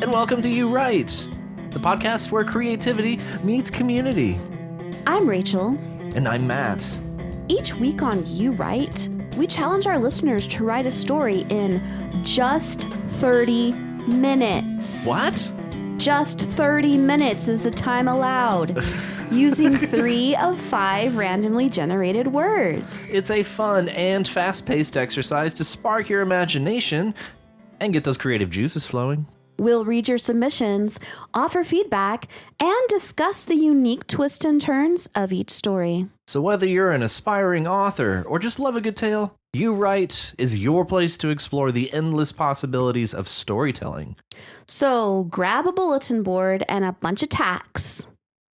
and welcome to You Right, the podcast where creativity meets community. I'm Rachel. And I'm Matt. Each week on You Right, we challenge our listeners to write a story in just 30 minutes. What? Just 30 minutes is the time allowed, using 3 of 5 randomly generated words. It's a fun and fast-paced exercise to spark your imagination and get those creative juices flowing. We'll read your submissions, offer feedback, and discuss the unique twists and turns of each story. So whether you're an aspiring author or just love a good tale, You Right is your place to explore the endless possibilities of storytelling. So grab a bulletin board and a bunch of tacks,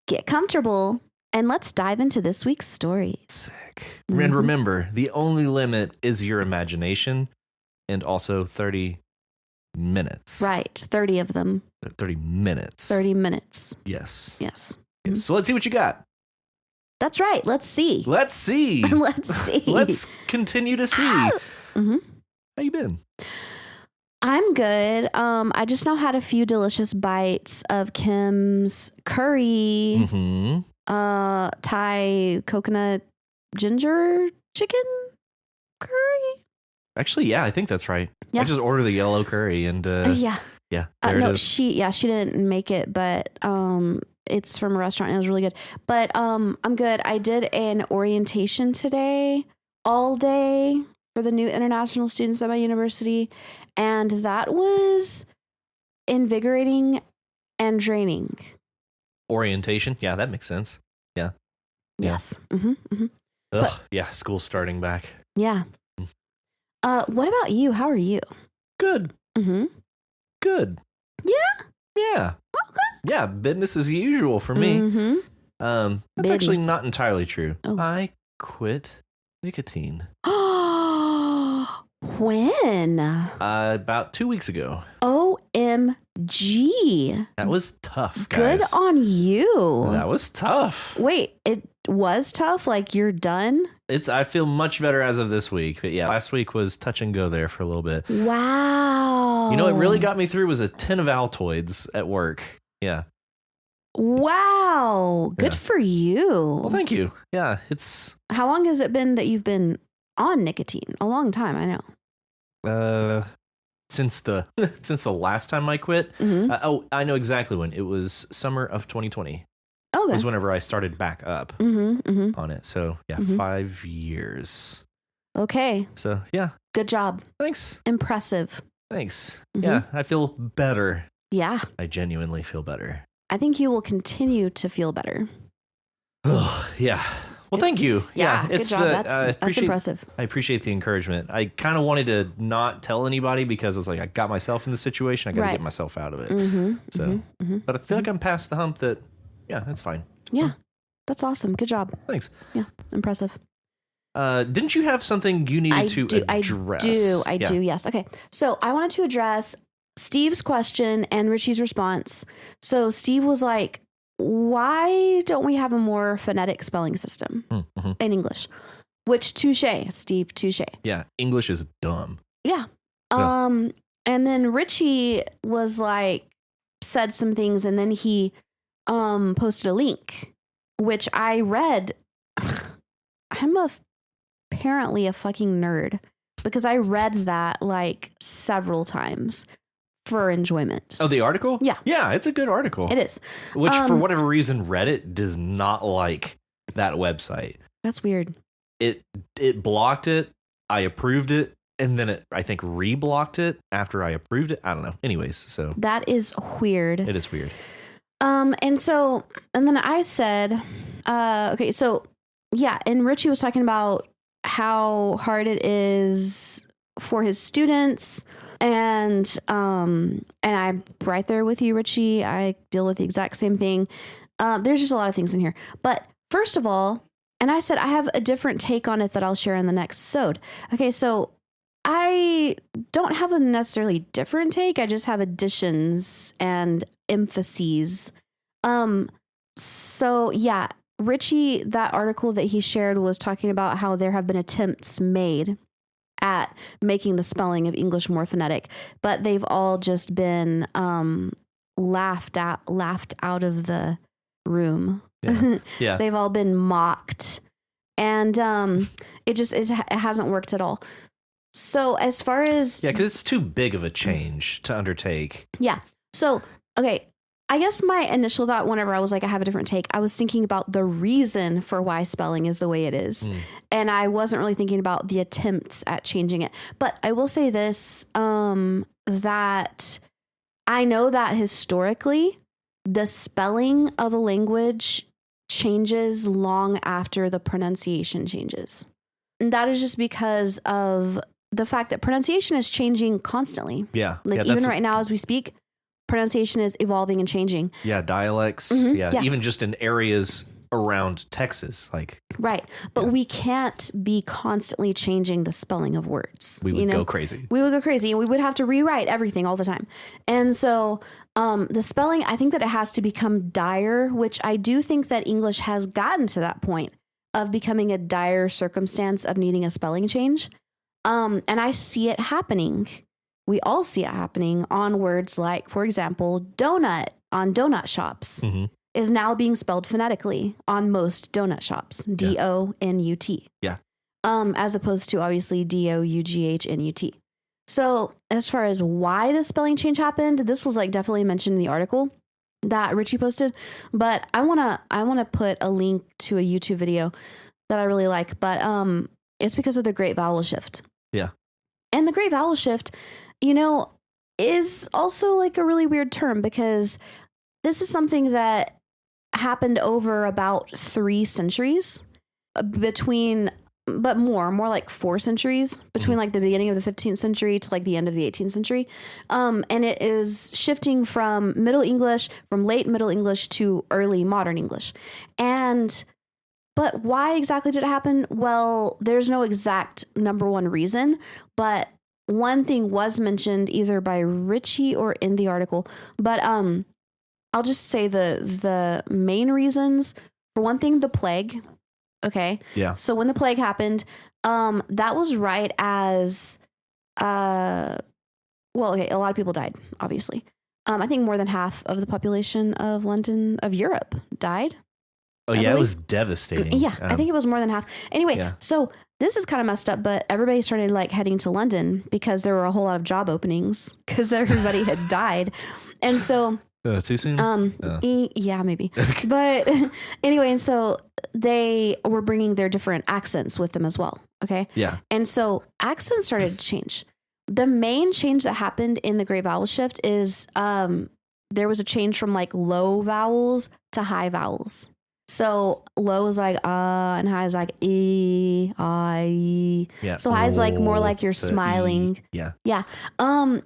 get comfortable, and let's dive into this week's stories. Sick. And remember, the only limit is your imagination, and also 30 minutes. Right, 30 of them. 30 minutes. 30 minutes. Yes. Yes. So let's see what you got. That's right. Let's see. Let's see. Let's see. Let's continue to see. Mm-hmm. How you been? I'm good. I just now had a few delicious bites of Kim's curry, Mm-hmm. Thai coconut ginger chicken curry. Actually, yeah, I think that's right. Yeah. I just ordered the yellow curry and Yeah. yeah, there it No, is. she didn't make it, but it's from a restaurant and it was really good. But I'm good. I did an orientation today, all day, for the new international students at my university, and that was invigorating and draining. Orientation? Yeah, that makes sense. Yeah. Yeah. Yes. Mm-hmm, mm-hmm. Ugh, yeah, school's starting back. Yeah. What about you? How are you? Good. Mm-hmm. Good. Yeah. Yeah. Okay. Yeah, business as usual for me. Mm-hmm. That's actually Business. not entirely true. Oh. I quit nicotine. When? About 2 weeks ago. OMG. That was tough, guys. Good on you. That was tough. Wait, it was tough? Like you're done? I feel much better as of this week. But yeah, last week was touch and go there for a little bit. Wow. You know what really got me through was a tin of Altoids at work. Yeah. Wow. Good Yeah. for you. Well, thank you. Yeah, it's How long has it been that you've been on nicotine? A long time, I know. since the last time I quit. Mm-hmm. I know exactly when. It was summer of 2020. Okay. Was whenever I started back up Mm-hmm, mm-hmm. on it. So yeah, Mhm. 5 years. Okay. So yeah, Good job. thanks. Impressive. Thanks. Mhm. Yeah, I feel better. Yeah. I genuinely feel better. I think you will continue to feel better. Yeah. Well, thank you. Yeah. Good job. That's impressive. I appreciate the encouragement. I kind of wanted to not tell anybody because it's like I got myself in the situation. I got to Right. get myself out of it. Mm-hmm. So, mm-hmm. but I feel like I'm past the hump that, yeah, that's fine. Yeah. That's awesome. Good job. Thanks. Yeah. Impressive. Didn't you have something you needed to address? I do. Yes. Okay. So I wanted to address Steve's question and Richie's response. So Steve was like, why don't we have a more phonetic spelling system Mm-hmm. in English? Which touche, Steve, touche. Yeah, English is dumb. Yeah. Yeah. And then Richie was like, said some things, and then he posted a link, which I read. I'm apparently a fucking nerd because I read that like several times for enjoyment. Oh, the article? Yeah. Yeah, it's a good article. It is. Which, for whatever reason, Reddit does not like that website. That's weird. It blocked it. I approved it. And then it, I think, re-blocked it after I approved it. I don't know. Anyways, so. That is weird. It is weird. And then I said, okay, so yeah, and Richie was talking about how hard it is for his students. And I'm right there with you, Richie. I deal with the exact same thing. There's just a lot of things in here. But first of all, and I said I have a different take on it that I'll share in the next episode. Okay, so I don't have a necessarily different take. I just have additions and emphases. So yeah, Richie, that article that he shared was talking about how there have been attempts made at making the spelling of English more phonetic, but they've all just been laughed out of the room. Yeah. They've all been mocked, and it hasn't worked at all. So as far as because it's too big of a change to undertake. Yeah. So okay, I guess my initial thought whenever I was like, I have a different take, I was thinking about the reason for why spelling is the way it is. And I wasn't really thinking about the attempts at changing it. But I will say this, that I know that historically, the spelling of a language changes long after the pronunciation changes. And that is just because of the fact that pronunciation is changing constantly. Yeah. Like even right now as we speak, pronunciation is evolving and changing. Yeah, dialects. Yeah, even just in areas around Texas, like right. But we can't be constantly changing the spelling of words. We would go crazy. We would go crazy, and we would have to rewrite everything all the time. And so the spelling, I think that it has to become dire, which I do think that English has gotten to that point of becoming a dire circumstance of needing a spelling change. And I see it happening. We all see it happening on words like, for example, donut on donut shops is now being spelled phonetically on most donut shops. D-O-N-U-T. Yeah. As opposed to obviously D-O-U-G-H-N-U-T. So as far as why the spelling change happened, this was like definitely mentioned in the article that Richie posted, but I want to put a link to a YouTube video that I really like, but it's because of the Great Vowel Shift. Yeah. And the Great Vowel Shift, is also like a really weird term because this is something that happened over about 3 centuries but more like 4 centuries between like the beginning of the 15th century to like the end of the 18th century. And it is shifting from late Middle English to early modern English. But why exactly did it happen? Well, there's no exact number one reason, but one thing was mentioned either by Richie or in the article, but I'll just say the main reasons. For one thing, the plague. Okay. Yeah. So when the plague happened, that was right as, a lot of people died, obviously. I think more than half of the population of Europe died. Oh, yeah, it was devastating. Yeah, I think it was more than half. Anyway, So this is kind of messed up, but everybody started like heading to London because there were a whole lot of job openings because everybody had died. And so... too soon? Yeah, maybe. But anyway, and so they were bringing their different accents with them as well. Okay. Yeah. And so accents started to change. The main change that happened in the Great Vowel Shift is there was a change from like low vowels to high vowels. So low is like and high is like e, I. Yeah. So high is like more like you're smiling. Yeah. Yeah. And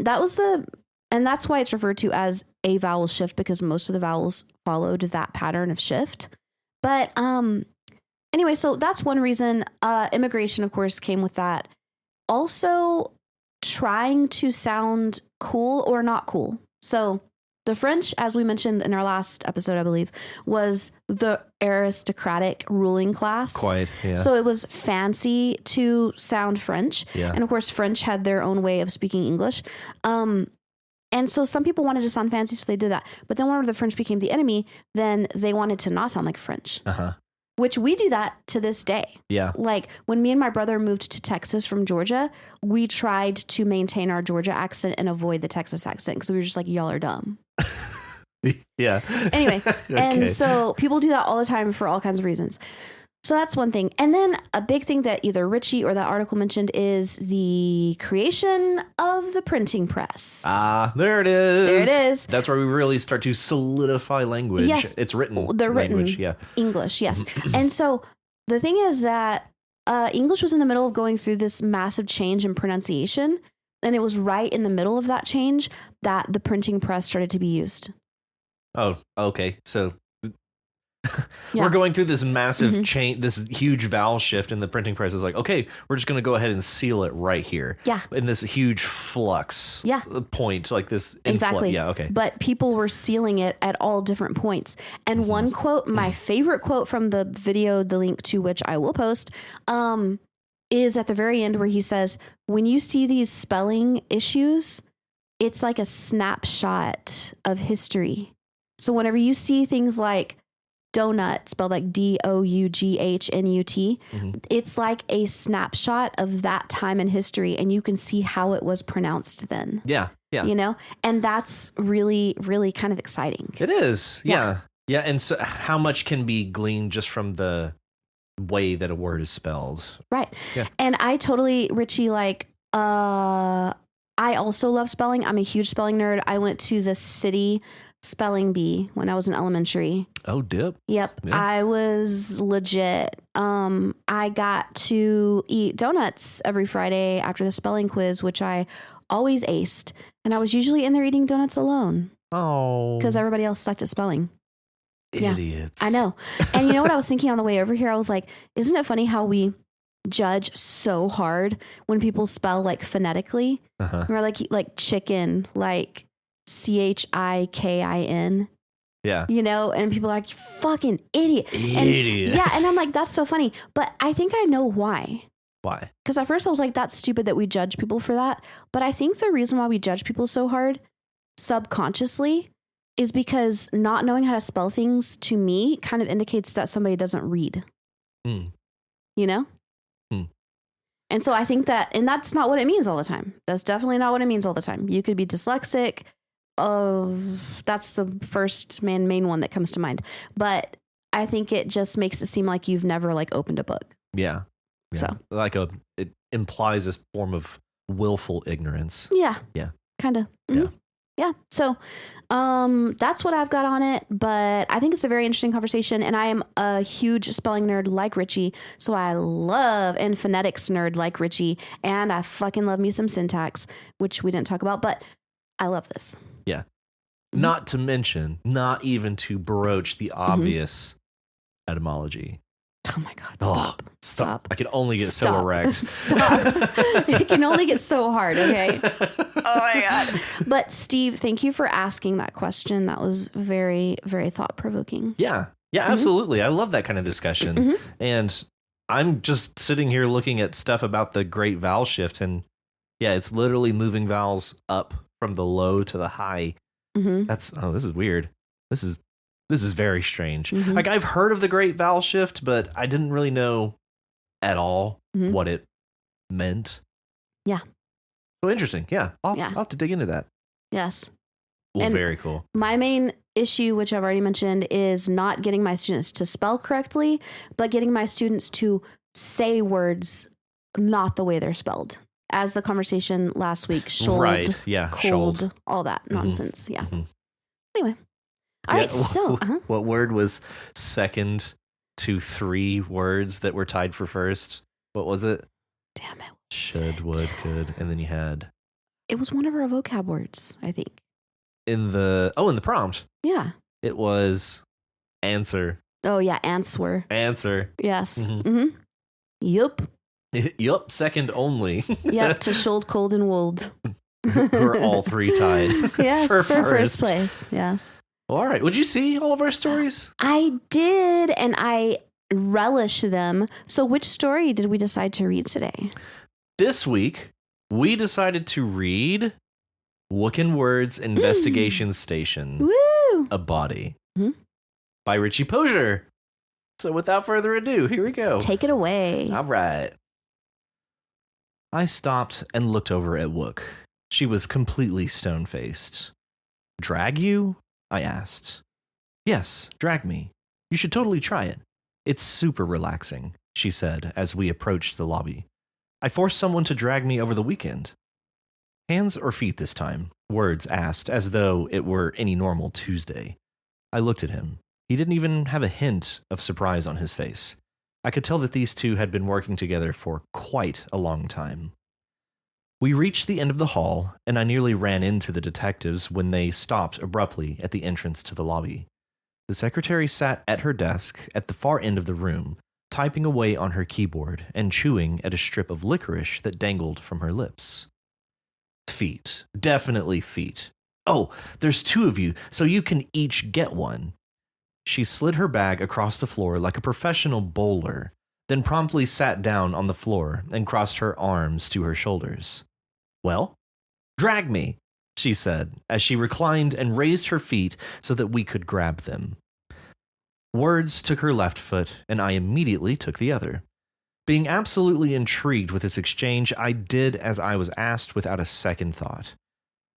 that's why it's referred to as a vowel shift because most of the vowels followed that pattern of shift. But anyway, so that's one reason. Immigration, of course, came with that. Also, trying to sound cool or not cool. So the French, as we mentioned in our last episode, I believe, was the aristocratic ruling class. Quite, yeah. So it was fancy to sound French. Yeah. And of course, French had their own way of speaking English. And so some people wanted to sound fancy, so they did that. But then whenever the French became the enemy, then they wanted to not sound like French. Which we do that to this day. Yeah. Like when me and my brother moved to Texas from Georgia, we tried to maintain our Georgia accent and avoid the Texas accent because we were just like, y'all are dumb. Yeah. Anyway, and so people do that all the time for all kinds of reasons. So that's one thing. And then a big thing that either Richie or that article mentioned is the creation of the printing press. There it is. There it is. That's where we really start to solidify language. Yes. It's written. The written language, yeah. English, yes. And so the thing is that English was in the middle of going through this massive change in pronunciation. And it was right in the middle of that change that the printing press started to be used. Oh, okay. So we're going through this massive change, this huge vowel shift, and the printing press is like, okay, we're just going to go ahead and seal it right here. Yeah. In this huge flux point, like this. Exactly. Yeah, okay. But people were sealing it at all different points. And one quote, my favorite quote from the video, the link to which I will post, is at the very end where he says, when you see these spelling issues, it's like a snapshot of history. So whenever you see things like donut, spelled like DOUGHNUT, it's like a snapshot of that time in history, and you can see how it was pronounced then. Yeah. You know, and that's really, really kind of exciting. It is. Yeah. And so how much can be gleaned just from the way that a word is spelled. Right. Yeah. And I totally, Richie, like, I also love spelling. I'm a huge spelling nerd. I went to the city spelling bee when I was in elementary. Oh, dip. Yep. Yeah. I was legit. I got to eat donuts every Friday after the spelling quiz, which I always aced. And I was usually in there eating donuts alone. Oh. Because everybody else sucked at spelling. Idiots. Yeah, I know. And you know what I was thinking on the way over here? I was like, isn't it funny how we judge so hard when people spell like phonetically? Or like chicken, like CHIKIN. Yeah. You know, and people are like, you fucking idiot. Idiot. And, yeah. And I'm like, that's so funny. But I think I know why. Why? Because at first I was like, that's stupid that we judge people for that. But I think the reason why we judge people so hard subconsciously is because not knowing how to spell things to me kind of indicates that somebody doesn't read. You know? And so I think that, and that's not what it means all the time. That's definitely not what it means all the time. You could be dyslexic. That's the first main one that comes to mind. But I think it just makes it seem like you've never like opened a book. Yeah. So like it implies this form of willful ignorance. Yeah. Yeah. Kind of. Yeah. So, that's what I've got on it, but I think it's a very interesting conversation, and I am a huge spelling nerd like Richie. So I love, and phonetics nerd like Richie, and I fucking love me some syntax, which we didn't talk about, but I love this. Yeah. Not to mention, not even to broach the obvious etymology. Oh my God. Stop. I can only get so erect. Stop. It can only get so hard. Okay. Oh my God. But Steve, thank you for asking that question. That was very, very thought provoking. Yeah. Yeah, absolutely. I love that kind of discussion. And I'm just sitting here looking at stuff about the great vowel shift. And yeah, it's literally moving vowels up from the low to the high. This is weird. This is very strange. Like, I've heard of the great vowel shift, but I didn't really know at all what it meant. Yeah. So interesting. Yeah. I'll have to dig into that. Yes. Well, very cool. My main issue, which I've already mentioned, is not getting my students to spell correctly, but getting my students to say words not the way they're spelled. As the conversation last week, should, right. Yeah. cold, Should. all that nonsense. Yeah. Anyway. All right, so what word was second to three words that were tied for first? What was it? Damn it. Should, would, could, and then you had. It was one of our vocab words, I think. In the prompt. Yeah. It was answer. Oh yeah, answer. Answer. Yes. Yup. Yup. Second only. Yep. To should, cold, and wold. We're all three tied. Yes, for first place. Yes. Well, all right. Would you see all of our stories? I did, and I relish them. So which story did we decide to read today? This week, we decided to read Wook and Word's Investigation Station, Woo! A Body, by RichiePozier. So without further ado, here we go. Take it away. All right. I stopped and looked over at Wook. She was completely stone-faced. Drag you? I asked. Yes, drag me. You should totally try it. It's super relaxing, she said as we approached the lobby. I forced someone to drag me over the weekend. Hands or feet this time? Words asked as though it were any normal Tuesday. I looked at him. He didn't even have a hint of surprise on his face. I could tell that these two had been working together for quite a long time. We reached the end of the hall, and I nearly ran into the detectives when they stopped abruptly at the entrance to the lobby. The secretary sat at her desk at the far end of the room, typing away on her keyboard and chewing at a strip of licorice that dangled from her lips. Feet. Definitely feet. Oh, there's two of you, so you can each get one. She slid her bag across the floor like a professional bowler, then promptly sat down on the floor and crossed her arms to her shoulders. Well, drag me, she said, as she reclined and raised her feet so that we could grab them. Words took her left foot, and I immediately took the other. Being absolutely intrigued with this exchange, I did as I was asked without a second thought.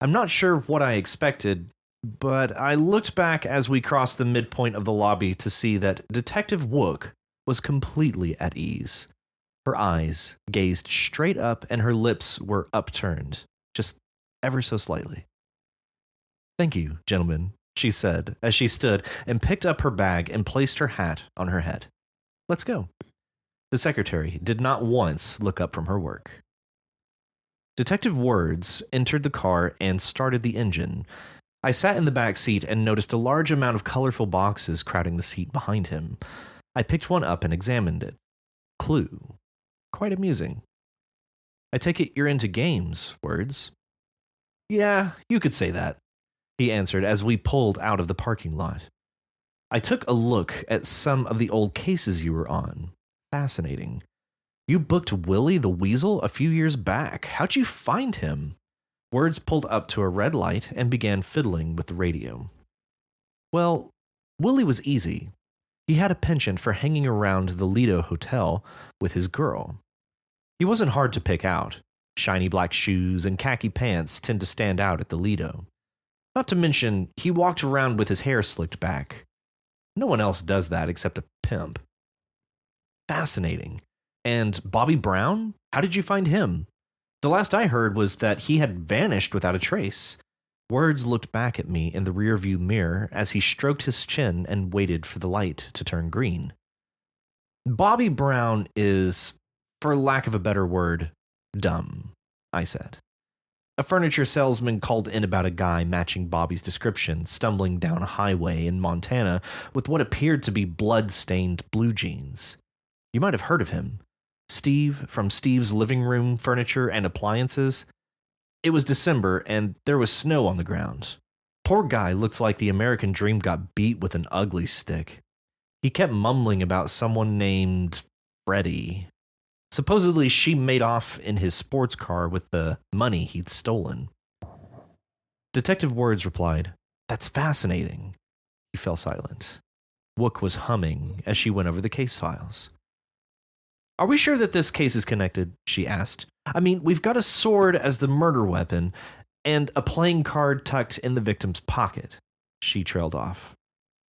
I'm not sure what I expected, but I looked back as we crossed the midpoint of the lobby to see that Detective Wook was completely at ease. Her eyes gazed straight up and her lips were upturned, just ever so slightly. "Thank you, gentlemen," she said as she stood and picked up her bag and placed her hat on her head. "Let's go." The secretary did not once look up from her work. Detective Words entered the car and started the engine. I sat in the back seat and noticed a large amount of colorful boxes crowding the seat behind him. I picked one up and examined it. Clue. Quite amusing. "I take it you're into games, Words." "Yeah, you could say that," he answered as we pulled out of the parking lot. "I took a look at some of the old cases you were on. Fascinating. You booked Willie the Weasel a few years back. How'd you find him?" Words pulled up to a red light and began fiddling with the radio. "Well, Willie was easy. He had a penchant for hanging around the Lido Hotel with his girl. He wasn't hard to pick out. Shiny black shoes and khaki pants tend to stand out at the Lido. Not to mention, he walked around with his hair slicked back. No one else does that except a pimp." "Fascinating. And Bobby Brown? How did you find him? The last I heard was that he had vanished without a trace." Words looked back at me in the rearview mirror as he stroked his chin and waited for the light to turn green. "Bobby Brown is, for lack of a better word, dumb," I said. "A furniture salesman called in about a guy matching Bobby's description stumbling down a highway in Montana with what appeared to be blood-stained blue jeans. You might have heard of him. Steve from Steve's Living Room Furniture and Appliances. It was December and there was snow on the ground. Poor guy looks like the American dream got beat with an ugly stick. He kept mumbling about someone named Freddie. Supposedly she made off in his sports car with the money he'd stolen." Detective Words replied, "That's fascinating." He fell silent. Wook was humming as she went over the case files. "Are we sure that this case is connected?" she asked. "I mean, we've got a sword as the murder weapon and a playing card tucked in the victim's pocket." She trailed off.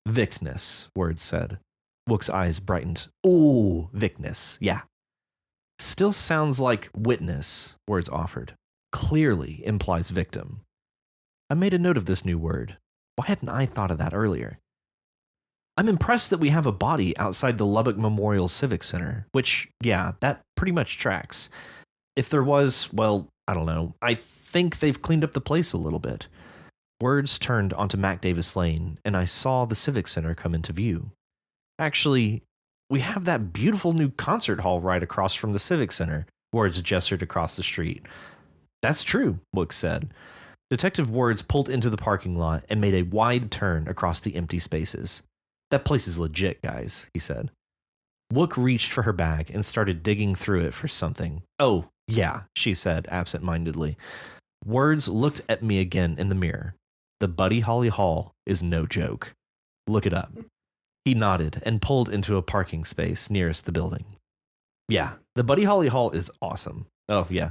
"Victness," Words said. Wook's eyes brightened. "Ooh, victness, yeah." "Still sounds like witness," Words offered. "Clearly implies victim." I made a note of this new word. Why hadn't I thought of that earlier? "I'm impressed that we have a body outside the Lubbock Memorial Civic Center," which, yeah, that pretty much tracks. If there was, well, I don't know. I think they've cleaned up the place a little bit. Words turned onto Mac Davis Lane, and I saw the Civic Center come into view. "Actually, we have that beautiful new concert hall right across from the Civic Center," Words gestured across the street. "That's true," Wook said. Detective Words pulled into the parking lot and made a wide turn across the empty spaces. "That place is legit, guys," he said. Wook reached for her bag and started digging through it for something. "Oh, yeah," she said absent-mindedly. Words looked at me again in the mirror. "The Buddy Holly Hall is no joke. Look it up." He nodded and pulled into a parking space nearest the building. "Yeah, the Buddy Holly Hall is awesome." "Oh, yeah.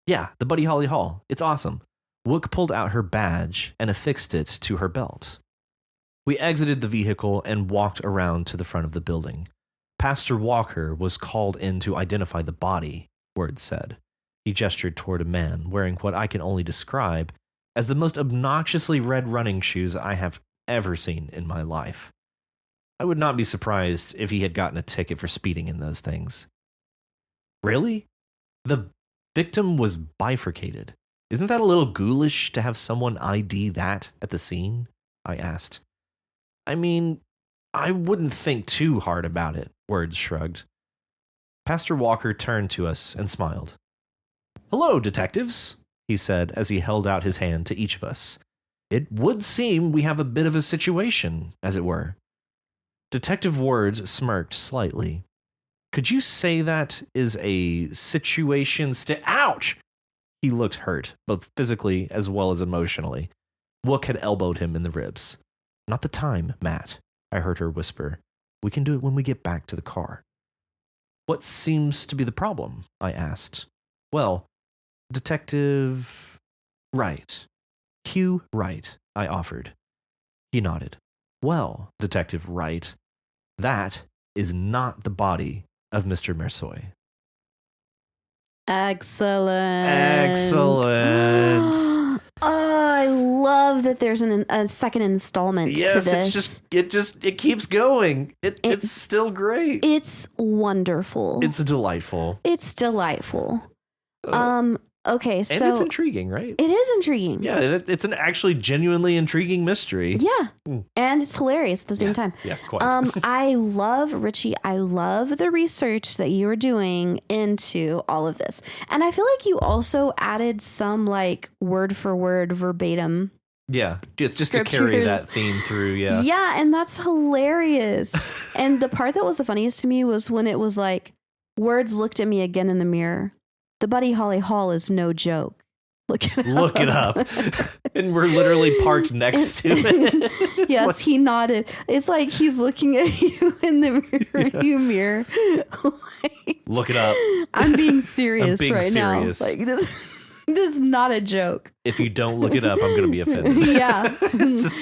Yeah, the Buddy Holly Hall. It's awesome." Wook pulled out her badge and affixed it to her belt. We exited the vehicle and walked around to the front of the building. Pastor Walker was called in to identify the body, Words said. He gestured toward a man wearing what I can only describe as the most obnoxiously red running shoes I have ever seen in my life. I would not be surprised if he had gotten a ticket for speeding in those things. "Really? The victim was bifurcated. Isn't that a little ghoulish to have someone ID that at the scene?" I asked. "I mean, I wouldn't think too hard about it," Words shrugged. Pastor Walker turned to us and smiled. "Hello, detectives," he said as he held out his hand to each of us. "It would seem we have a bit of a situation, as it were." Detective Words smirked slightly. Could you say that is a situation ouch! He looked hurt, both physically as well as emotionally. Wook had elbowed him in the ribs. Not the time, Matt, I heard her whisper. We can do it when we get back to the car. What seems to be the problem? I asked. Well, Detective Wright. Hugh Wright, I offered. He nodded. Well, Detective Wright, that is not the body of Mr. Mersoy. Excellent. Excellent. I love that there's a second installment to this. It keeps going. It's still great. It's wonderful. It's delightful. It's delightful. Okay, so and it's intriguing, right? It is intriguing. Yeah, it's an actually genuinely intriguing mystery. Yeah, and it's hilarious at the same time. Yeah, quite. I love, Richie, I love the research that you are doing into all of this. And I feel like you also added some like word for word verbatim. Yeah, just to carry that theme through, yeah. Yeah, and that's hilarious. And the part that was the funniest to me was when it was like, words looked at me again in the mirror. The Buddy Holly Hall is no joke. Look it up. And we're literally parked next to it. Yes, like, he nodded. It's like he's looking at you in the rearview mirror. Like, look it up. I'm being serious now. Serious. Like this is not a joke. If you don't look it up, I'm going to be offended. Yeah.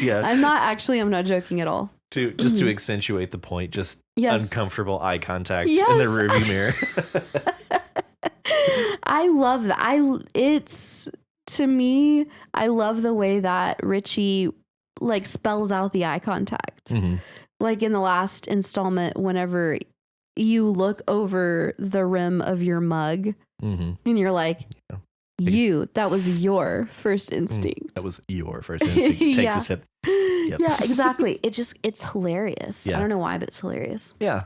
Yeah. I'm not joking at all. To accentuate the point, just uncomfortable eye contact in the rearview mirror. I love that. To me, I love the way that Richie like spells out the eye contact. Mm-hmm. Like in the last installment, whenever you look over the rim of your mug and you're like, that was your first instinct. That was your first instinct. Takes a sip. Yep. Yeah, exactly. It's hilarious. Yeah. I don't know why, but it's hilarious. Yeah.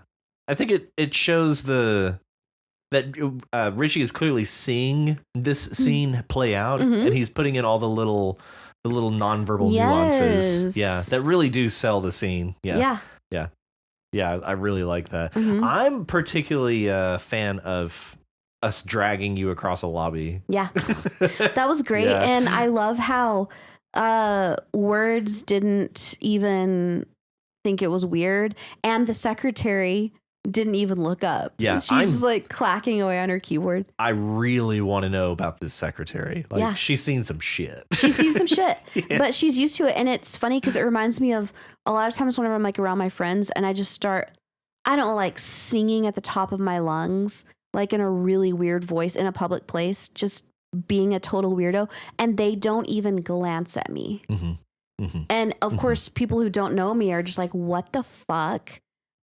I think it shows that Richie is clearly seeing this scene play out, and he's putting in all the little nonverbal nuances. Yeah, that really do sell the scene. Yeah. I really like that. Mm-hmm. I'm particularly a fan of us dragging you across a lobby. Yeah, that was great, and I love how words didn't even think it was weird, and the secretary didn't even look up. Yeah, she's just like clacking away on her keyboard. I really want to know about this secretary. Like, she's seen some shit. She's seen some shit, but she's used to it. And it's funny because it reminds me of a lot of times whenever I'm like around my friends and I just start, I don't know, like singing at the top of my lungs, like in a really weird voice in a public place, just being a total weirdo. And they don't even glance at me. Mm-hmm. Mm-hmm. And of course, people who don't know me are just like, what the fuck?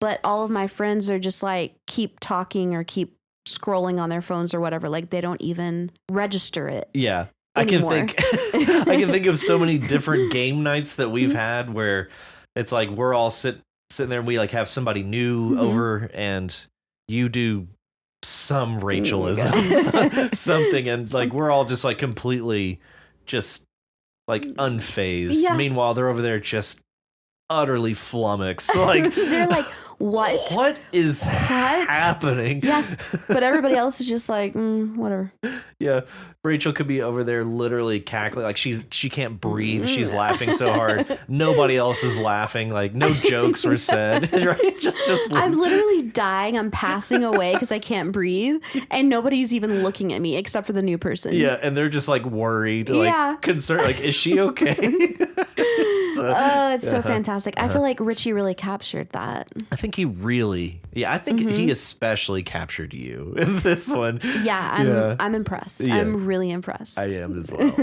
But all of my friends are just like, keep talking or keep scrolling on their phones or whatever. Like they don't even register it. Yeah. Anymore. I can think of so many different game nights that we've had where it's like, we're all sitting there and we like have somebody new over and you do some Rachelism, something. And like, we're all just like completely just like unfazed. Yeah. Meanwhile, they're over there just utterly flummoxed. Like they're like, what is happening? Yes, but everybody else is just like, whatever. Yeah, Rachel could be over there literally cackling, like she can't breathe. She's laughing so hard. Nobody else is laughing. Like no jokes were said. Right? Just I'm literally dying. I'm passing away because I can't breathe, and nobody's even looking at me except for the new person. Yeah, and they're just like worried, like concerned, like is she okay? It's so fantastic. I feel like Richie really captured that. I think he really, he especially captured you in this one. Yeah, I'm impressed. Yeah. I'm really impressed. I am as well.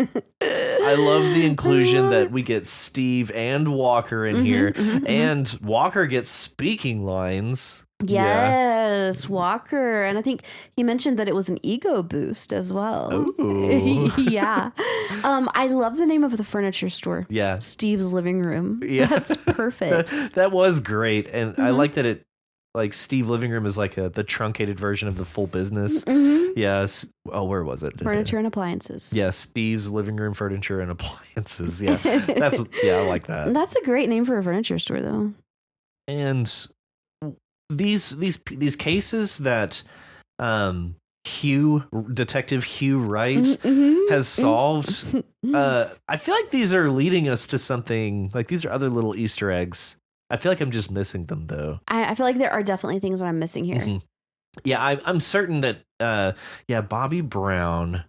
I love the inclusion that we get Steve and Walker in here, and Walker gets speaking lines. Yes, Walker. And I think he mentioned that it was an ego boost as well. Yeah. I love the name of the furniture store. Yeah. Steve's Living Room. Yeah. That's perfect. That was great. And I like that it, like, Steve Living Room is like the truncated version of the full business. Yes. Oh, where was it? Furniture and appliances. Yeah. Steve's Living Room Furniture and Appliances. Yeah. I like that. That's a great name for a furniture store, though. And these cases that Detective Hugh Wright has solved, I feel like these are leading us to something. Like, these are other little Easter eggs. I feel like I'm just missing them, though. I feel like there are definitely things that I'm missing here. Mm-hmm. Yeah, I'm certain that Bobby Brown,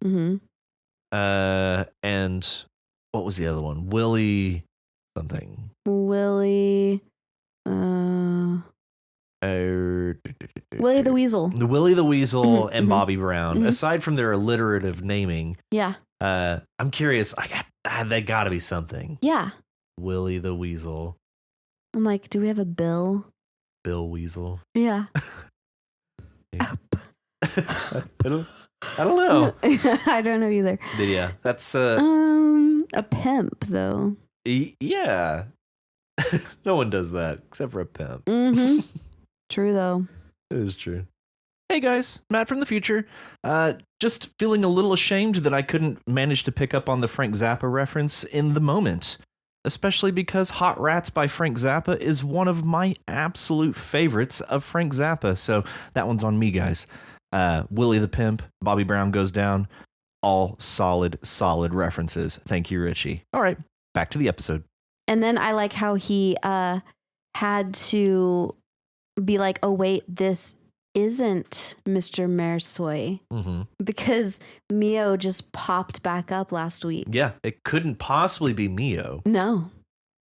and what was the other one? Willie something. Willie the Weasel. Willie the Weasel and Bobby Brown. Aside from their alliterative naming, I'm curious. They got to be something. Yeah, Willie the Weasel. I'm like, do we have a Bill? Bill Weasel. Yeah. I don't know. I don't know either. But yeah, that's a pimp though. Yeah. No one does that except for a pimp. True though. It is true. Hey guys, Matt from the future. Just feeling a little ashamed that I couldn't manage to pick up on the Frank Zappa reference in the moment. Especially because Hot Rats by Frank Zappa is one of my absolute favorites of Frank Zappa. So that one's on me, guys. Willie the Pimp, Bobby Brown Goes Down. All solid references. Thank you, Richie. All right, back to the episode. And then I like how he had to be like, oh, wait, this isn't Mr. Mersoy. Because Mio just popped back up last week. Yeah, it couldn't possibly be Mio. No.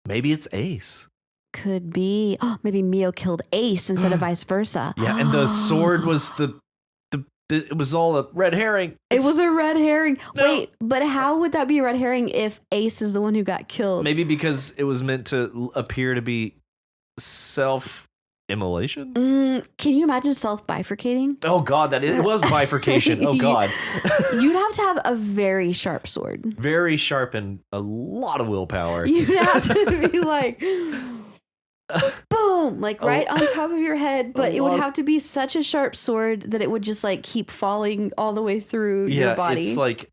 Maybe it's Ace. Could be. Oh, maybe Mio killed Ace instead of vice versa. Yeah, and the sword was it was all a red herring. It was a red herring. No. Wait, but how would that be a red herring if Ace is the one who got killed? Maybe because it was meant to appear to be self-immolation? Can you imagine self-bifurcating? Oh, God, it was bifurcation. Oh, God. You'd have to have a very sharp sword. Very sharp and a lot of willpower. You'd have to be like... boom, like right on top of your head, but it would have to be such a sharp sword that it would just like keep falling all the way through your body. It's like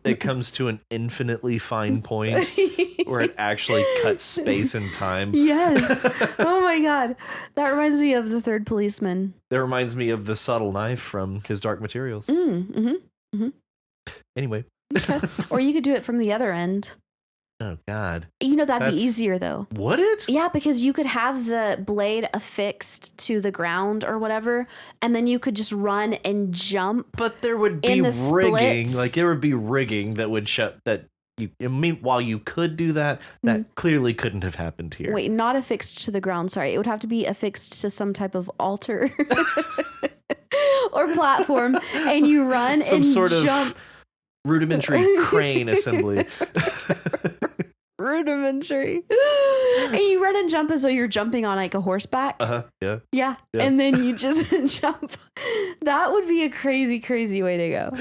it comes to an infinitely fine point where it actually cuts space and time. Yes. Oh my God. That reminds me of The Third Policeman. That reminds me of the subtle knife from His Dark Materials. Anyway. Okay. Or you could do it from the other end. Oh, God. You know, that'd be easier, though. Would it? Yeah, because you could have the blade affixed to the ground or whatever, and then you could just run and jump. But there would be rigging. Like, there would be rigging that would shut that. While you could do that, that clearly couldn't have happened here. Wait, not affixed to the ground. Sorry. It would have to be affixed to some type of altar or platform, and you run some and sort jump. Of rudimentary crane assembly. Rudimentary. And you run and jump as though you're jumping on like a horseback. Yeah. And then you just jump. That would be a crazy, crazy way to go.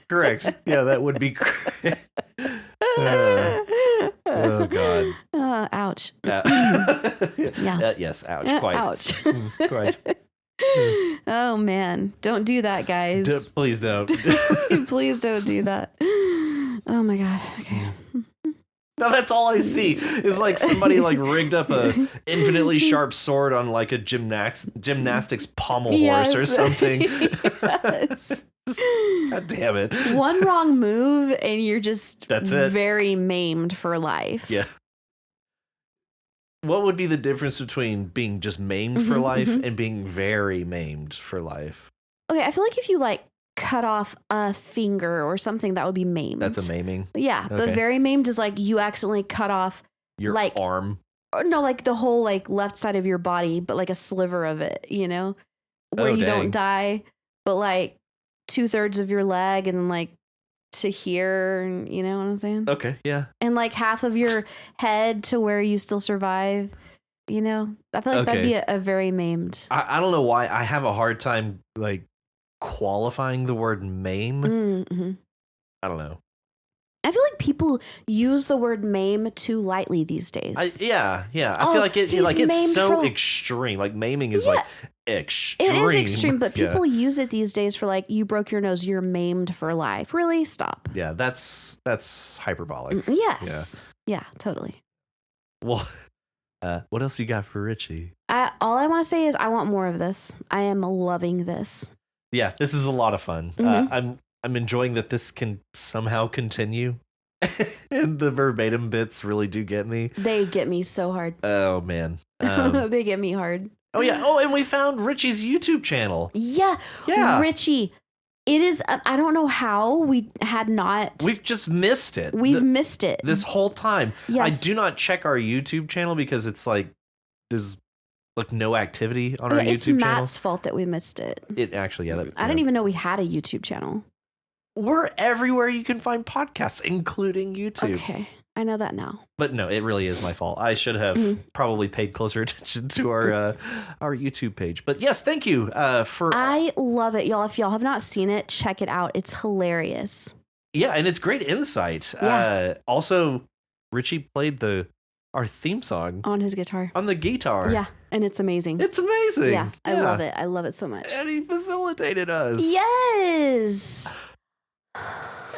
Correct. Yeah, that would be great. Oh, God. Ouch. Yeah. Yes, ouch. Quite. Ouch. Quite. Oh, man. Don't do that, guys. Please don't. Please don't do that. Oh, my God. Okay. No, that's all I see is like somebody like rigged up a infinitely sharp sword on like a gymnastics pommel horse or something. Yes. God damn it. One wrong move and you're just very maimed for life. Yeah. What would be the difference between being just maimed for life and being very maimed for life? Okay, I feel like if you like cut off a finger or something, that would be maimed. That's a maiming? Yeah, okay. But very maimed is like you accidentally cut off your like arm. Or no, like the whole like left side of your body, but like a sliver of it, you know? Where you don't die, but like 2/3 of your leg and like to here, you know what I'm saying? Okay, yeah. And like half of your head to where you still survive, you know? I feel like that'd be a very maimed. I don't know why I have a hard time like qualifying the word maim. I don't know. I feel like people use the word maim too lightly these days. Yeah. I feel like it's so extreme. Like maiming is like extreme. It is extreme, but people use it these days for like you broke your nose, you're maimed for life. Really? Stop. Yeah, that's hyperbolic. Yes. Yeah, totally. Well, What else you got for Richie? All I want to say is I want more of this. I am loving this. Yeah, this is a lot of fun. Mhm. I'm enjoying that this can somehow continue. And the verbatim bits really do get me. They get me so hard. Oh man. They get me hard. Oh yeah. Oh, and we found Richie's YouTube channel. Yeah. Yeah. Richie, it is, I don't know how we had not. We've just missed it. We've missed it. This whole time. Yes. I do not check our YouTube channel because it's like there's like no activity on our YouTube It's channel. Matt's fault that we missed it. It actually, yeah. I didn't even know we had a YouTube channel. We're everywhere you can find podcasts, including YouTube. Okay. I know that now. But no, it really is my fault. I should have probably paid closer attention to our YouTube page. But yes, thank you for. I love it, y'all. If y'all have not seen it, check it out. It's hilarious. Yeah, and it's great insight. Yeah. Also, Richie played our theme song On his guitar. on the guitar. Yeah, and it's amazing. It's amazing. Yeah, I love it. I love it so much. And he facilitated us. Yes.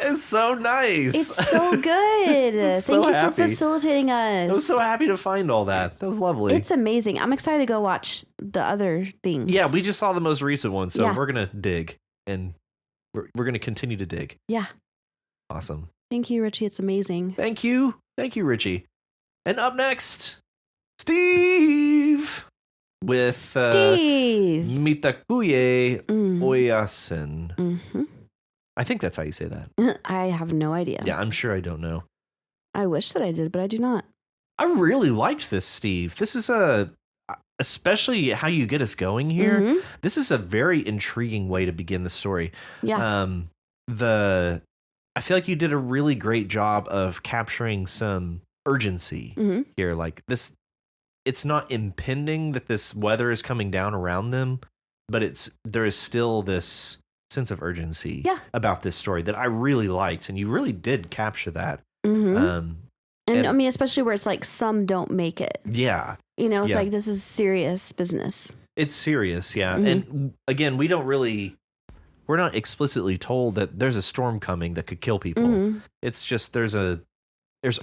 It's so nice. It's so good. I'm so Thank you happy. for facilitating us. I was so happy to find all that. That was lovely. It's amazing. I'm excited to go watch the other things. Yeah, we just saw the most recent one, so Yeah. we're gonna dig, and we're gonna continue to dig. Yeah. Awesome. Thank you, Richie. It's amazing. Thank you, Richie. And up next, Steve with Steve. Mitakuye Oyasin. Mm-hmm. I think that's how you say that. I have no idea. Yeah, I'm sure I don't know. I wish that I did, but I do not. I really liked this, Steve. This is especially how you get us going here. Mhm. This is a very intriguing way to begin the story. Yeah. I feel like you did a really great job of capturing some urgency Mhm. here. Like this, it's not impending that this weather is coming down around them, but there is still this sense of urgency about this story that I really liked, and you really did capture that. Mhm. And I mean, especially where it's like some don't make it. Yeah. You know, it's Yeah. like this is serious business. It's serious, yeah. Mhm. And again, we're not explicitly told that there's a storm coming that could kill people. Mhm. It's just there's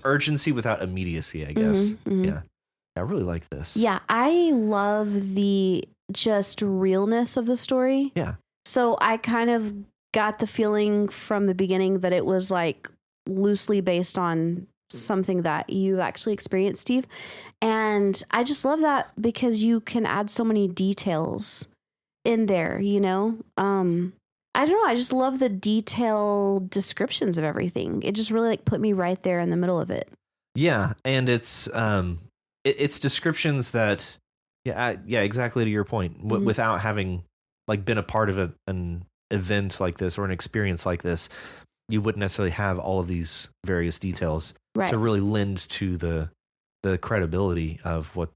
urgency without immediacy, I guess. Mhm. Yeah. I really like this. Yeah, I love the just realness of the story. Yeah. So I kind of got the feeling from the beginning that it was like loosely based on something that you actually experienced, Steve. And I just love that because you can add so many details in there, you know? I don't know. I just love the detailed descriptions of everything. It just really like put me right there in the middle of it. Yeah, and it's descriptions that exactly to your point, without having like been a part of an event like this or an experience like this, you wouldn't necessarily have all of these various details to really lend to the credibility of what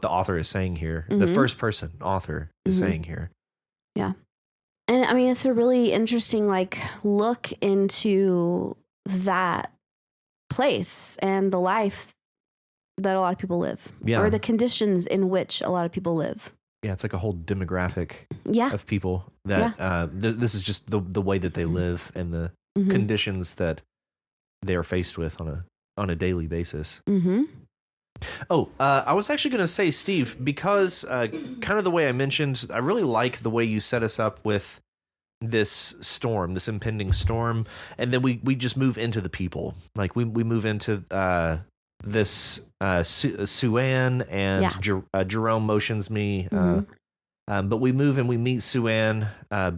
the author is saying here. The first person author is saying here. Yeah. And I mean, it's a really interesting like look into that place and the life that a lot of people live, or the conditions in which a lot of people live. Yeah, it's like a whole demographic Yeah. of people that this is just the way that they live and the conditions that they are faced with on a daily basis. Mm-hmm. Oh, I was actually going to say, Steve, because kind of the way I mentioned, I really like the way you set us up with this storm, this impending storm, and then we just move into the people. Like we move into this Suan and Jerome motions me, but we move and we meet Suan,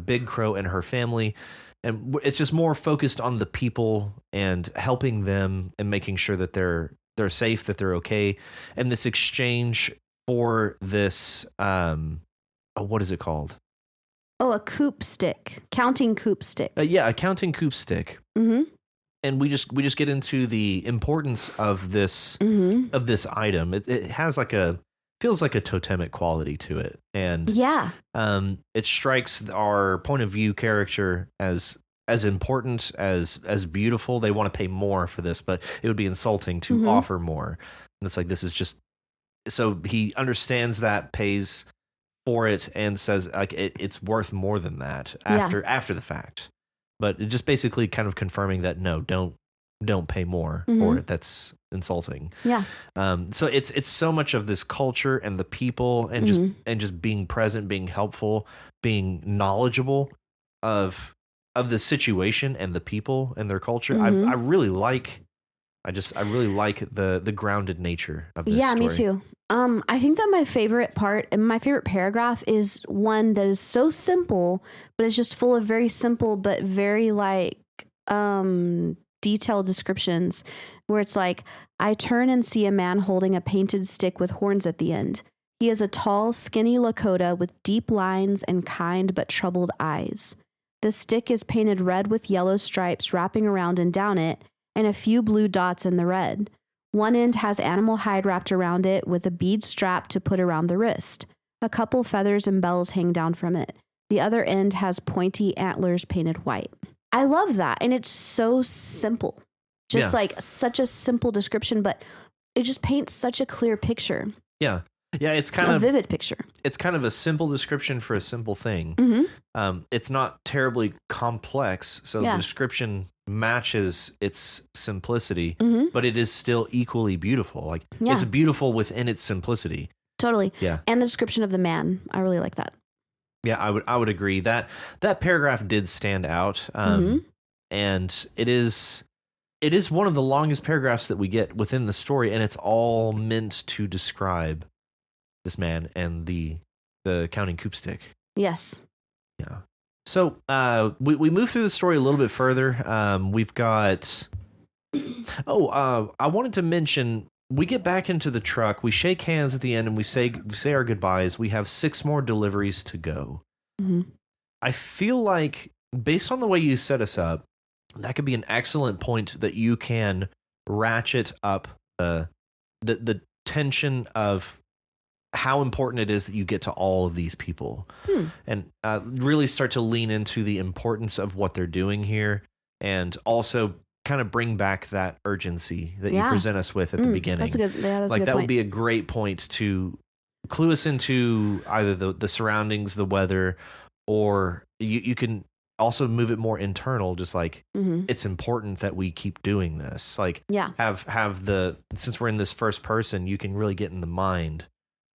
Big Crow, and her family. And it's just more focused on the people and helping them and making sure that they're safe, that they're okay. And this exchange for this, what is it called? Oh, a coop stick, counting coop stick. A counting coop stick. Mm-hmm. And we just get into the importance of this item. It has feels like a totemic quality to it, and it strikes our point of view character as important, as beautiful. They want to pay more for this, but it would be insulting to offer more. And it's like, this is just, so he understands that, pays for it, and says like it's worth more than that after the fact. But it just basically kind of confirming that no, don't don't pay more, Mhm. or that's insulting. Yeah. So it's so much of this culture and the people and just being present, being helpful, being knowledgeable of the situation and the people and their culture. I really like. I really like the grounded nature of this Yeah, story. me too. I think that my favorite part and my favorite paragraph is one that is so simple, but it's just full of very simple but very like detailed descriptions, where it's like, I turn and see a man holding a painted stick with horns at the end. He is a tall, skinny Lakota with deep lines and kind but troubled eyes. The stick is painted red with yellow stripes wrapping around and down it, and a few blue dots in the red. One end has animal hide wrapped around it with a bead strap to put around the wrist. A couple feathers and bells hang down from it. The other end has pointy antlers painted white. I love that. And it's so simple. Just like such a simple description, but it just paints such a clear picture. Yeah. Yeah, it's kind a of vivid picture. It's kind of a simple description for a simple thing. It's not terribly complex, so the description matches its simplicity, but it is still equally beautiful. Like it's beautiful within its simplicity. Totally. Yeah. And the description of the man, I really like that. Yeah, I would agree that paragraph did stand out, and it is one of the longest paragraphs that we get within the story, and it's all meant to describe this man and the counting coop stick. Yes. Yeah. So we move through the story a little bit further. We've got. I wanted to mention, we get back into the truck. We shake hands at the end, and we say our goodbyes. We have 6 more deliveries to go. I feel like, based on the way you set us up, that could be an excellent point that you can ratchet up the tension of how important it is that you get to all of these people, and really start to lean into the importance of what they're doing here, and also kind of bring back that urgency that you present us with at the beginning. That's a good, that's like a good that point. would be a great point to clue us into either the surroundings, the weather, or you can also move it more internal, just like it's important that we keep doing this. Like have the, since we're in this first person, you can really get in the mind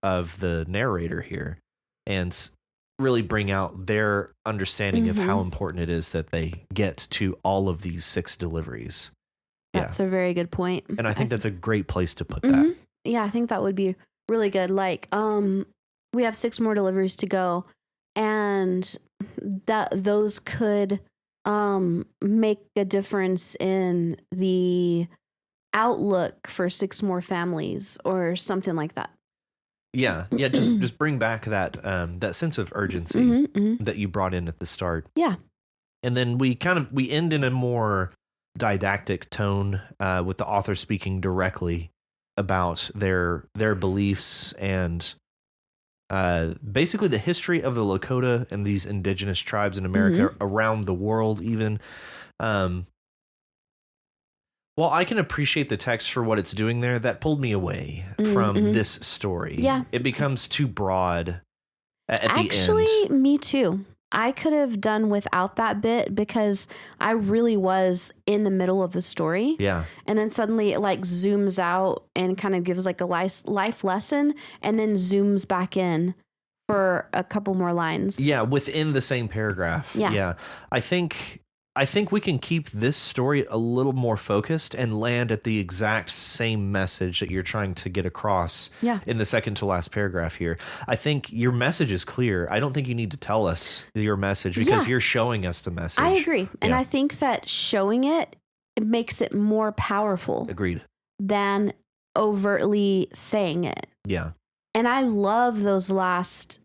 of the narrator here and really bring out their understanding of how important it is that they get to all of these 6 deliveries. That's a very good point. And I think that's a great place to put that. Yeah, I think that would be really good. Like, we have 6 more deliveries to go, and those could make a difference in the outlook for 6 more families or something like that. Yeah, just bring back that that sense of urgency that you brought in at the start. Yeah. And then we end in a more didactic tone, with the author speaking directly about their beliefs and basically the history of the Lakota and these indigenous tribes in America, around the world even. While I can appreciate the text for what it's doing there, that pulled me away from this story. Yeah. It becomes too broad at the end. Actually, me too. I could have done without that bit, because I really was in the middle of the story. Yeah. And then suddenly it like zooms out and kind of gives like a life lesson, and then zooms back in for a couple more lines. Yeah, within the same paragraph. Yeah. I think we can keep this story a little more focused and land at the exact same message that you're trying to get across in the second to last paragraph here. I think your message is clear. I don't think you need to tell us your message, because you're showing us the message. I agree. And I think that showing it makes it more powerful. Agreed. Than overtly saying it. Yeah. And I love those last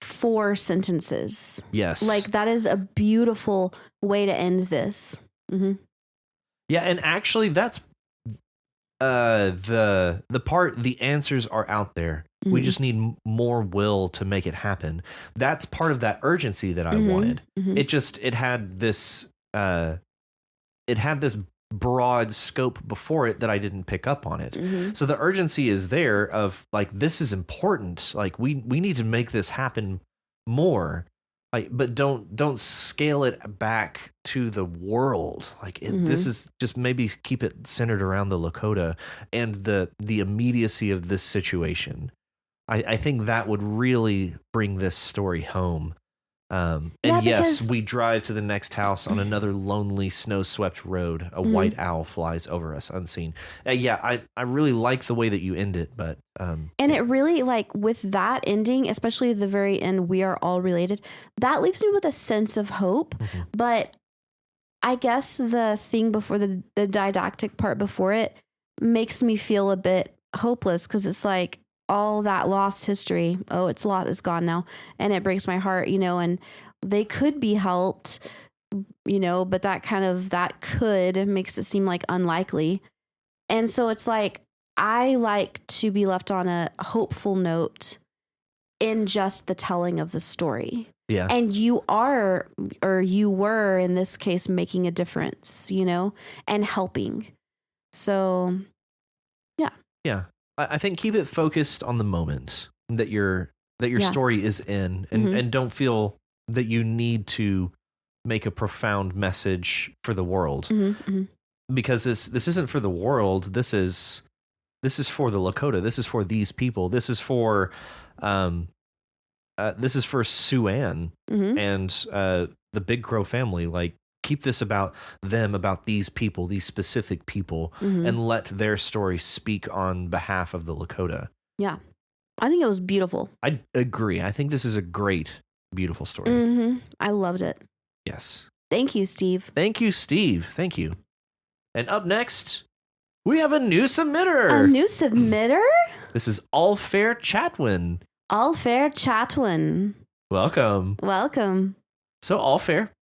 4 sentences. Yes. Like, that is a beautiful way to end this. Yeah, and actually that's the part, the answers are out there. We just need more will to make it happen. That's part of that urgency that I wanted. It had this broad scope before it that I didn't pick up on it. So the urgency is there of like, this is important. Like we need to make this happen more. But don't scale it back to the world. Like this Mm-hmm. is just maybe keep it centered around the Lakota and the immediacy of this situation. I think that would really bring this story home. And Yeah, yes, because we drive to the next house on another lonely, snow-swept road. A mhm. white owl flies over us unseen. Yeah, I really like the way that you end it, but And it really, like, with that ending, especially the very end, we are all related, that leaves me with a sense of hope. mhm. But I guess the thing before the didactic part before it makes me feel a bit hopeless because it's like all that lost history. Oh, it's gone now. And it breaks my heart, and they could be helped, but that could makes it seem like unlikely. And so it's like, I like to be left on a hopeful note in just the telling of the story. Yeah, And you were in this case making a difference, and helping. So, yeah. yeah. I think keep it focused on the moment that your Yeah. story is in, and Mhm. and don't feel that you need to make a profound message for the world, Mhm. Mhm. because this isn't for the world. This is for the Lakota. This is for these people. Um this is for Sue Ann Mhm. and the Big Crow family. Like, keep this about them, about these people, these specific people, Mhm. and let their story speak on behalf of the Lakota. Yeah. I think it was beautiful. I agree. I think this is a great, beautiful story. Mhm. I loved it. Yes. Thank you, Steve. Thank you, Steve. Thank you. And up next, we have a new A submitter. new submitter? This is All Fair Chatwin. All Fair Chatwin. Welcome. Welcome. So, All Fair,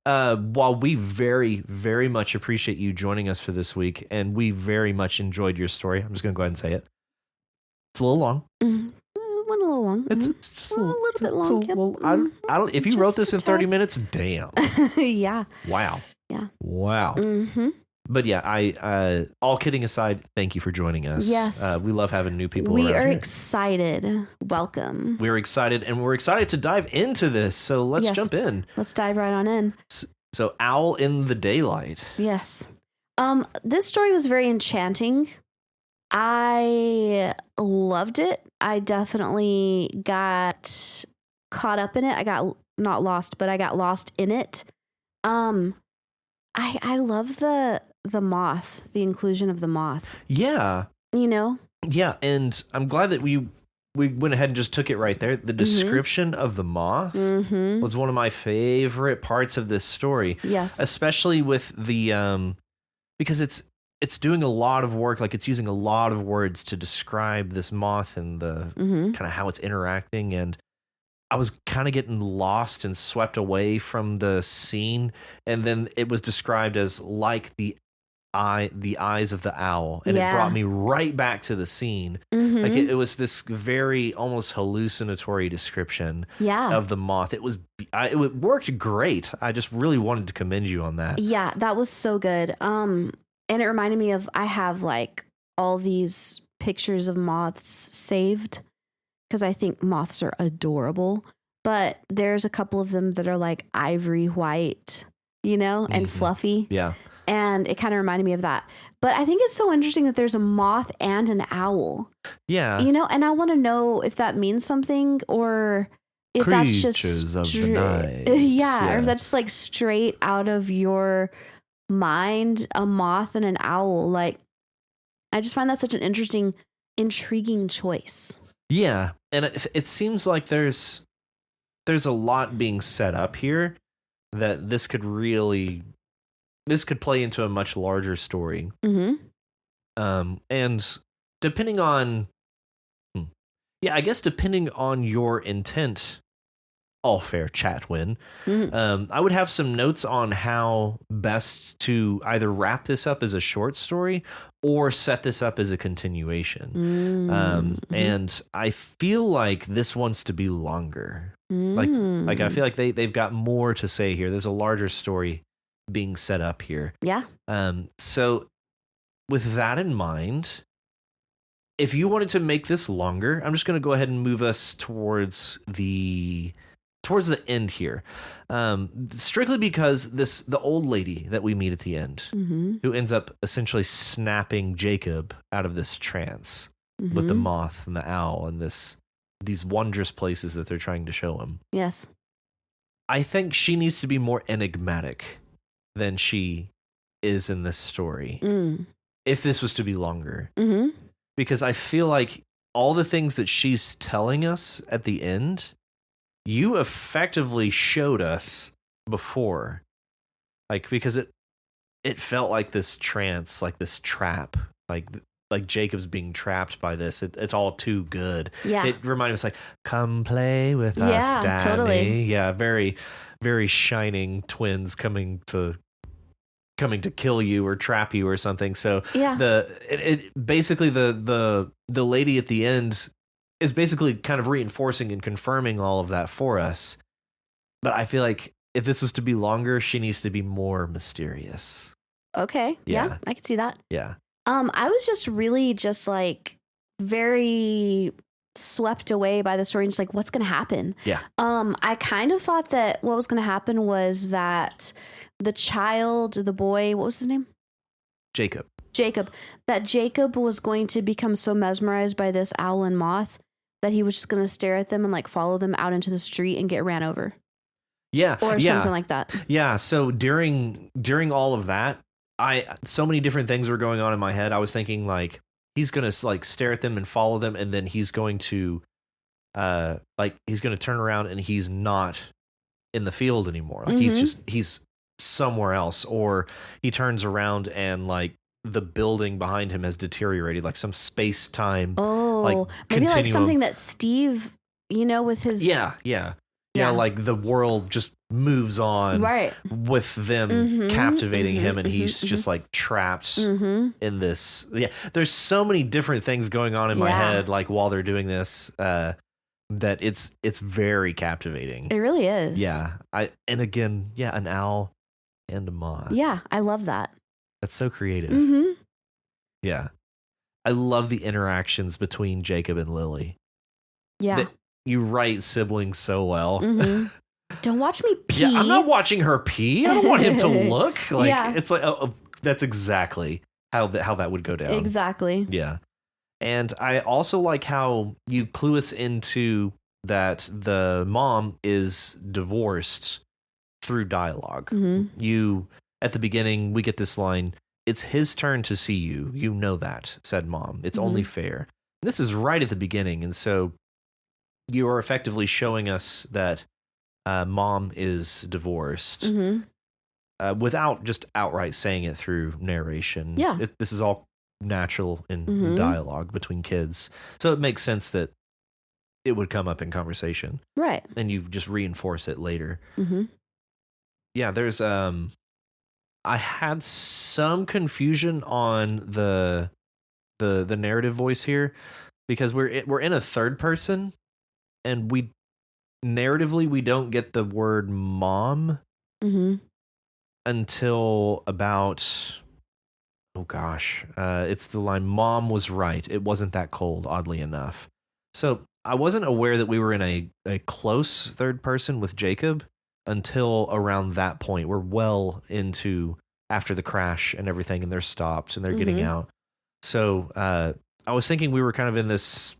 while we very, very much appreciate you joining us for this week, and we very much enjoyed your story, I'm just going to go ahead and say it. It's a little long. Mm. Went a little long. It's just a little bit long. It's a Yep. little, I don't. If you wrote Just this a in 30 tad. minutes, damn. Yeah. Wow. Yeah. Wow. Mm-hmm. But yeah, all kidding aside, thank you for joining us. Yes. We love having new people We around are here. excited. Welcome. We're excited, and we're excited to dive into this. So let's Yes. jump in. Let's dive right on in. So, Owl in the Daylight. Yes. This story was very enchanting. I loved it. I definitely got caught up in it. I got not lost, but I got lost in it. I love the moth, the inclusion of the moth. Yeah. Yeah, and I'm glad that we went ahead and just took it right there. The description of the moth was one of my favorite parts of this story. Yes. Especially with the because it's doing a lot of work, like it's using a lot of words to describe this moth and the kind of how it's interacting, and I was kind of getting lost and swept away from the scene, and then it was described as like the eyes of the owl, and it brought me right back to the scene. Like it was this very almost hallucinatory description of the moth. It worked great. I just really wanted to commend you on that. Yeah, that was so good. And it reminded me of, I have like all these pictures of moths saved because I think moths are adorable, but there's a couple of them that are like ivory white, and fluffy. Yeah. And it kind of reminded me of that. But I think it's so interesting that there's a moth and an owl. Yeah. And I want to know if that means something, or if that's just Creatures of the night. Yeah, or if that's just like straight out of your mind, a moth and an owl. Like, I just find that such an intriguing choice. Yeah, and it seems like there's a lot being set up here that this could play into a much larger story. And depending on I guess depending on your intent, All Fair Chatwin, I would have some notes on how best to either wrap this up as a short story or set this up as a continuation. And I feel like this wants to be longer. Like I feel like they've got more to say here. There's a larger story being set up here. Yeah. So with that in mind, if you wanted to make this longer, I'm just going to go ahead and move us towards the towards the end here, strictly because the old lady that we meet at the end, who ends up essentially snapping Jacob out of this trance with the moth and the owl and these wondrous places that they're trying to show him. Yes. I think she needs to be more enigmatic than she is in this story. If this was to be longer. Because I feel like all the things that she's telling us at the end, you effectively showed us before. Like, because it felt like this trance, like this trap, like Jacob's being trapped by this. It's all too good. Yeah. It reminded us like, come play with us, Daddy. Totally. Yeah, very, very shining twins coming to kill you or trap you or something. So basically the lady at the end is basically kind of reinforcing and confirming all of that for us. But I feel like if this was to be longer, she needs to be more mysterious. Okay. Yeah, I can see that. Yeah. I was just really just like very swept away by the story and just like, what's going to happen? Yeah. I kind of thought that what was going to happen was that the boy, what was his name? Jacob. That Jacob was going to become so mesmerized by this owl and moth that he was just going to stare at them and like follow them out into the street and get ran over. Yeah. Or something like that. Yeah. So during all of that, so many different things were going on in my head. I was thinking like, he's going to like stare at them and follow them. And then he's going to turn around and he's not in the field anymore. Like he's somewhere else, or he turns around and like the building behind him has deteriorated, like some space-time like maybe continuum. like something that Steve, with his like the world just moves on with them captivating him, and he's just like trapped in this. There's so many different things going on in my head like while they're doing this that it's very captivating. It really is. And again, an owl and a moth. Yeah, I love that. That's so creative. Yeah. I love the interactions between Jacob and Lily. Yeah. You write siblings so well. Don't watch me pee. Yeah, I'm not watching her pee. I don't want him to look. Like it's like that's exactly how that would go down. Exactly. Yeah. And I also like how you clue us into that the mom is divorced through dialogue. You, at the beginning, we get this line, "It's his turn to see you. You know that," said Mom. "It's only fair." This is right at the beginning. And so you are effectively showing us that Mom is divorced without just outright saying it through narration. Yeah. This is all natural in dialogue between kids. So it makes sense that it would come up in conversation. Right. And you just reinforce it later. Yeah, there's I had some confusion on the narrative voice here because we're in a third person, and we don't get the word mom until about it's the line, "Mom was right. It wasn't that cold, oddly enough." So I wasn't aware that we were in a close third person with Jacob until around that point. We're well into after the crash and everything, and they're stopped and they're getting out. So I was thinking we were kind of in this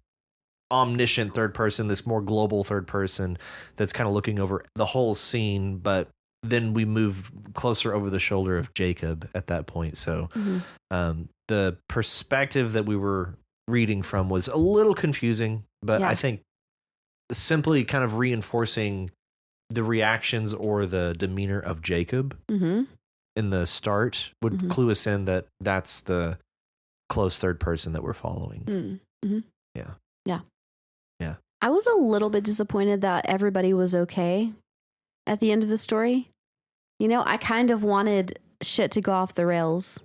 omniscient third person, this more global third person that's kind of looking over the whole scene, but then we move closer over the shoulder of Jacob at that point. So the perspective that we were reading from was a little confusing, but I think simply kind of reinforcing the reactions or the demeanor of Jacob in the start would clue us in that that's the close third person that we're following. Yeah. I was a little bit disappointed that everybody was okay at the end of the story. I kind of wanted shit to go off the rails.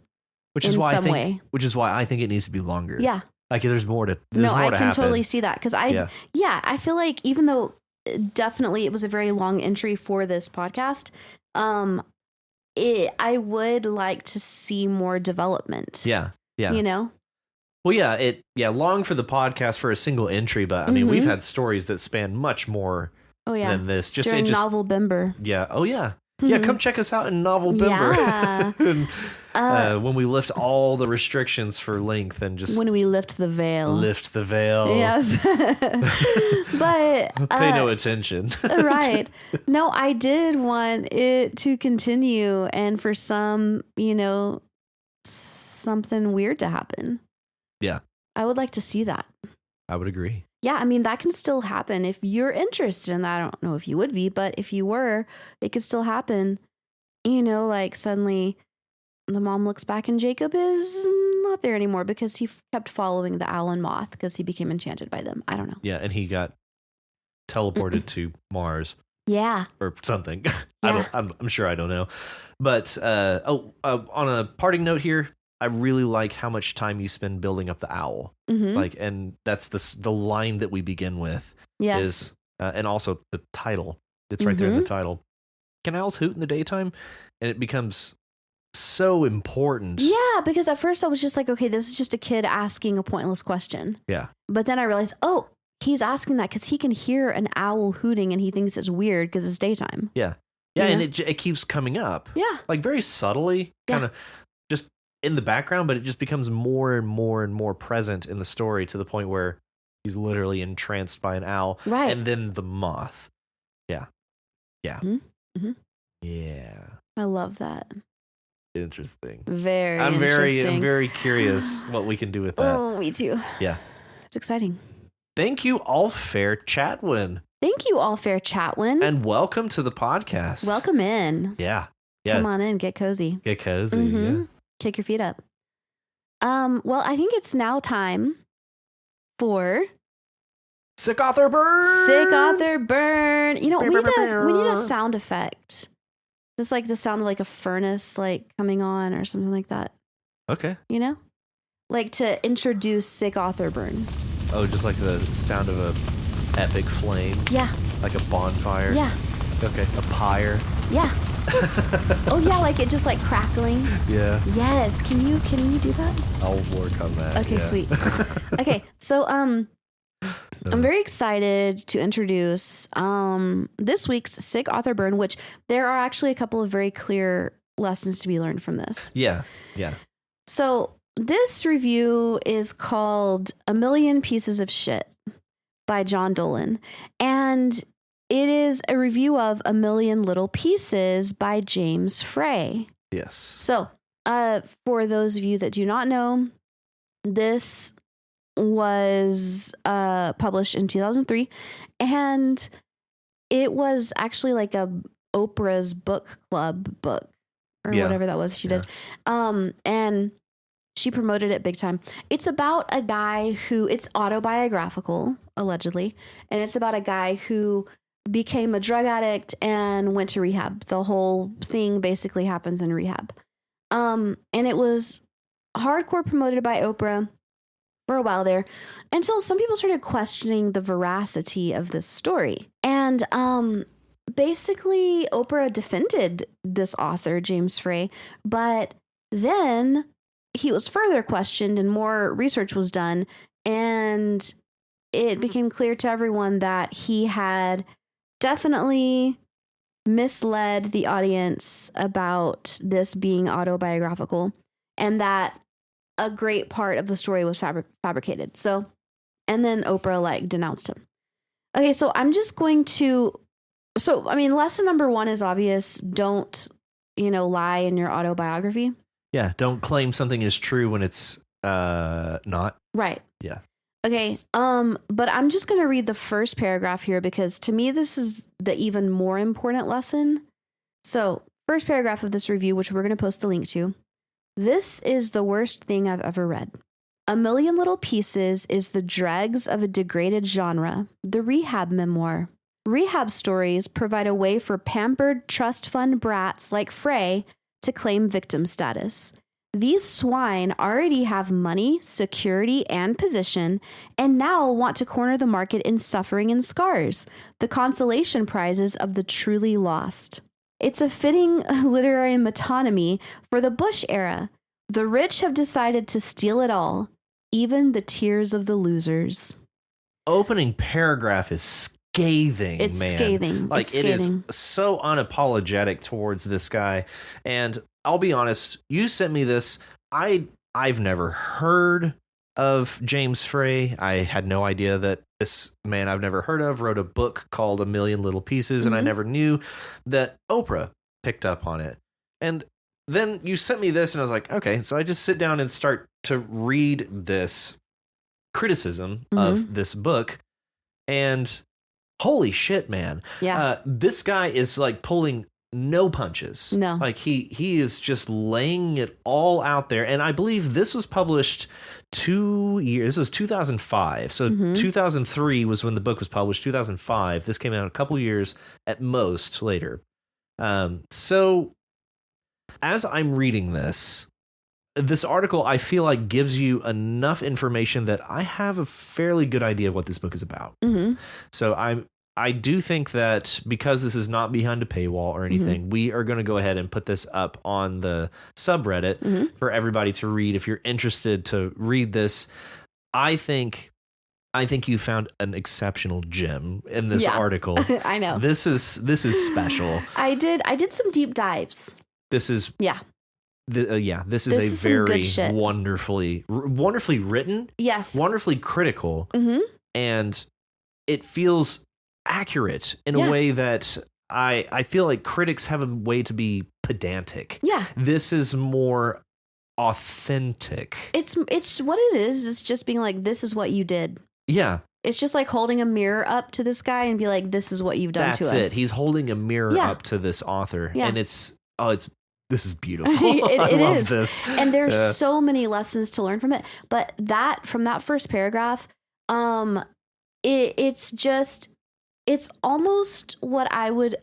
Which is why I think it needs to be longer. Yeah. Like there's more to I can happen. totally see that because I feel like even though definitely it was a very long entry for this podcast, I would like to see more development. Yeah. Well, long for the podcast for a single entry, but I mean we've had stories that span much more Oh yeah. than this. During Novel Bimber. Yeah. Oh yeah. Yeah, come check us out in Novel Bimber. Yeah. And, when we lift all the restrictions for length and just when we lift the veil. lift the veil. Yes. But pay no attention. Right. No, I did want it to continue and for some, something weird to happen. Yeah. I would like to see that. I would agree. Yeah, I mean, that can still happen if you're interested in that. I don't know if you would be, but if you were, it could still happen. Like suddenly the mom looks back and Jacob is not there anymore because he kept following the owl and moth because he became enchanted by them. I don't know. Yeah, and he got teleported to Mars. Yeah. Or something. Yeah. I'm sure I don't know. But on a parting note here, I really like how much time you spend building up the owl. Mm-hmm. And that's the line that we begin with. Yes. Is and also the title. It's right there in the title. Can owls hoot in the daytime? And it becomes so important. Yeah, because at first I was just like, okay, this is just a kid asking a pointless question. Yeah. But then I realized, he's asking that because he can hear an owl hooting and he thinks it's weird because it's daytime. Yeah. Yeah, and it keeps coming up. Yeah. Like very subtly, kind of just in the background, but it just becomes more and more and more present in the story to the point where he's literally entranced by an owl. Right. And then the moth. Yeah. Yeah. Mm-hmm. Yeah. I love that. Interesting. I'm very curious what we can do with that. Oh, me too. Yeah. It's exciting. Thank you, All Fair Chatwin. Thank you, All Fair Chatwin. And welcome to the podcast. Welcome in. Yeah. Yeah. Come on in, get cozy. Get cozy. Mm-hmm. Yeah. Kick your feet up. Well, I think it's now time for Sick Author Burn. Sick Author Burn. We need a sound effect. This like the sound of like a furnace like coming on or something like that. Okay. Like to introduce Sick Author Burn. Oh, just like the sound of a epic flame. Yeah. Like a bonfire. Yeah. Okay. A pyre. Yeah. Oh yeah, like it just like crackling. Yeah. Yes. Can you do that? I'll work on that. Okay, yeah. sweet. Okay, so I'm very excited to introduce this week's Sick Author Burn, which there are actually a couple of very clear lessons to be learned from this. Yeah. Yeah. So this review is called A Million Pieces of Shit by John Dolan. And it is a review of A Million Little Pieces by James Frey. Yes. So for those of you that do not know, this was published in 2003. And it was actually like a Oprah's book club book or whatever that was she did. And she promoted it big time. It's about a guy it's autobiographical, allegedly. And it's about a guy who became a drug addict and went to rehab. The whole thing basically happens in rehab. And it was hardcore promoted by Oprah for a while there until some people started questioning the veracity of this story. And basically Oprah defended this author, James Frey, but then he was further questioned and more research was done, and it became clear to everyone that he had definitely misled the audience about this being autobiographical and that a great part of the story was fabricated. So, and then Oprah denounced him. Okay, so I'm just going to, lesson number 1 is obvious. Don't, lie in your autobiography. Yeah, don't claim something is true when it's not. Right. Yeah. Okay, but I'm just going to read the first paragraph here because to me this is the even more important lesson. So, first paragraph of this review, which we're going to post the link to. This is the worst thing I've ever read. A Million Little Pieces is the dregs of a degraded genre, the rehab memoir. Rehab stories provide a way for pampered trust fund brats like Frey to claim victim status. These swine already have money, security, and position, and now want to corner the market in suffering and scars, the consolation prizes of the truly lost. It's a fitting literary metonymy for the Bush era. The rich have decided to steal it all, even the tears of the losers. Opening paragraph is scathing, It's man. scathing. Like, It's it is scathing. so unapologetic towards this guy. And I'll be honest, you sent me this. I've never heard of James Frey. I had no idea that this man I've never heard of wrote a book called A Million Little Pieces, and I never knew that Oprah picked up on it. And then you sent me this, and I was like, okay, so I just sit down and start to read this criticism of this book, and holy shit, man. Yeah. This guy is like pulling no punches. No. Like he is just laying it all out there. And I believe this was published 2 years. This was 2005. So 2003 was when the book was published. 2005. This came out a couple years at most later. So as I'm reading this article, I feel like gives you enough information that I have a fairly good idea of what this book is about. So I do think that because this is not behind a paywall or anything, we are going to go ahead and put this up on the subreddit for everybody to read. If you're interested to read this, I think you found an exceptional gem in this article. I know. This is special. I did some deep dives. This is this is This is a some good very shit. wonderfully written, Yes. wonderfully critical, and it feels accurate in Yeah. a way that I feel like critics have a way to be pedantic. Yeah. This is more authentic. It's what it is. It's just being like, this is what you did. Yeah. It's just like holding a mirror up to this guy and be like, this is what you've done to us. That's it. He's holding a mirror Yeah. up to this author, Yeah. and this is beautiful. It I love is. this. And there's so many lessons to learn from it. But from that first paragraph, it's almost what I would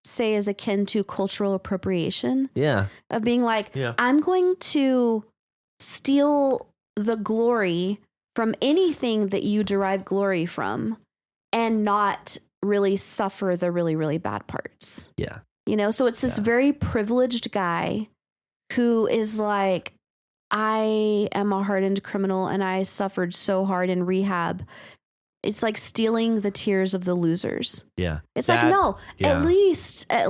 say is akin to cultural appropriation. Yeah. Of being like, Yeah. I'm going to steal the glory from anything that you derive glory from and not really suffer the really, really bad parts. Yeah. You know, so it's this very privileged guy who is like, I am a hardened criminal and I suffered so hard in rehab. It's like stealing the tears of the losers. Yeah. It's like, no, yeah. at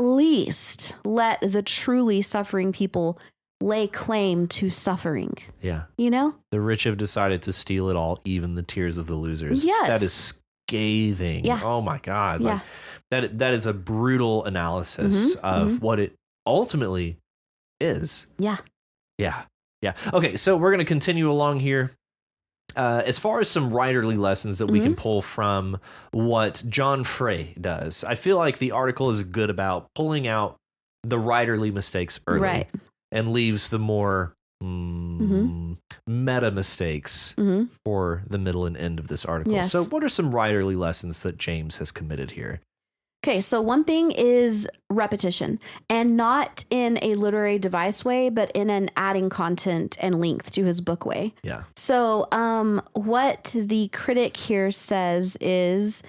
least let the truly suffering people lay claim to suffering. Yeah. You know? The rich have decided to steal it all, even the tears of the losers. Yes. That is scathing. Yeah. Oh my God. Yeah. Like, that is a brutal analysis of what it ultimately is. Yeah. Yeah. Yeah. Okay. So we're going to continue along here. As far as some writerly lessons that we can pull from what John Frey does, I feel like the article is good about pulling out the writerly mistakes early and leaves the more meta mistakes for the middle and end of this article. Yes. So what are some writerly lessons that James has committed here? Okay, so one thing is repetition, and not in a literary device way, but in an adding content and length to his book way. Yeah. So what the critic here says is,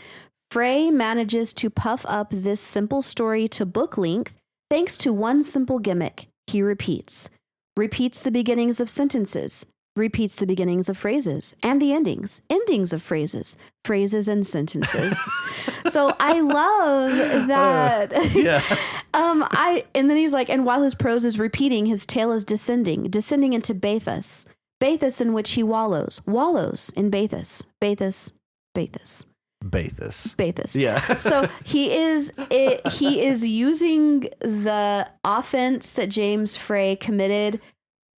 Frey manages to puff up this simple story to book length thanks to one simple gimmick. He repeats the beginnings of sentences, repeats the beginnings of phrases, and the endings of phrases and sentences. So I love that. And then he's like, and while his prose is repeating, his tale is descending into Bathos in which he wallows in Bathos. Yeah. So he is using the offense that James Frey committed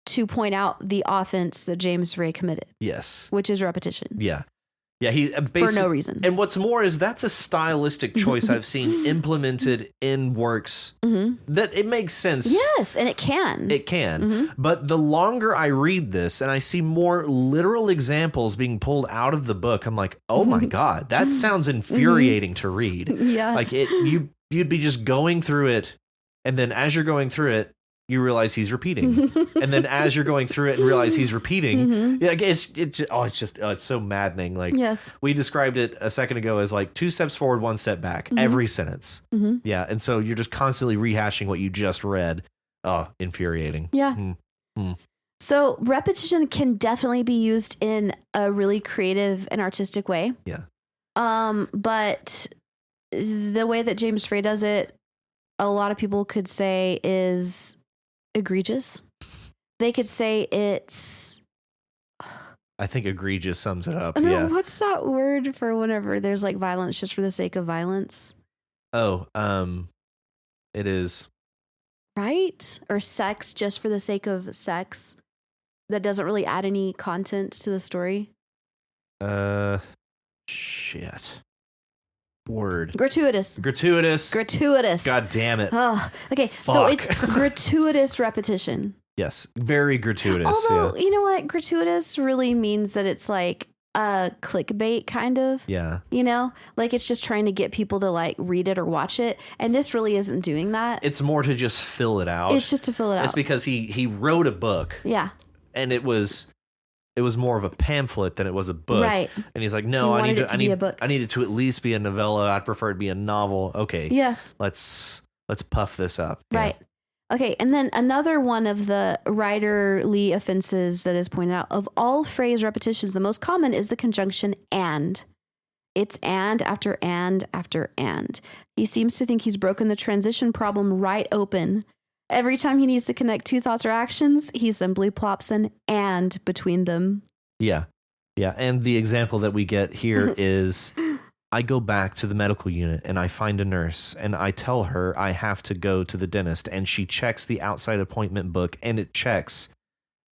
to point out the offense that James Frey committed. Yes. Which is repetition. Yeah. Yeah, he for no reason. And what's more is that's a stylistic choice I've seen implemented in works that it makes sense. Yes, and it can. It can. But the longer I read this and I see more literal examples being pulled out of the book, I'm like, oh my God, that sounds infuriating to read. Yeah. Like you'd be just going through it, and then as you're going through it, you realize he's repeating. And then as you're going through it and realize he's repeating, it's so maddening. Like, yes. We described it a second ago as like 2 steps forward, 1 step back, every sentence. Yeah. And so you're just constantly rehashing what you just read. Oh, infuriating. Yeah. So repetition can definitely be used in a really creative and artistic way. Yeah. But the way that James Frey does it, a lot of people could say is egregious. They could say it's... I think egregious sums it up. No, Yeah. what's that word for whenever there's like violence just for the sake of violence? Oh, it is. Right? Or sex just for the sake of sex that doesn't really add any content to the story. Shit. Word. Gratuitous. Gratuitous. God damn it. Oh, okay, Fuck. so it's gratuitous repetition. Yes, very gratuitous. Although, you know what? Gratuitous really means that it's like a clickbait kind of. Yeah. You know? Like it's just trying to get people to like read it or watch it. And this really isn't doing that. It's more to just fill it out. It's just to fill it out. It's because he wrote a book. Yeah. And it was more of a pamphlet than it was a book. Right. And he's like, no, I need it to at least be a novella. I'd prefer it to be a novel. Okay. Yes. Let's puff this up. Right. Okay, and then another one of the writerly offenses that is pointed out, of all phrase repetitions, the most common is the conjunction and. It's and after and after and. He seems to think he's broken the transition problem right open. Every time he needs to connect two thoughts or actions, he simply plops an and between them. Yeah. Yeah, and the example that we get here is... I go back to the medical unit and I find a nurse and I tell her I have to go to the dentist, and she checks the outside appointment book and it checks,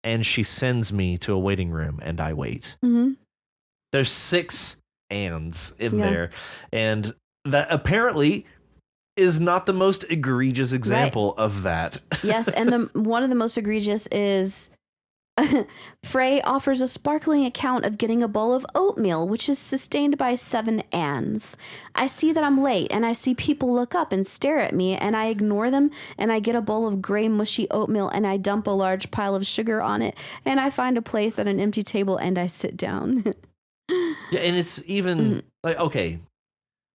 and she sends me to a waiting room and I wait. Mm-hmm. There's 6 ands in there, and that apparently is not the most egregious example of that. Yes, and one of the most egregious is... Frey offers a sparkling account of getting a bowl of oatmeal, which is sustained by 7 ands. I see that I'm late, and I see people look up and stare at me, and I ignore them, and I get a bowl of gray, mushy oatmeal, and I dump a large pile of sugar on it, and I find a place at an empty table, and I sit down. Yeah, and it's even like, okay,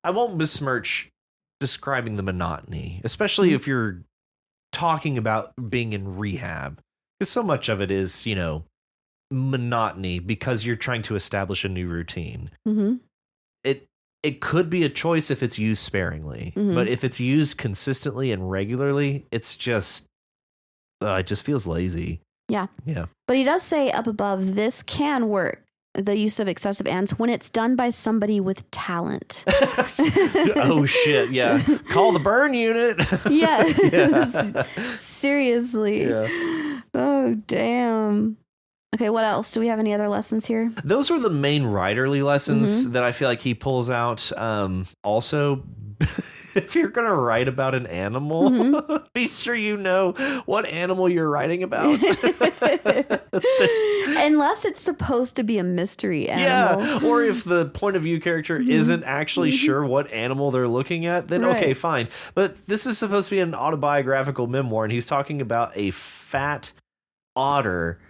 I won't besmirch describing the monotony, especially if you're talking about being in rehab. Because so much of it is, you know, monotony because you're trying to establish a new routine. Mm-hmm. It could be a choice if it's used sparingly, but if it's used consistently and regularly, it's just it just feels lazy. Yeah. Yeah. But he does say up above, this can work, the use of excessive ands, when it's done by somebody with talent. Oh shit! Yeah, call the burn unit. Yeah. Seriously. Yeah. Oh damn. Okay, what else? Do we have any other lessons here? Those are the main writerly lessons that I feel like he pulls out. Also, if you're going to write about an animal, be sure you know what animal you're writing about. Unless it's supposed to be a mystery animal. Yeah, or if the point of view character isn't actually sure what animal they're looking at, then okay, fine. But this is supposed to be an autobiographical memoir, and he's talking about a fat otter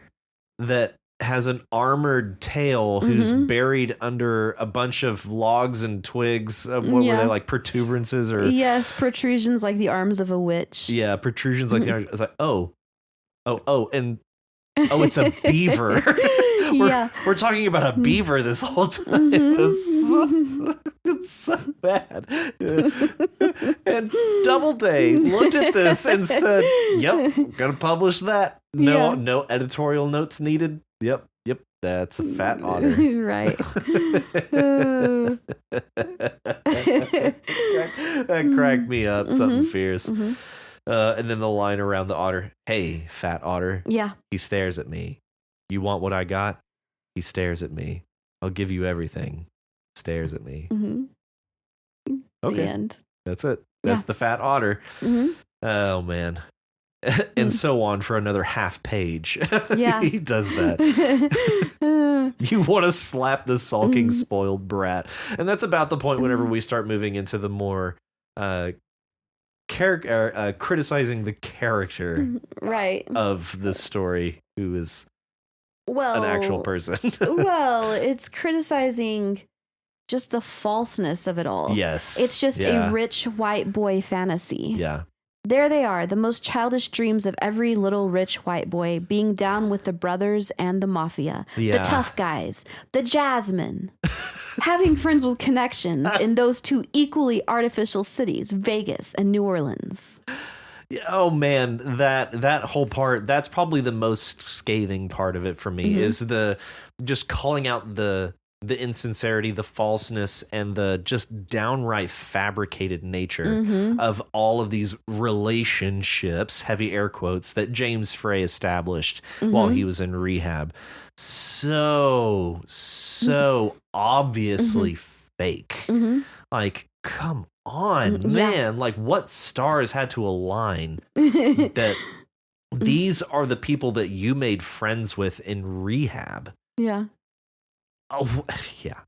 that has an armored tail who's buried under a bunch of logs and twigs. What were they, like protuberances? Or yes, protrusions like the arms of a witch. Yeah, protrusions like the arms. It's like, and it's a beaver. We're talking about a beaver this whole time. It's so bad. And Doubleday looked at this and said, "Yep, gonna publish that. No editorial notes needed. Yep, that's a fat otter." Right. That cracked me up. Something fierce. And then the line around the otter: "Hey, fat otter." Yeah. He stares at me. "You want what I got?" He stares at me. "I'll give you everything." Stares at me. Okay. The end. That's it. That's the fat otter. Oh man. And so on for another half page. Yeah. He does that. You want to slap the sulking spoiled brat. And that's about the point whenever we start moving into the more criticizing the character of the story, who is an actual person. Well, it's criticizing just the falseness of it all. Yes. It's just a rich white boy fantasy. Yeah. There they are, the most childish dreams of every little rich white boy, being down with the brothers and the mafia, the tough guys, the jazzmen. having friends with connections in those two equally artificial cities, Vegas and New Orleans. Oh man, that whole part, that's probably the most scathing part of it for me, is the just calling out the insincerity, the falseness, and the just downright fabricated nature of all of these relationships, heavy air quotes, that James Frey established while he was in rehab. So obviously fake. Like, come on, man. Like, what stars had to align that these are the people that you made friends with in rehab? Yeah. Oh, yeah.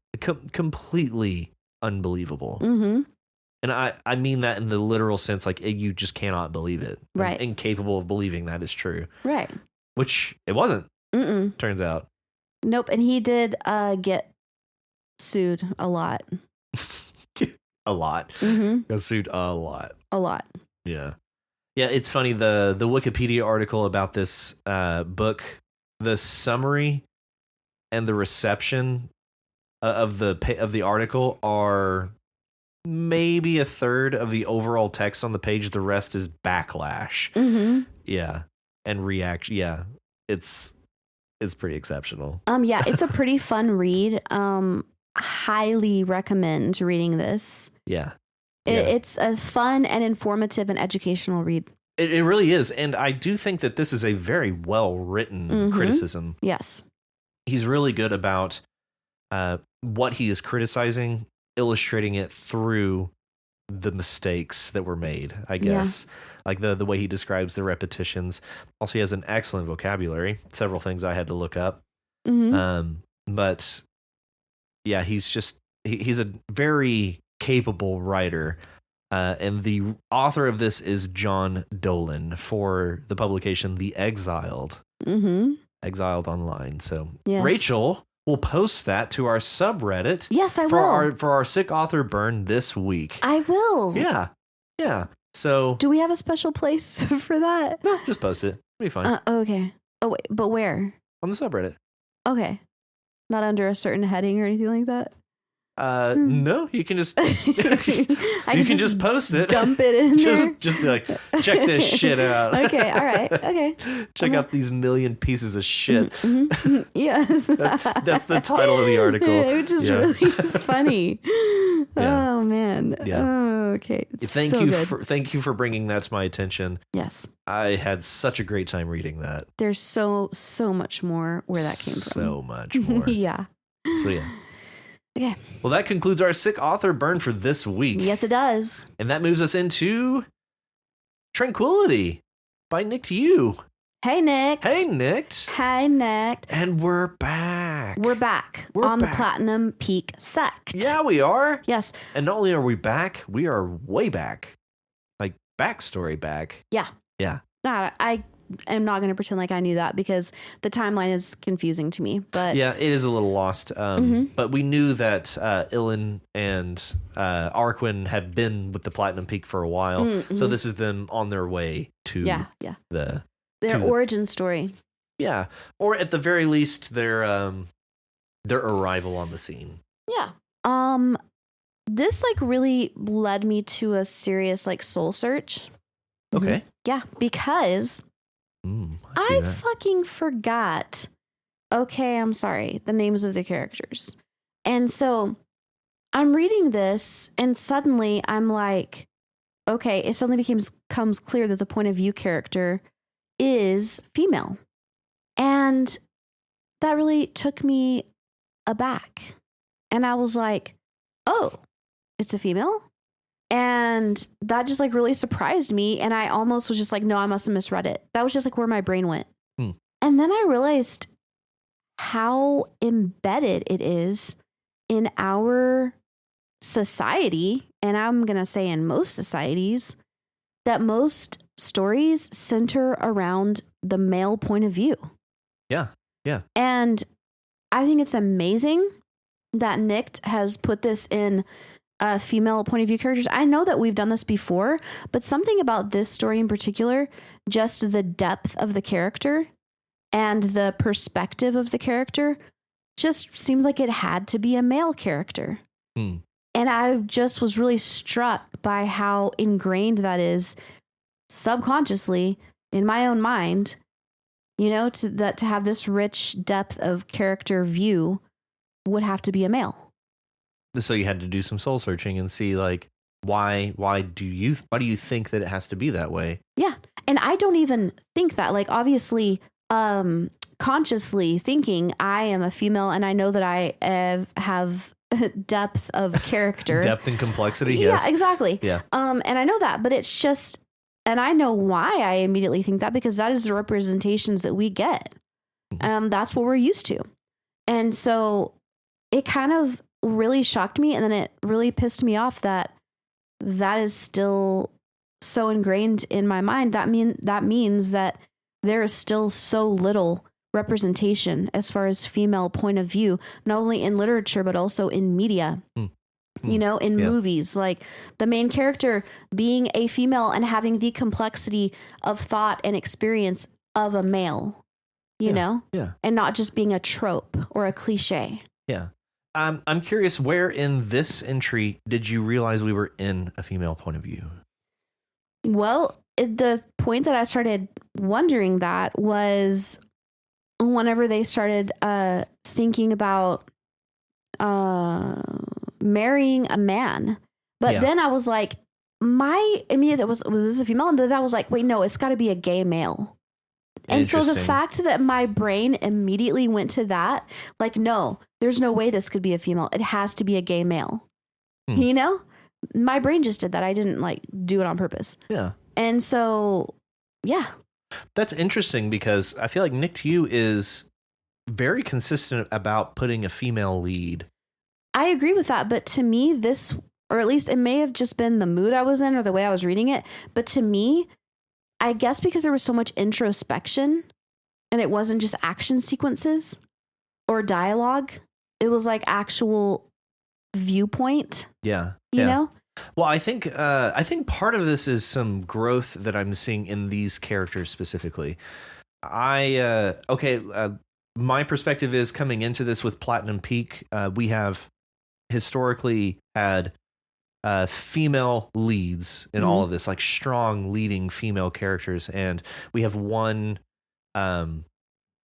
Completely unbelievable. And I mean that in the literal sense, like, you just cannot believe it. Right. I'm incapable of believing that is true. Right. Which it wasn't, turns out. Nope. And he did get sued a lot. A lot. Got sued a lot. A lot. Yeah. Yeah, it's funny, the Wikipedia article about this book, the summary and the reception of the article are maybe a third of the overall text on the page. The rest is backlash. Yeah. And reaction. Yeah. It's pretty exceptional. Yeah, it's a pretty fun read. Highly recommend reading this. Yeah. It's a fun and informative and educational read. It really is. And I do think that this is a very well written criticism. Yes. He's really good about what he is criticizing, illustrating it through the mistakes that were made, I guess. Like the way he describes the repetitions. Also, he has an excellent vocabulary. Several things I had to look up. But yeah, he's a very capable writer. And the author of this is John Dolan for the publication The Exiled. Exiled Online. So Rachel will post that to our subreddit. Yes, I will. For our sick author burn this week. I will. Yeah. Yeah. So do we have a special place for that? No, just post it. It'll be fine. Okay. Oh, wait, but where? On the subreddit. Okay. Not under a certain heading or anything like that? No, you can just you can just post it. Dump it in there. Just be like, check this shit out. Okay, all right. Okay. Check out these million pieces of shit. Yes. That's the title of the article. Which is really funny. Oh man. Yeah. Oh, okay. Thank you for bringing that to my attention. Yes. I had such a great time reading that. There's so much more where that came from. So much more. Yeah. So yeah. Okay. Well, that concludes our sick author burn for this week. Yes, it does. And that moves us into Tranquility by Nick to You. Hey, Nick. Hey, Nick. Hey, Nick. And we're back. We're back on the Platinum Peak sect. Yeah, we are. Yes. And not only are we back, we are way back. Like, backstory back. Yeah. Yeah. I am not going to pretend like I knew that because the timeline is confusing to me. But yeah, it is a little lost. But we knew that Ilan and Arquin had been with the Platinum Peak for a while. So this is them on their way to their origin story. Yeah, or at the very least, their arrival on the scene. Yeah. This like really led me to a serious like soul search. Okay. Yeah, because I fucking forgot. Okay, I'm sorry. The names of the characters. And so I'm reading this and suddenly I'm like, okay, it suddenly becomes clear that the point of view character is female. And that really took me aback. And I was like, oh, it's a female? And that just like really surprised me. And I almost was just like, no, I must have misread it. That was just like where my brain went. And then I realized how embedded it is in our society. And I'm going to say in most societies that most stories center around the male point of view. Yeah. Yeah. And I think it's amazing that Nick has put this in female point of view characters. I know that we've done this before, but something about this story in particular, just the depth of the character and the perspective of the character just seemed like it had to be a male character. And I just was really struck by how ingrained that is subconsciously in my own mind, to have this rich depth of character view would have to be a male. So you had to do some soul searching and see like, why do you think that it has to be that way? Yeah. And I don't even think that, like, obviously, consciously thinking I am a female and I know that I have depth of character. Depth and complexity. Yes. Yeah, exactly. Yeah. And I know that, but it's just, and I know why I immediately think that, because that is the representations that we get. That's what we're used to. And so it kind of really shocked me. And then it really pissed me off that is still so ingrained in my mind. That means that there is still so little representation as far as female point of view, not only in literature, but also in media, in movies, like the main character being a female and having the complexity of thought and experience of a male, and not just being a trope or a cliche. Yeah. I'm curious, where in this entry did you realize we were in a female point of view? Well, the point that I started wondering that was whenever they started thinking about marrying a man. But then I was like, was this a female? And then I was like, wait, no, it's got to be a gay male. And so the fact that my brain immediately went to that, like, no, there's no way this could be a female. It has to be a gay male. My brain just did that. I didn't like do it on purpose. Yeah. And so, yeah. That's interesting because I feel like Nick to You is very consistent about putting a female lead. I agree with that. But to me, this, or at least it may have just been the mood I was in or the way I was reading it. But to me, I guess because there was so much introspection and it wasn't just action sequences or dialogue, it was like actual viewpoint. Yeah. You know? Well, I think part of this is some growth that I'm seeing in these characters specifically. My perspective is coming into this with Platinum Peak. We have historically had female leads in all of this, like strong leading female characters, and we have one kind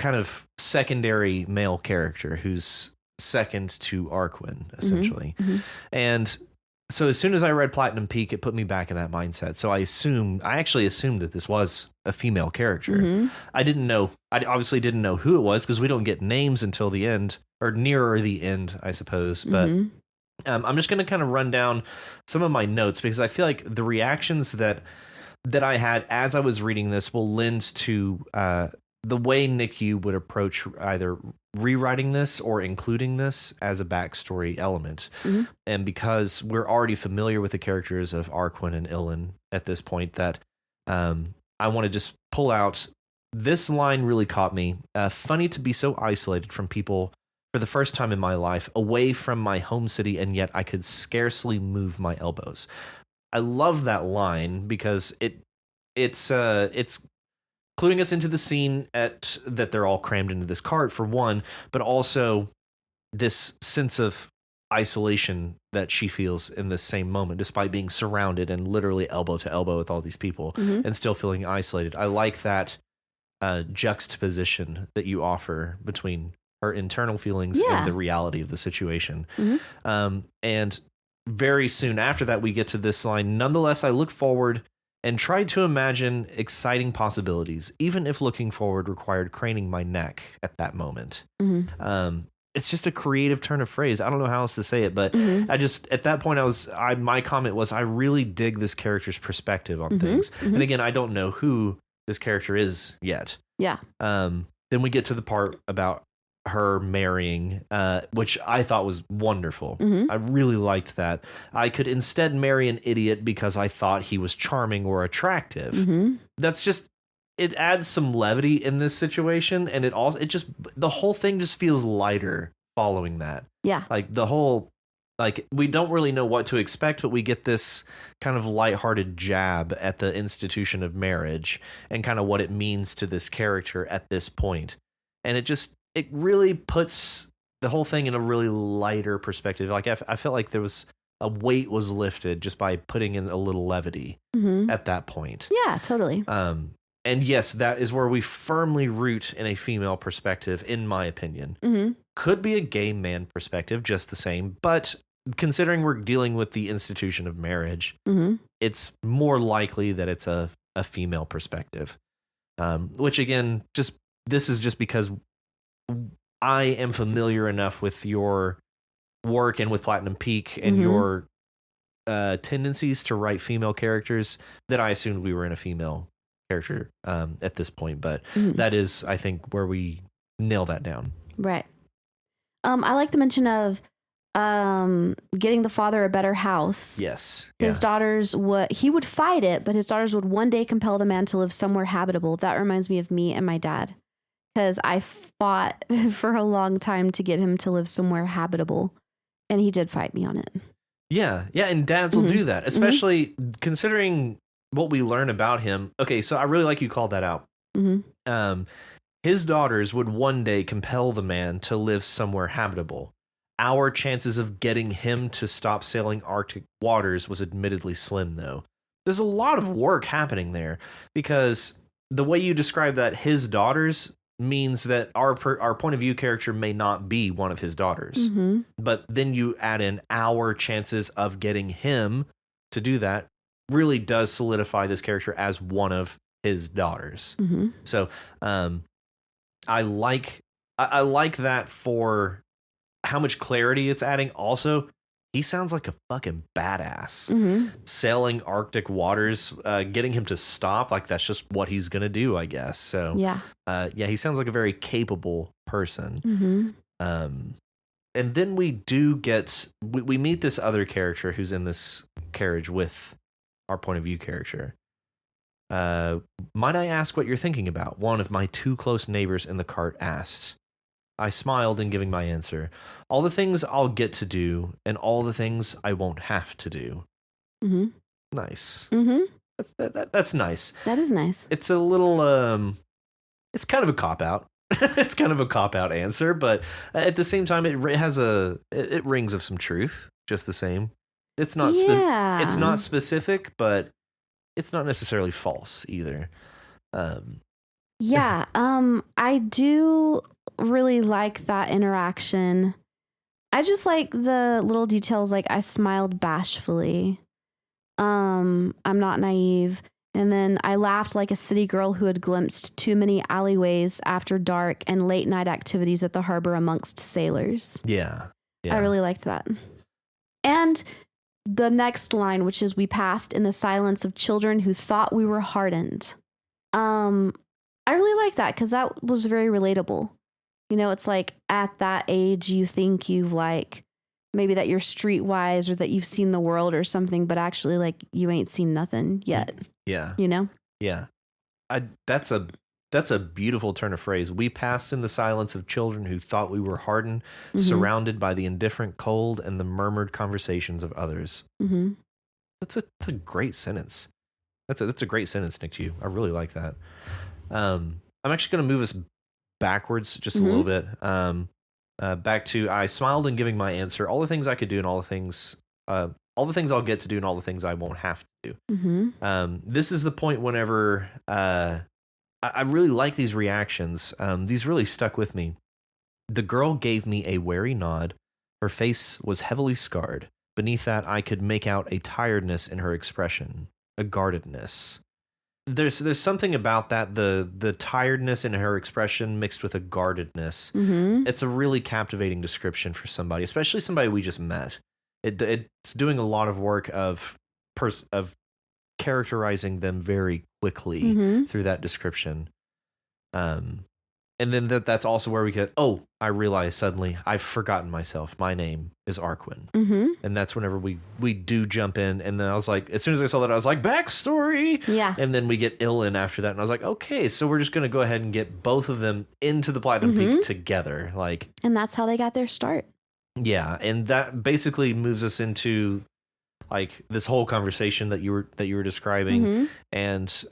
of secondary male character who's second to Arquin, essentially. And so as soon as I read Platinum Peak, it put me back in that mindset. So I actually assumed that this was a female character. I obviously didn't know who it was because we don't get names until the end, or nearer the end, I suppose. But I'm just going to kind of run down some of my notes because I feel like the reactions that I had as I was reading this will lend to the way Nick Yu would approach either rewriting this or including this as a backstory element. And because we're already familiar with the characters of Arquin and Ilan at this point, that I want to just pull out this line. Really caught me. Funny to be so isolated from people for the first time in my life, away from my home city, and yet I could scarcely move my elbows. I love that line because it's cluing us into the scene that they're all crammed into this cart, for one, but also this sense of isolation that she feels in this same moment, despite being surrounded and literally elbow to elbow with all these people and still feeling isolated. I like that juxtaposition that you offer between her internal feelings and the reality of the situation. And very soon after that, we get to this line. Nonetheless, I look forward and tried to imagine exciting possibilities, even if looking forward required craning my neck at that moment. It's just a creative turn of phrase. I don't know how else to say it, but I just, at that point, my comment was, I really dig this character's perspective on things. And again, I don't know who this character is yet. Yeah. Then we get to the part about her marrying, which I thought was wonderful. I really liked that. I could instead marry an idiot because I thought he was charming or attractive. That's just, it adds some levity in this situation, and the whole thing just feels lighter following that. Yeah. Like we don't really know what to expect, but we get this kind of lighthearted jab at the institution of marriage and kind of what it means to this character at this point. And it really puts the whole thing in a really lighter perspective. Like I felt like there was a weight was lifted just by putting in a little levity at that point. Yeah, totally. And yes, that is where we firmly root in a female perspective, in my opinion. Could be a gay man perspective, just the same. But considering we're dealing with the institution of marriage, it's more likely that it's a female perspective. Which again, this is just because I am familiar enough with your work and with Platinum Peak and your tendencies to write female characters that I assumed we were in a female character at this point. But that is, I think, where we nail that down. Right. I like the mention of getting the father a better house. Yes. His daughters he would fight it, but his daughters would one day compel the man to live somewhere habitable. That reminds me of me and my dad, because I fought for a long time to get him to live somewhere habitable, and he did fight me on it. Yeah, and dads will do that, especially considering what we learn about him. Okay, so I really like you called that out. His daughters would one day compel the man to live somewhere habitable. Our chances of getting him to stop sailing Arctic waters was admittedly slim, though. There's a lot of work happening there, because the way you describe that, his daughters, means that our point of view character may not be one of his daughters. But then you add in our chances of getting him to do that really does solidify this character as one of his daughters. So I like that for how much clarity it's adding. Also, he sounds like a fucking badass. Sailing Arctic waters, getting him to stop, like that's just what he's gonna do, I guess. So yeah, he sounds like a very capable person. And then we do get we meet this other character who's in this carriage with our point of view character. Might I ask what you're thinking about? One of my two close neighbors in the cart asked. I smiled in giving my answer. All the things I'll get to do, and all the things I won't have to do. Nice. That's nice. That is nice. It's a little, it's kind of a cop-out. It's kind of a cop-out answer, but at the same time, it rings of some truth, just the same. It's not, it's not specific, but it's not necessarily false either. I do really like that interaction. I just like the little details, like I smiled bashfully. I'm not naive. And then I laughed like a city girl who had glimpsed too many alleyways after dark and late night activities at the harbor amongst sailors. Yeah. I really liked that. And the next line, which is, we passed in the silence of children who thought we were hardened. I really like that, because that was very relatable. You know, it's like at that age, you think you've like, maybe that you're streetwise or that you've seen the world or something, but actually like you ain't seen nothing yet. Yeah. You know? Yeah. That's a beautiful turn of phrase. We passed in the silence of children who thought we were hardened, surrounded by the indifferent cold and the murmured conversations of others. That's a great sentence. That's a great sentence, Nick. I really like that. I'm actually going to move us backwards just a little bit. Back to, I smiled in giving my answer. All the things I could do and all the things I'll get to do and all the things I won't have to do. This is the point whenever I really like these reactions. These really stuck with me. The girl gave me a wary nod. Her face was heavily scarred. Beneath that, I could make out a tiredness in her expression, a guardedness. There's something about that, the tiredness in her expression mixed with a guardedness. It's a really captivating description for somebody, especially somebody we just met. It's doing a lot of work of characterizing them very quickly through that description. And then that's also where we get, I realize suddenly I've forgotten myself. My name is Arquin. And that's whenever we do jump in. And then I was like, as soon as I saw that, I was like, backstory. Yeah. And then we get Illin after that. And I was like, okay, so we're just going to go ahead and get both of them into the Platinum Peak together. And that's how they got their start. Yeah. And that basically moves us into like this whole conversation that you were describing. And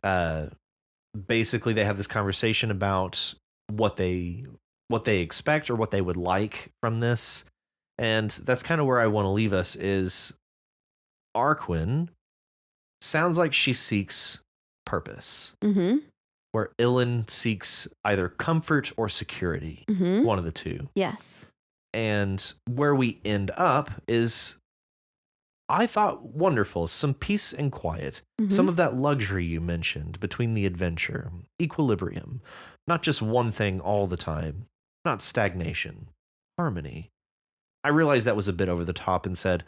basically they have this conversation about what they what they expect or what they would like from this. And that's kind of where I want to leave us is Arquin sounds like she seeks purpose, Mm-hmm. where Ilyn seeks either comfort or security, Mm-hmm. one of the two. Yes. And where we end up is, I thought, wonderful. Some peace and quiet. Mm-hmm. Some of that luxury you mentioned between the adventure, equilibrium, not just one thing all the time, not stagnation, harmony. I realized that was a bit over the top and said,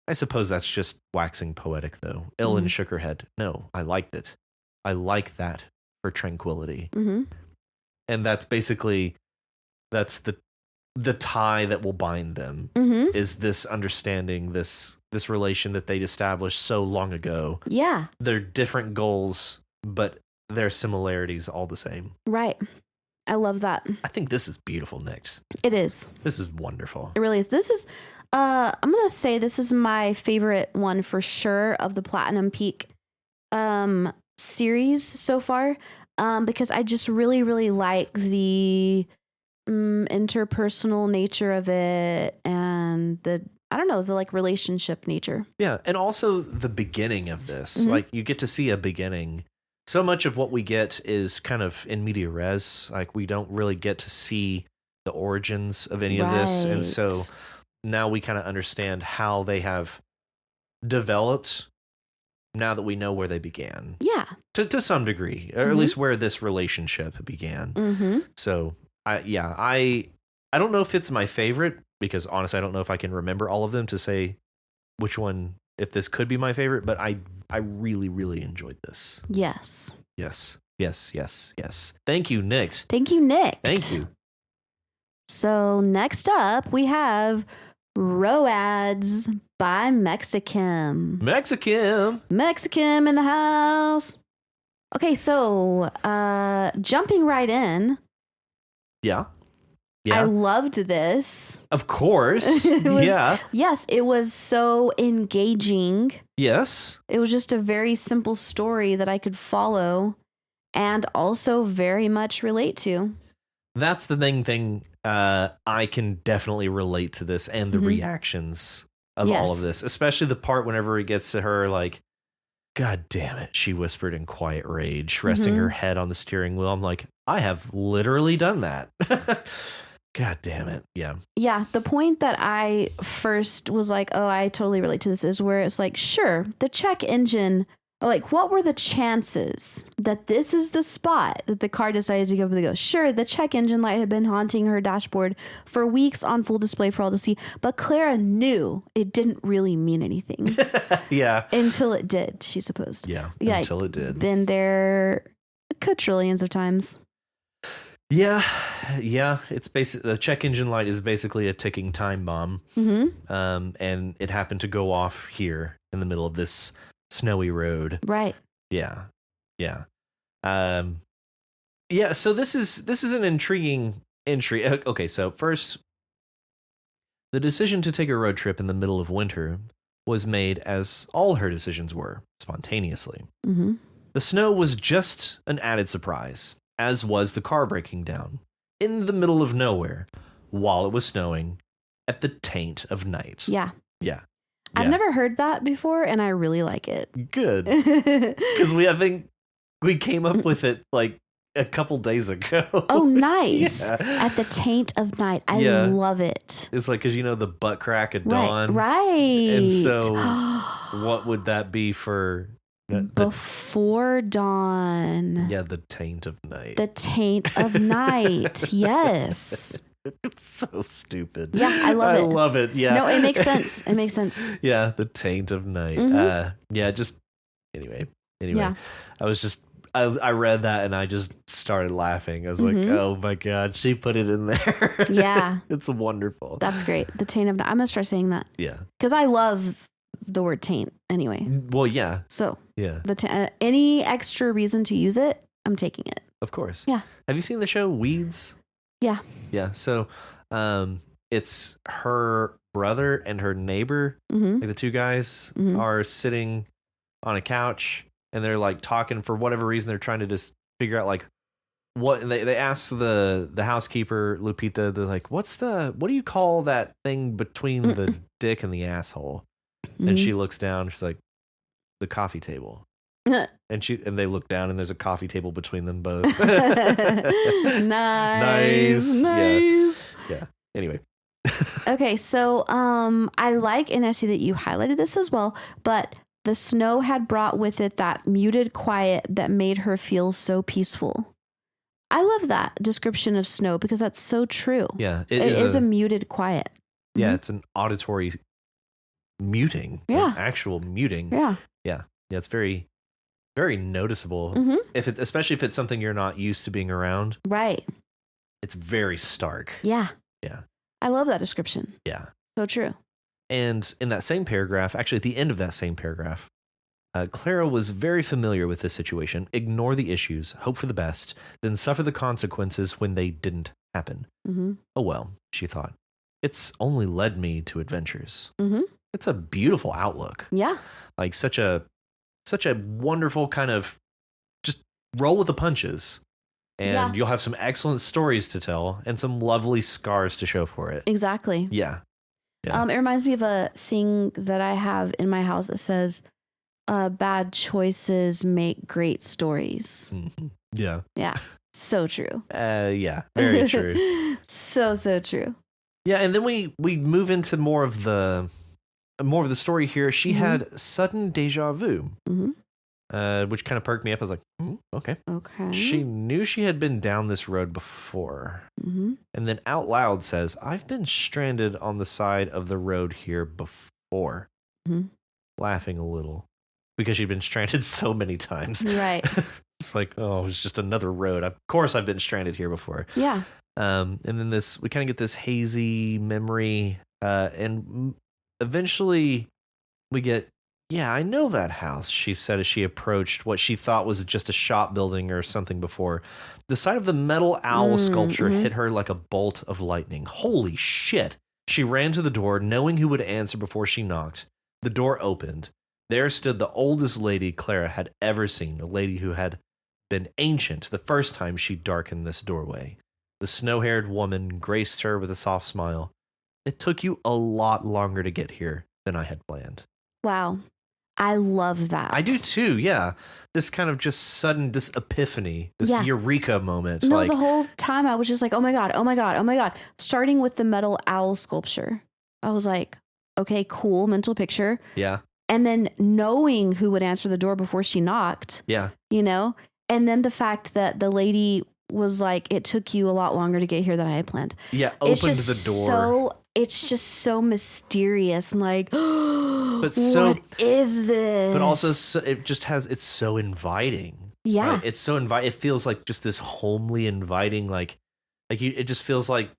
I suppose that's just waxing poetic, though. Ilyn shook her head. No, I liked it. I like that for tranquility. Mm-hmm. And that's basically, that's the tie that will bind them, Mm-hmm. is this understanding, this relation that they'd established so long ago. Yeah. They're different goals, but their similarities all the same. Right. I love that. I think this is beautiful, Nick. It is. This is wonderful. It really is. This is, I'm going to say this is my favorite one for sure of the Platinum Peak series so far, because I just really, really like the interpersonal nature of it and the like relationship nature. Yeah, and also the beginning of this. Like, you get to see a beginning. So much of what we get is kind of in media res. Like, we don't really get to see the origins of any of this. And so now we kind of understand how they have developed now that we know where they began. Yeah. To some degree, or at least where this relationship began. Mm-hmm. So, I don't know if it's my favorite, because honestly, I don't know if I can remember all of them to say which one, if this could be my favorite, but I really, really enjoyed this. Yes. Yes. Yes, yes, yes. Thank you, Nick. Thank you, Nick. Thank you. So next up, we have Roads by Mexicam. Mexicam in the house. Okay, so jumping right in. Yeah. I loved this. Of course. Yes, it was so engaging. Yes. It was just a very simple story that I could follow and also very much relate to. That's the thing. I can definitely relate to this and the reactions of all of this, especially the part whenever it gets to her, like, God damn it, she whispered in quiet rage, resting her head on the steering wheel. I'm like, I have literally done that. God damn it. Yeah. Yeah. The point that I first was like, oh, I totally relate to this is where it's like, sure, the check engine, like, what were the chances that this is the spot that the car decided to go for the ghost? Sure, the check engine light had been haunting her dashboard for weeks on full display for all to see, but Clara knew it didn't really mean anything. Yeah. Until it did, she supposed. Yeah. Until it did. Been there quadrillions of times. Yeah. It's basically, the check engine light is basically a ticking time bomb. And it happened to go off here in the middle of this snowy road. Right. Yeah. So this is an intriguing entry. Okay, so first, the decision to take a road trip in the middle of winter was made, as all her decisions were, spontaneously. The snow was just an added surprise, as was the car breaking down in the middle of nowhere while it was snowing at the taint of night. Yeah. Yeah. I've never heard that before, and I really like it. Good. Because I think we came up with it like a couple days ago. Oh, nice. Yeah. At the taint of night. I love it. It's like, because the butt crack at dawn. Right. And so what would that be for? Before dawn. Yeah, the taint of night. The taint of night. Yes. It's so stupid. Yeah, I love it. I love it. Yeah. No, it makes sense. It makes sense. Yeah, the taint of night. Anyway. Yeah. I read that and I just started laughing. I was like, oh my God, she put it in there. Yeah. It's wonderful. That's great. The taint of night. I'm going to start saying that. Yeah. Because I love the word taint anyway. Well, yeah. So, yeah. Any extra reason to use it, I'm taking it. Of course. Yeah. Have you seen the show Weeds? Yeah. Yeah. So, it's her brother and her neighbor. Like the two guys are sitting on a couch and they're like talking for whatever reason. They're trying to just figure out like what they ask the housekeeper Lupita, they're like, what do you call that thing between the dick and the asshole? And she looks down, she's like, the coffee table. And they look down and there's a coffee table between them both. Nice. Yeah. Anyway. Okay, so I like, and I see that you highlighted this as well, but the snow had brought with it that muted quiet that made her feel so peaceful. I love that description of snow because that's so true. Yeah. It is a muted quiet. Yeah, it's an auditory muting. Yeah. An actual muting. Yeah. Yeah. Yeah, it's very, very noticeable. Especially if it's something you're not used to being around. Right. It's very stark. Yeah. Yeah. I love that description. Yeah. So true. And in that same paragraph, actually at the end of that same paragraph, Clara was very familiar with this situation. Ignore the issues, hope for the best, then suffer the consequences when they didn't happen. Oh well, she thought. It's only led me to adventures. It's a beautiful outlook. Yeah. Like such a wonderful kind of just roll with the punches. And you'll have some excellent stories to tell and some lovely scars to show for it. Exactly. Yeah. It reminds me of a thing that I have in my house that says, bad choices make great stories. Yeah. Yeah. So true. Yeah. Very true. So true. Yeah. And then we move into more of the story here. She had sudden deja vu, which kind of perked me up. I was like, okay. Okay. She knew she had been down this road before. And then out loud says, I've been stranded on the side of the road here before. Laughing a little because she'd been stranded so many times. Right. It's like, oh, it's just another road. Of course I've been stranded here before. Yeah. And then we kind of get this hazy memory. And eventually we get, yeah, I know that house, she said as she approached what she thought was just a shop building or something before. The sight of the metal owl sculpture hit her like a bolt of lightning. Holy shit. She ran to the door, knowing who would answer before she knocked. The door opened. There stood the oldest lady Clara had ever seen, a lady who had been ancient the first time she darkened this doorway. The snow-haired woman graced her with a soft smile. It took you a lot longer to get here than I had planned. Wow. I love that. I do too, yeah. This kind of just sudden epiphany, this eureka moment. No, the whole time I was just like, oh my God, oh my God, oh my God. Starting with the metal owl sculpture. I was like, okay, cool, mental picture. Yeah. And then knowing who would answer the door before she knocked. Yeah. You know? And then the fact that the lady was like, it took you a lot longer to get here than I had planned. Yeah, opened the door. It's just so mysterious and like, what is this? But also, it's so inviting. Yeah. Right? It's so inviting. It feels like just this homely, inviting, it just feels like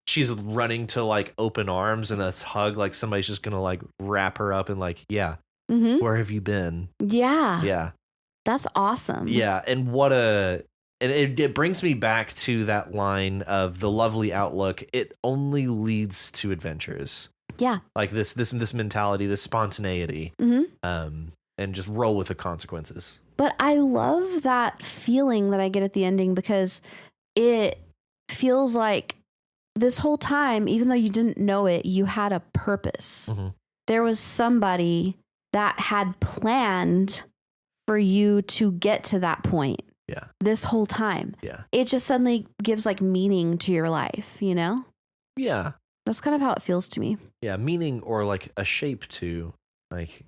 she's running to like open arms and a hug, like somebody's just gonna like wrap her up and like, yeah, where have you been? Yeah. Yeah. That's awesome. Yeah. And it brings me back to that line of the lovely outlook. It only leads to adventures. Yeah. Like this mentality, this spontaneity, and just roll with the consequences. But I love that feeling that I get at the ending because it feels like this whole time, even though you didn't know it, you had a purpose. There was somebody that had planned for you to get to that point. Yeah. This whole time. Yeah. It just suddenly gives like meaning to your life, you know? Yeah. That's kind of how it feels to me. Yeah. Meaning or like a shape to like,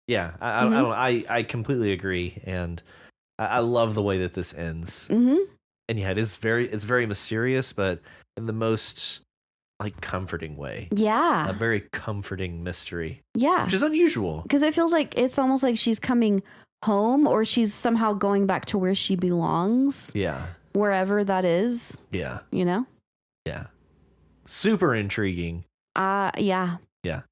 yeah, I don't know. I completely agree. And I love the way that this ends. And yeah, it's very mysterious, but in the most like comforting way. Yeah. A very comforting mystery. Yeah. Which is unusual. Because it feels like it's almost like she's coming home or she's somehow going back to where she belongs. Yeah. Wherever that is. Yeah. You know? Yeah. Super intriguing. Yeah. Yeah.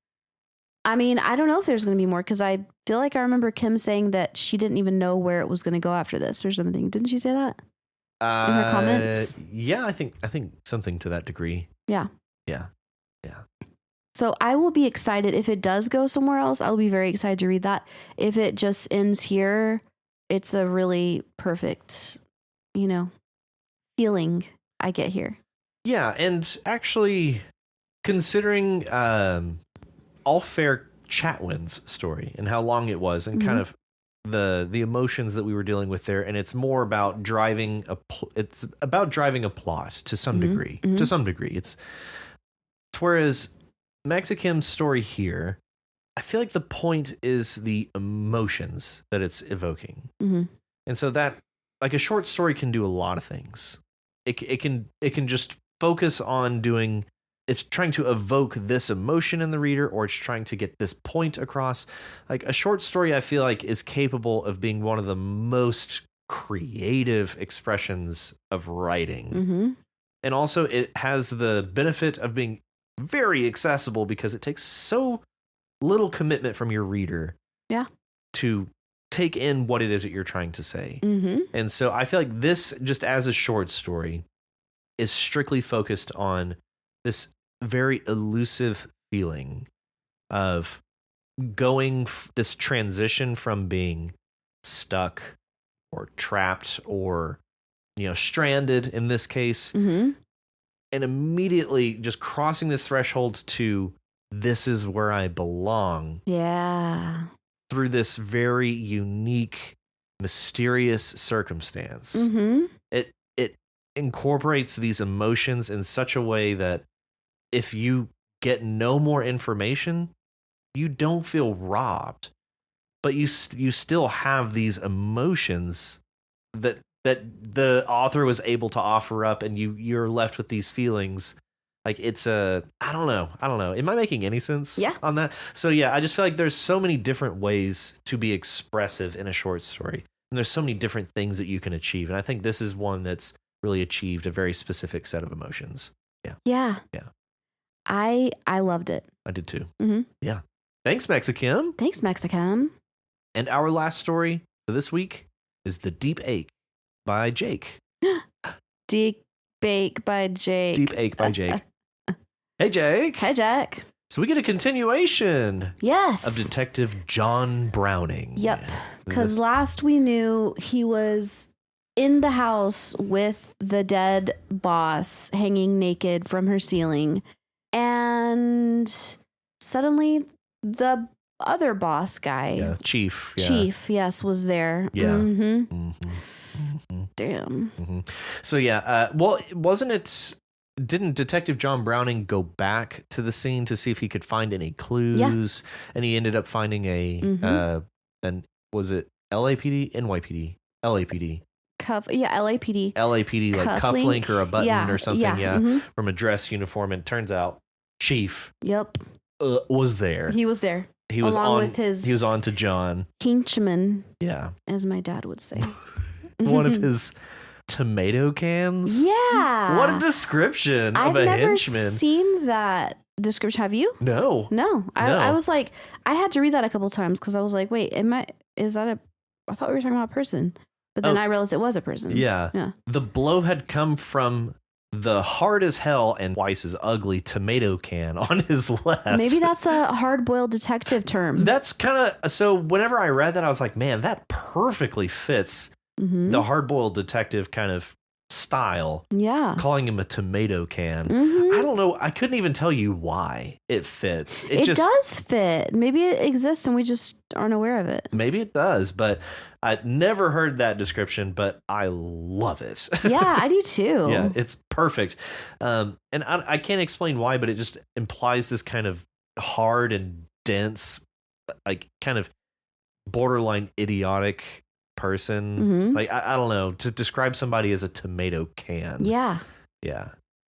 I mean, I don't know if there's going to be more because I feel like I remember Kim saying that she didn't even know where it was going to go after this or something. Didn't she say that? In her comments? Yeah, I think something to that degree. Yeah. Yeah. Yeah. So I will be excited if it does go somewhere else. I'll be very excited to read that. If it just ends here, it's a really perfect, feeling I get here. Yeah, and actually, considering All Fair Chatwin's story and how long it was, and kind of the emotions that we were dealing with there, and it's more about driving a plot to some degree. To some degree, it's whereas Mexicam's story here, I feel like the point is the emotions that it's evoking, and so that, like, a short story can do a lot of things. It can just focus on doing. It's trying to evoke this emotion in the reader, or it's trying to get this point across. Like, a short story, I feel like, is capable of being one of the most creative expressions of writing. And also, it has the benefit of being very accessible because it takes so little commitment from your reader to take in what it is that you're trying to say. And so I feel like this, just as a short story, is strictly focused on this very elusive feeling of this transition from being stuck or trapped or, stranded in this case, and immediately just crossing this threshold to this is where I belong. Yeah. Through this very unique, mysterious circumstance. It incorporates these emotions in such a way that if you get no more information, you don't feel robbed, but you still have these emotions that the author was able to offer up, and you're left with these feelings. Like, it's I don't know. Am I making any sense on that? So yeah, I just feel like there's so many different ways to be expressive in a short story, and there's so many different things that you can achieve, and I think this is one that's really achieved a very specific set of emotions. Yeah. I loved it. I did too. Yeah. Thanks, Mexicam. Thanks, Mexicam. And our last story for this week is The Deep Ache by Jake. Deep Ache by Jake. Deep Ache by Jake. Hey, Jake. Hey, Jack. So we get a continuation. Yes. Of Detective John Browning. Yep. Because last we knew he was in the house with the dead boss hanging naked from her ceiling. And suddenly the other boss guy. Chief. Chief, yes, was there. Yeah. Damn. So didn't Detective John Browning go back to the scene to see if he could find any clues? And he ended up finding was it LAPD? NYPD? LAPD. LAPD. LAPD, like cufflink or a button or something, from a dress uniform. And it turns out Chief was there. He was there. He was on to John. Henchman. Yeah. As my dad would say. One of his tomato cans? Yeah. What a description of a henchman. I've never seen that description. Have you? No. I was like, I had to read that a couple times because I was like, wait, I thought we were talking about a person. But then I realized it was a person. Yeah. The blow had come from the hard as hell and twice as ugly tomato can on his left. Maybe that's a hard-boiled detective term. That's kind of... So whenever I read that, I was like, man, that perfectly fits the hard-boiled detective kind of style. Yeah. Calling him a tomato can. I don't know. I couldn't even tell you why it fits. It just does fit. Maybe it exists and we just aren't aware of it. Maybe it does, but I'd never heard that description, but I love it. Yeah, I do too. Yeah, it's perfect. And I can't explain why, but it just implies this kind of hard and dense, like kind of borderline idiotic person. Like, I don't know, to describe somebody as a tomato can. Yeah.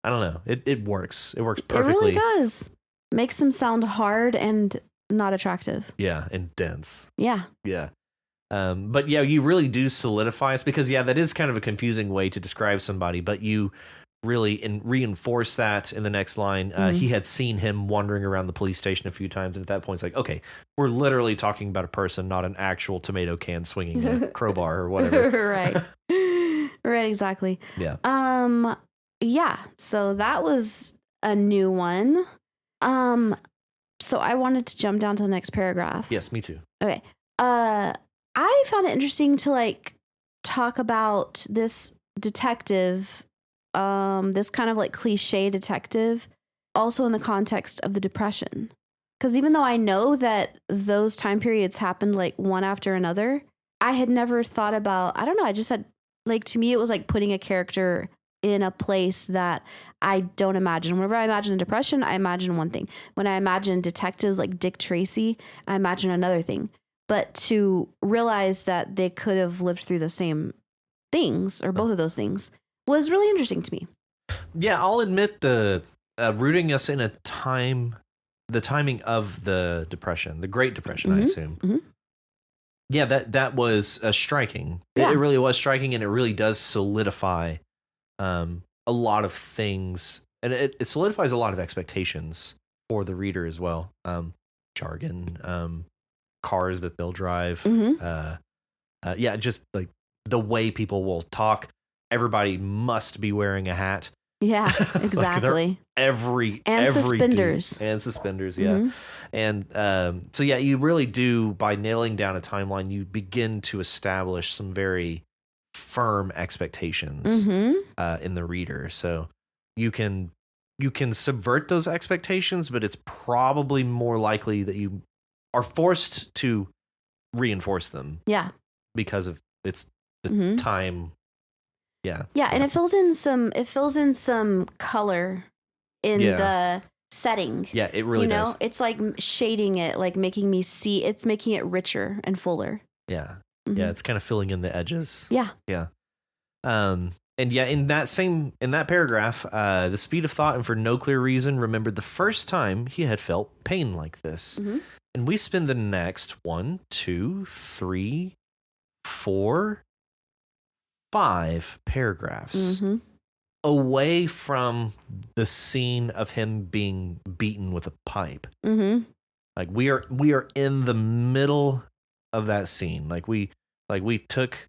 I don't know. It works. It works perfectly. It really does. Makes them sound hard and not attractive. Yeah, and dense. Yeah. But yeah, you really do solidify us because that is kind of a confusing way to describe somebody, but you really reinforce that in the next line. He had seen him wandering around the police station a few times, and at that point it's like, okay, we're literally talking about a person, not an actual tomato can swinging a crowbar or whatever. Right, exactly. Yeah. So that was a new one. So I wanted to jump down to the next paragraph. Yes, me too. Okay. I found it interesting to talk about this detective this kind of like cliche detective also in the context of the Depression. Because even though I know that those time periods happened like one after another, I had never thought about, I don't know, I just had, like, to me, it was like putting a character in a place that I don't imagine. Whenever I imagine the Depression, I imagine one thing. When I imagine detectives like Dick Tracy, I imagine another thing. But to realize that they could have lived through the same things or both of those things was really interesting to me. Yeah, I'll admit the rooting us in a time, the timing of the Depression, the Great Depression, I assume. Mm-hmm. Yeah, that was striking. Yeah. It really was striking, and it really does solidify a lot of things, and it solidifies a lot of expectations for the reader as well. Jargon, cars that they'll drive. Mm-hmm. Yeah, just like the way people will talk. Everybody must be wearing a hat. Yeah, exactly. Like every suspenders. dude, and suspenders, yeah. Mm-hmm. And so yeah, you really do, by nailing down a timeline, you begin to establish some very firm expectations in the reader. So you can subvert those expectations, but it's probably more likely that you are forced to reinforce them. Yeah, because of it's the time. Yeah, and it fills in some color in the setting. Yeah, it really does. It's like shading it, like making it richer and fuller. Yeah. Yeah, it's kind of filling in the edges. Yeah. And yeah, in that paragraph, the speed of thought, and for no clear reason, remembered the first time he had felt pain like this. And we spend the next 1, 2, 3, 4, 5 paragraphs away from the scene of him being beaten with a pipe. Like we are in the middle of that scene. We took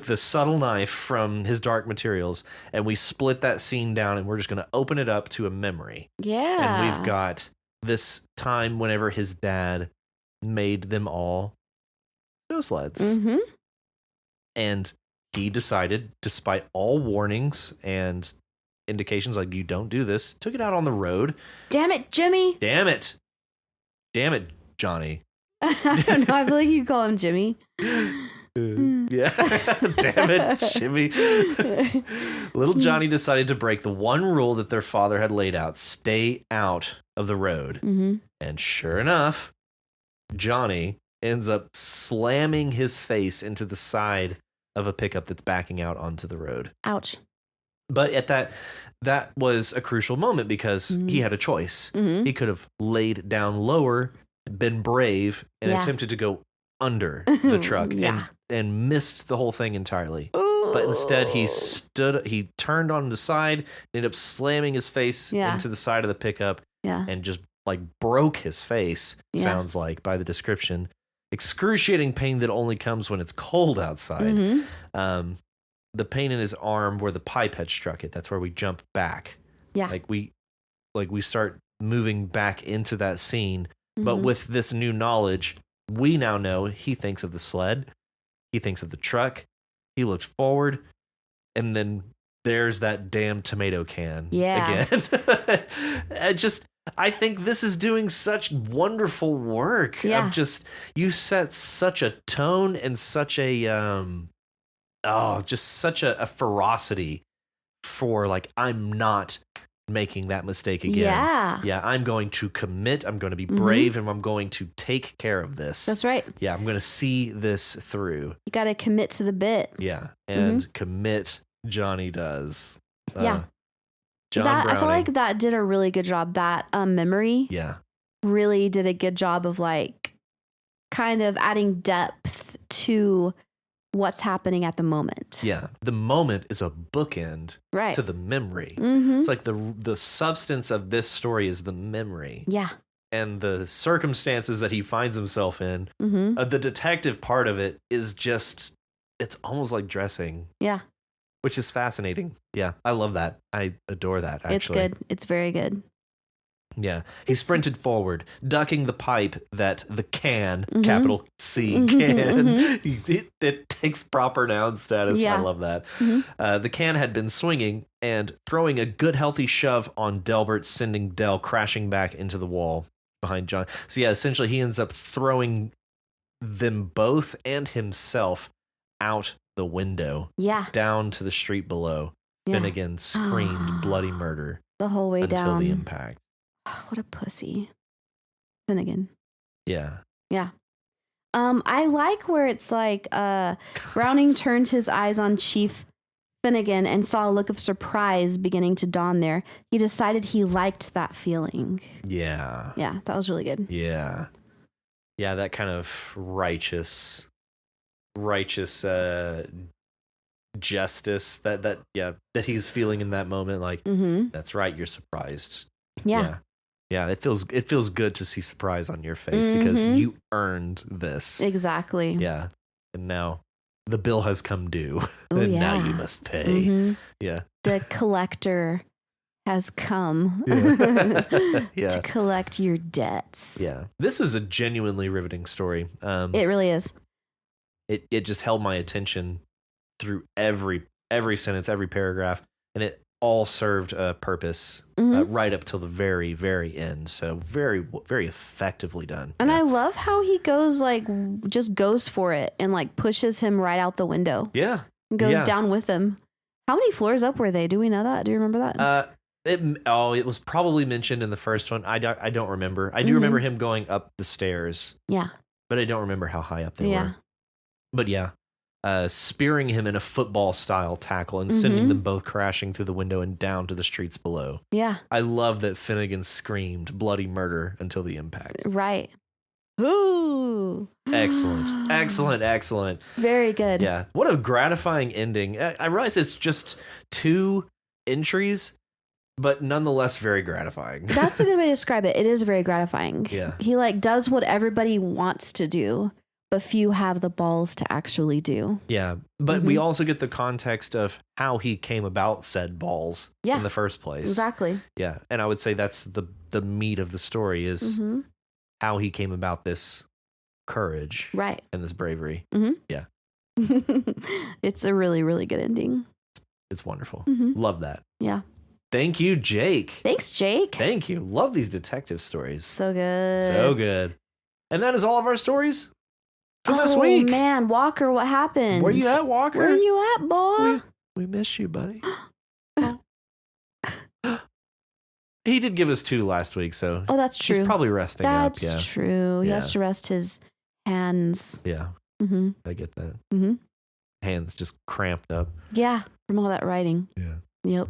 the subtle knife from his Dark Materials and we split that scene down, and we're just going to open it up to a memory. Yeah. And we've got this time whenever his dad made them all snow sleds. And he decided, despite all warnings and indications like, you don't do this, took it out on the road. Damn it, Jimmy. Damn it, Johnny. I don't know. I feel like you call him Jimmy. Yeah. Damn it, Jimmy. Little Johnny decided to break the one rule that their father had laid out: stay out of the road. And sure enough, Johnny ends up slamming his face into the side of a pickup that's backing out onto the road. Ouch. But at that was a crucial moment, because he had a choice. He could have laid down lower, been brave, and attempted to go under the truck and missed the whole thing entirely. But instead he turned on the side, ended up slamming his face into the side of the pickup and just like broke his face, sounds like, by the description. Excruciating pain that only comes when it's cold outside. The pain in his arm where the pipe had struck it, that's where we jump back. Yeah. Like we start moving back into that scene. But with this new knowledge, we now know he thinks of the sled, he thinks of the truck, he looked forward, and then there's that damn tomato can again. I think this is doing such wonderful work. Of just, you set such a tone and such a just such a ferocity for, like, I'm not making that mistake again. Yeah, I'm going to commit, I'm going to be brave, and I'm going to take care of this. That's right. Yeah, I'm going to see this through. You got to commit to the bit. Yeah, and commit Johnny does. John Browning. I feel like that did a really good job. That memory really did a good job of, like, kind of adding depth to what's happening at the moment. Yeah, the moment is a bookend to the memory. It's like the substance of this story is the memory. Yeah. And the circumstances that he finds himself in, the detective part of it is just, it's almost like dressing. Yeah. Which is fascinating. Yeah, I love that. I adore that, actually. It's good. It's very good. Yeah, he sprinted forward, ducking the pipe that the can, capital C, can, it takes proper noun status. I Yeah. love that. The can had been swinging and throwing a good healthy shove on Delbert, sending Del crashing back into the wall behind John. So yeah, essentially he ends up throwing them both and himself out the window, Yeah. down to the street below. Yeah. Finnegan screamed bloody murder The whole way until down. the impact. What a pussy. Finnegan. Yeah. Yeah. I like where it's like Browning turned his eyes on Chief Finnegan and saw a look of surprise beginning to dawn there. He decided he liked that feeling. Yeah. Yeah, that was really good. Yeah. Yeah, that kind of righteous justice that he's feeling in that moment. Like, that's right, you're surprised. Yeah. Yeah, it feels good to see surprise on your face because you earned this. Exactly. Yeah. And now the bill has come due. Ooh, and yeah. now you must pay. Yeah. The collector has come to collect your debts. Yeah. This is a genuinely riveting story. It really is. It just held my attention through every sentence, every paragraph, and it all served a purpose right up till the very, very end. So very, very effectively done. And I love how he goes just goes for it and pushes him right out the window. Yeah. And goes down with him. How many floors up were they? Do we know that? Do you remember that? It was probably mentioned in the first one. I don't remember. I do remember him going up the stairs. Yeah. But I don't remember how high up they were. But yeah. Spearing him in a football-style tackle and sending them both crashing through the window and down to the streets below. Yeah. I love that Finnegan screamed bloody murder until the impact. Right. Ooh. Excellent. Excellent. Very good. Yeah. What a gratifying ending. I realize it's just 2 entries, but nonetheless very gratifying. That's a good way to describe it. It is very gratifying. Yeah. He does what everybody wants to do, but few have the balls to actually do. Yeah, but we also get the context of how he came about said balls in the first place. Exactly. Yeah, and I would say that's the meat of the story is how he came about this courage, right, and this bravery. Yeah, it's a really, really good ending. It's wonderful. Love that. Yeah. Thank you, Jake. Thanks, Jake. Thank you. Love these detective stories. So good. So good. And that is all of our stories for this week. Oh, man. Walker, what happened? Where you at, Walker? Where you at, boy? We miss you, buddy. He did give us 2 last week, so that's true. He's probably resting up. That's true. He has to rest his hands. Yeah. I get that. Hands just cramped up. Yeah, from all that writing. Yeah. Yep.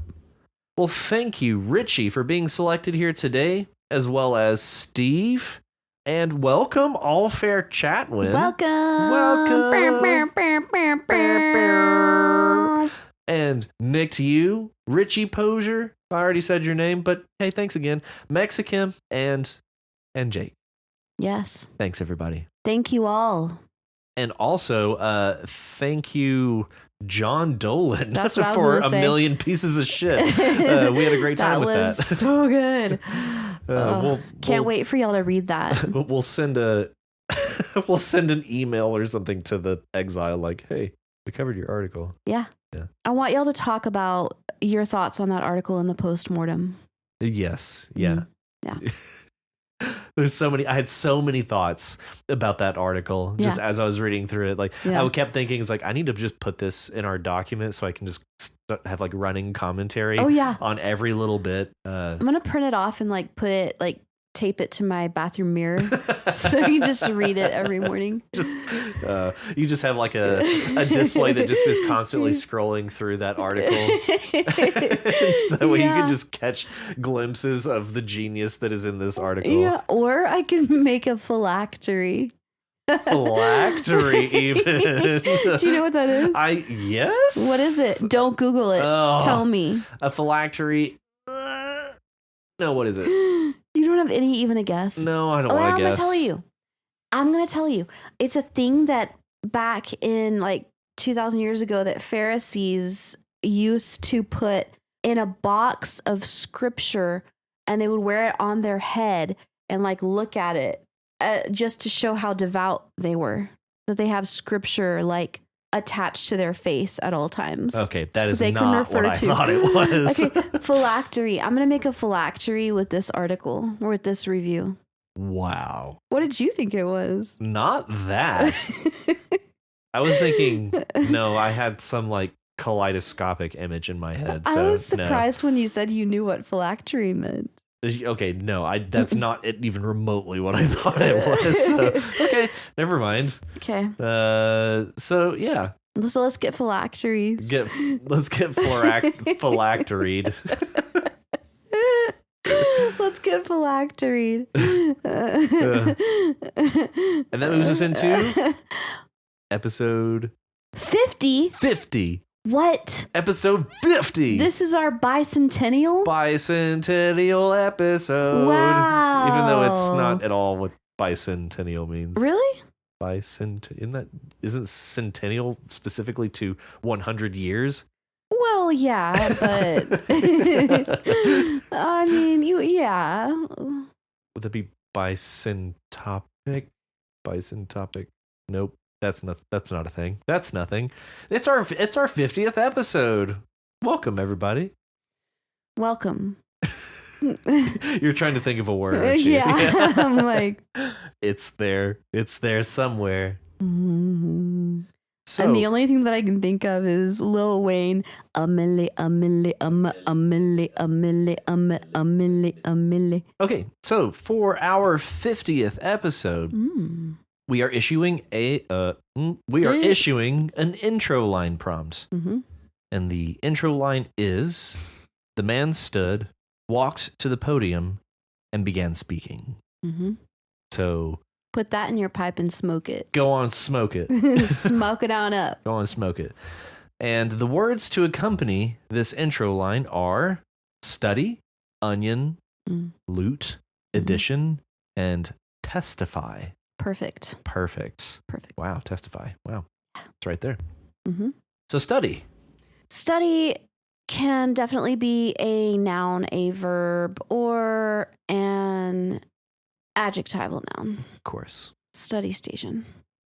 Well, thank you, Richie, for being selected here today, as well as Steve. And welcome, All Fair Chatwin. Welcome. And Nick to you, RichiePozier. I already said your name, but hey, thanks again. Mexican and Jake. Yes. Thanks, everybody. Thank you all. And also, thank you, John Dolan, That's what for I was a say. million pieces of shit. We had a great time with that. That was so good. Can't we'll wait for y'all to read that. We'll send an email or something to the exile like, hey, we covered your article. Yeah. I want y'all to talk about your thoughts on that article in the postmortem. Yes. Yeah. Yeah. I had so many thoughts about that article just as I was reading through it. I kept thinking, it's I need to just put this in our document so I can just have running commentary on every little bit. I'm going to print it off and put it, tape it to my bathroom mirror so you just read it every morning. You just have a display that just is constantly scrolling through that article. That way you can just catch glimpses of the genius that is in this article. Yeah, or I can make a phylactery. Phylactery even. Do you know what that is? Yes. What is it? Don't Google it. Tell me. A phylactery. No, what is it? You don't have even a guess? No, I don't want to guess. I'm going to tell you. It's a thing that back in 2,000 years ago that Pharisees used to put in a box of scripture and they would wear it on their head and like look at it just to show how devout they were, that they have scripture like attached to their face at all times. Okay, that is They can not refer what I to- thought it was. Okay, phylactery. I'm going to make a phylactery with this article or with this review. Wow. What did you think it was? Not that. I was thinking, no, I had some like kaleidoscopic image in my head. So I was surprised when you said you knew what phylactery meant. No. Okay, no, that's not even remotely what I thought it was. So, okay, never mind. Okay. So yeah. So let's get phylacteries. Let's get phylacteried. Let's get phylacteried. And that moves us into episode 50? 50. What? Episode 50. This is our bicentennial? Bicentennial episode. Wow. Even though it's not at all what bicentennial means. Really? Isn't centennial specifically to 100 years? Well, yeah, but I mean, yeah. Would that be bicentopic? Bicentopic? Nope. That's not a thing. That's nothing. It's our 50th episode. Welcome everybody. Welcome. You're trying to think of a word, aren't you? Yeah. I'm like, it's there somewhere. mm-hmm. So, And the only thing that I can think of is Lil Wayne, a milli. okay, so for our 50th episode, we are issuing issuing an intro line prompt. Mm-hmm. And the intro line is: the man stood, walked to the podium, and began speaking. Mm-hmm. So put that in your pipe and smoke it. go on, smoke it. Smoke it on up. Go on, smoke it. And the words to accompany this intro line are study, onion, loot, addition, and testify. Perfect. Wow, testify. Wow. It's right there. Mm-hmm. So study. Study can definitely be a noun, a verb, or an adjectival noun. Of course. Study station.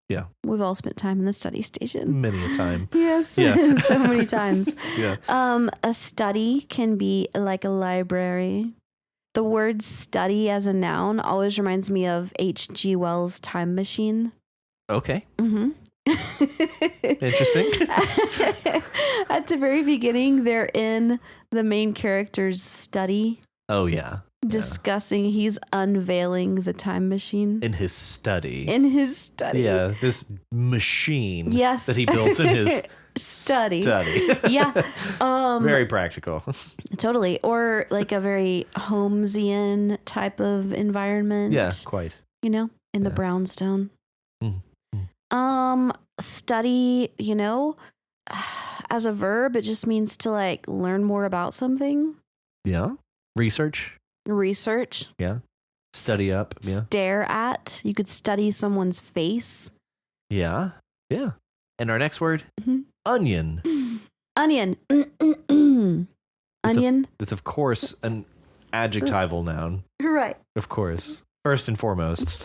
Yeah. We've all spent time in the study station. Many a time. Yes. Yeah. So many times. Yeah. A study can be like a library. The word study as a noun always reminds me of H.G. Wells' Time Machine. Okay. Mm-hmm. Interesting. At the very beginning, they're in the main character's study. Oh, yeah. Discussing, he's unveiling the time machine. In his study. Yeah, this machine yes. that he built in his study. Yeah. Very practical. Totally. Or like a very Holmesian type of environment. Yeah, quite. You know, in the brownstone. Mm-hmm. Study, as a verb, it just means to like learn more about something. Yeah. Research. Yeah. Study up. Yeah. Stare at. You could study someone's face. Yeah. Yeah. And our next word, onion. Onion. Onion. It's of course an adjectival noun. Right. Of course. First and foremost.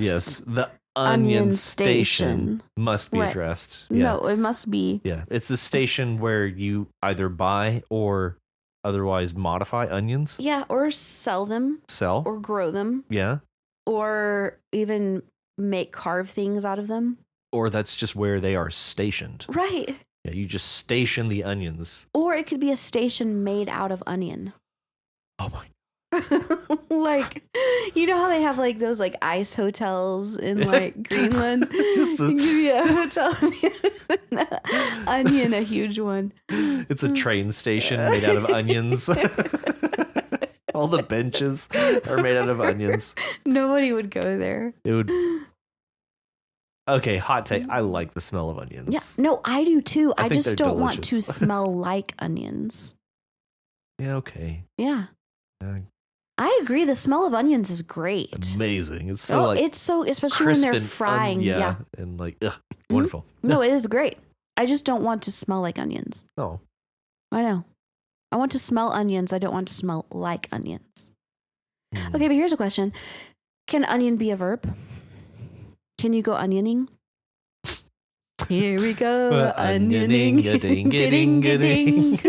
Yes. The onion station must be addressed. Yeah. No, it must be. Yeah. It's the station where you either buy or otherwise modify onions. Yeah, or sell them. Or grow them. Yeah. Or even carve things out of them. Or that's just where they are stationed. Right. Yeah, you just station the onions. Or it could be a station made out of onion. Oh my. Like, you know how they have like those like ice hotels in like Greenland? Yeah, hotel. Onion, a huge one. It's a train station made out of onions. All the benches are made out of onions. Nobody would go there. It would. Okay, hot take. I like the smell of onions. Yeah, no, I do too. I just don't want to delicious. smell like onions. Yeah, okay. Yeah. I agree. The smell of onions is great. Amazing. It's so it's so, especially when they're frying. Yeah. And like, wonderful. No, it is great. I just don't want to smell like onions. Oh. I know. I want to smell onions. I don't want to smell like onions. Hmm. Okay, but here's a question. Can onion be a verb? Can you go onioning? Here we go, onioning. Ding-a-ding-a-ding.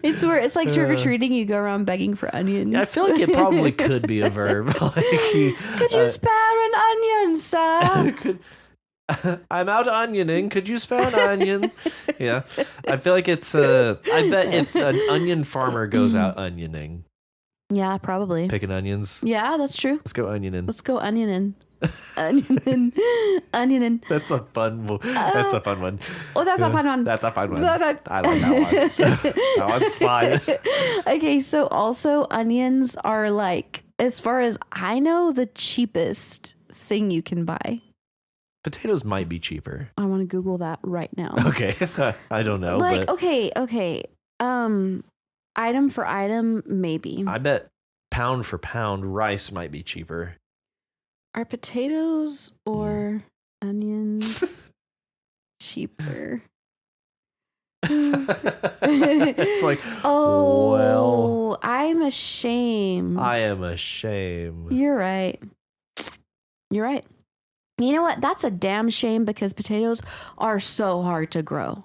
It's where it's like trick-or-treating. You go around begging for onions. I feel like it probably could be a verb. Could you spare an onion, sir? I'm out onioning. Could you spare an onion? Yeah. I feel like it's I bet if an onion farmer goes out onioning. Yeah, probably. Picking onions. Yeah, that's true. Let's go onioning. Let's go onioning. Onioning. That's a fun one. That's a fun one. Oh, that's a fun one. That's a fun one. I like that one. That one's fine. Okay, so also onions are like, as far as I know, the cheapest thing you can buy. Potatoes might be cheaper. I want to Google that right now. Okay. I don't know. Like, but okay. Item for item, maybe. I bet pound for pound, rice might be cheaper. Are potatoes or onions cheaper? It's like, oh, well, I'm ashamed. I am ashamed. You're right. You're right. You know what? That's a damn shame because potatoes are so hard to grow.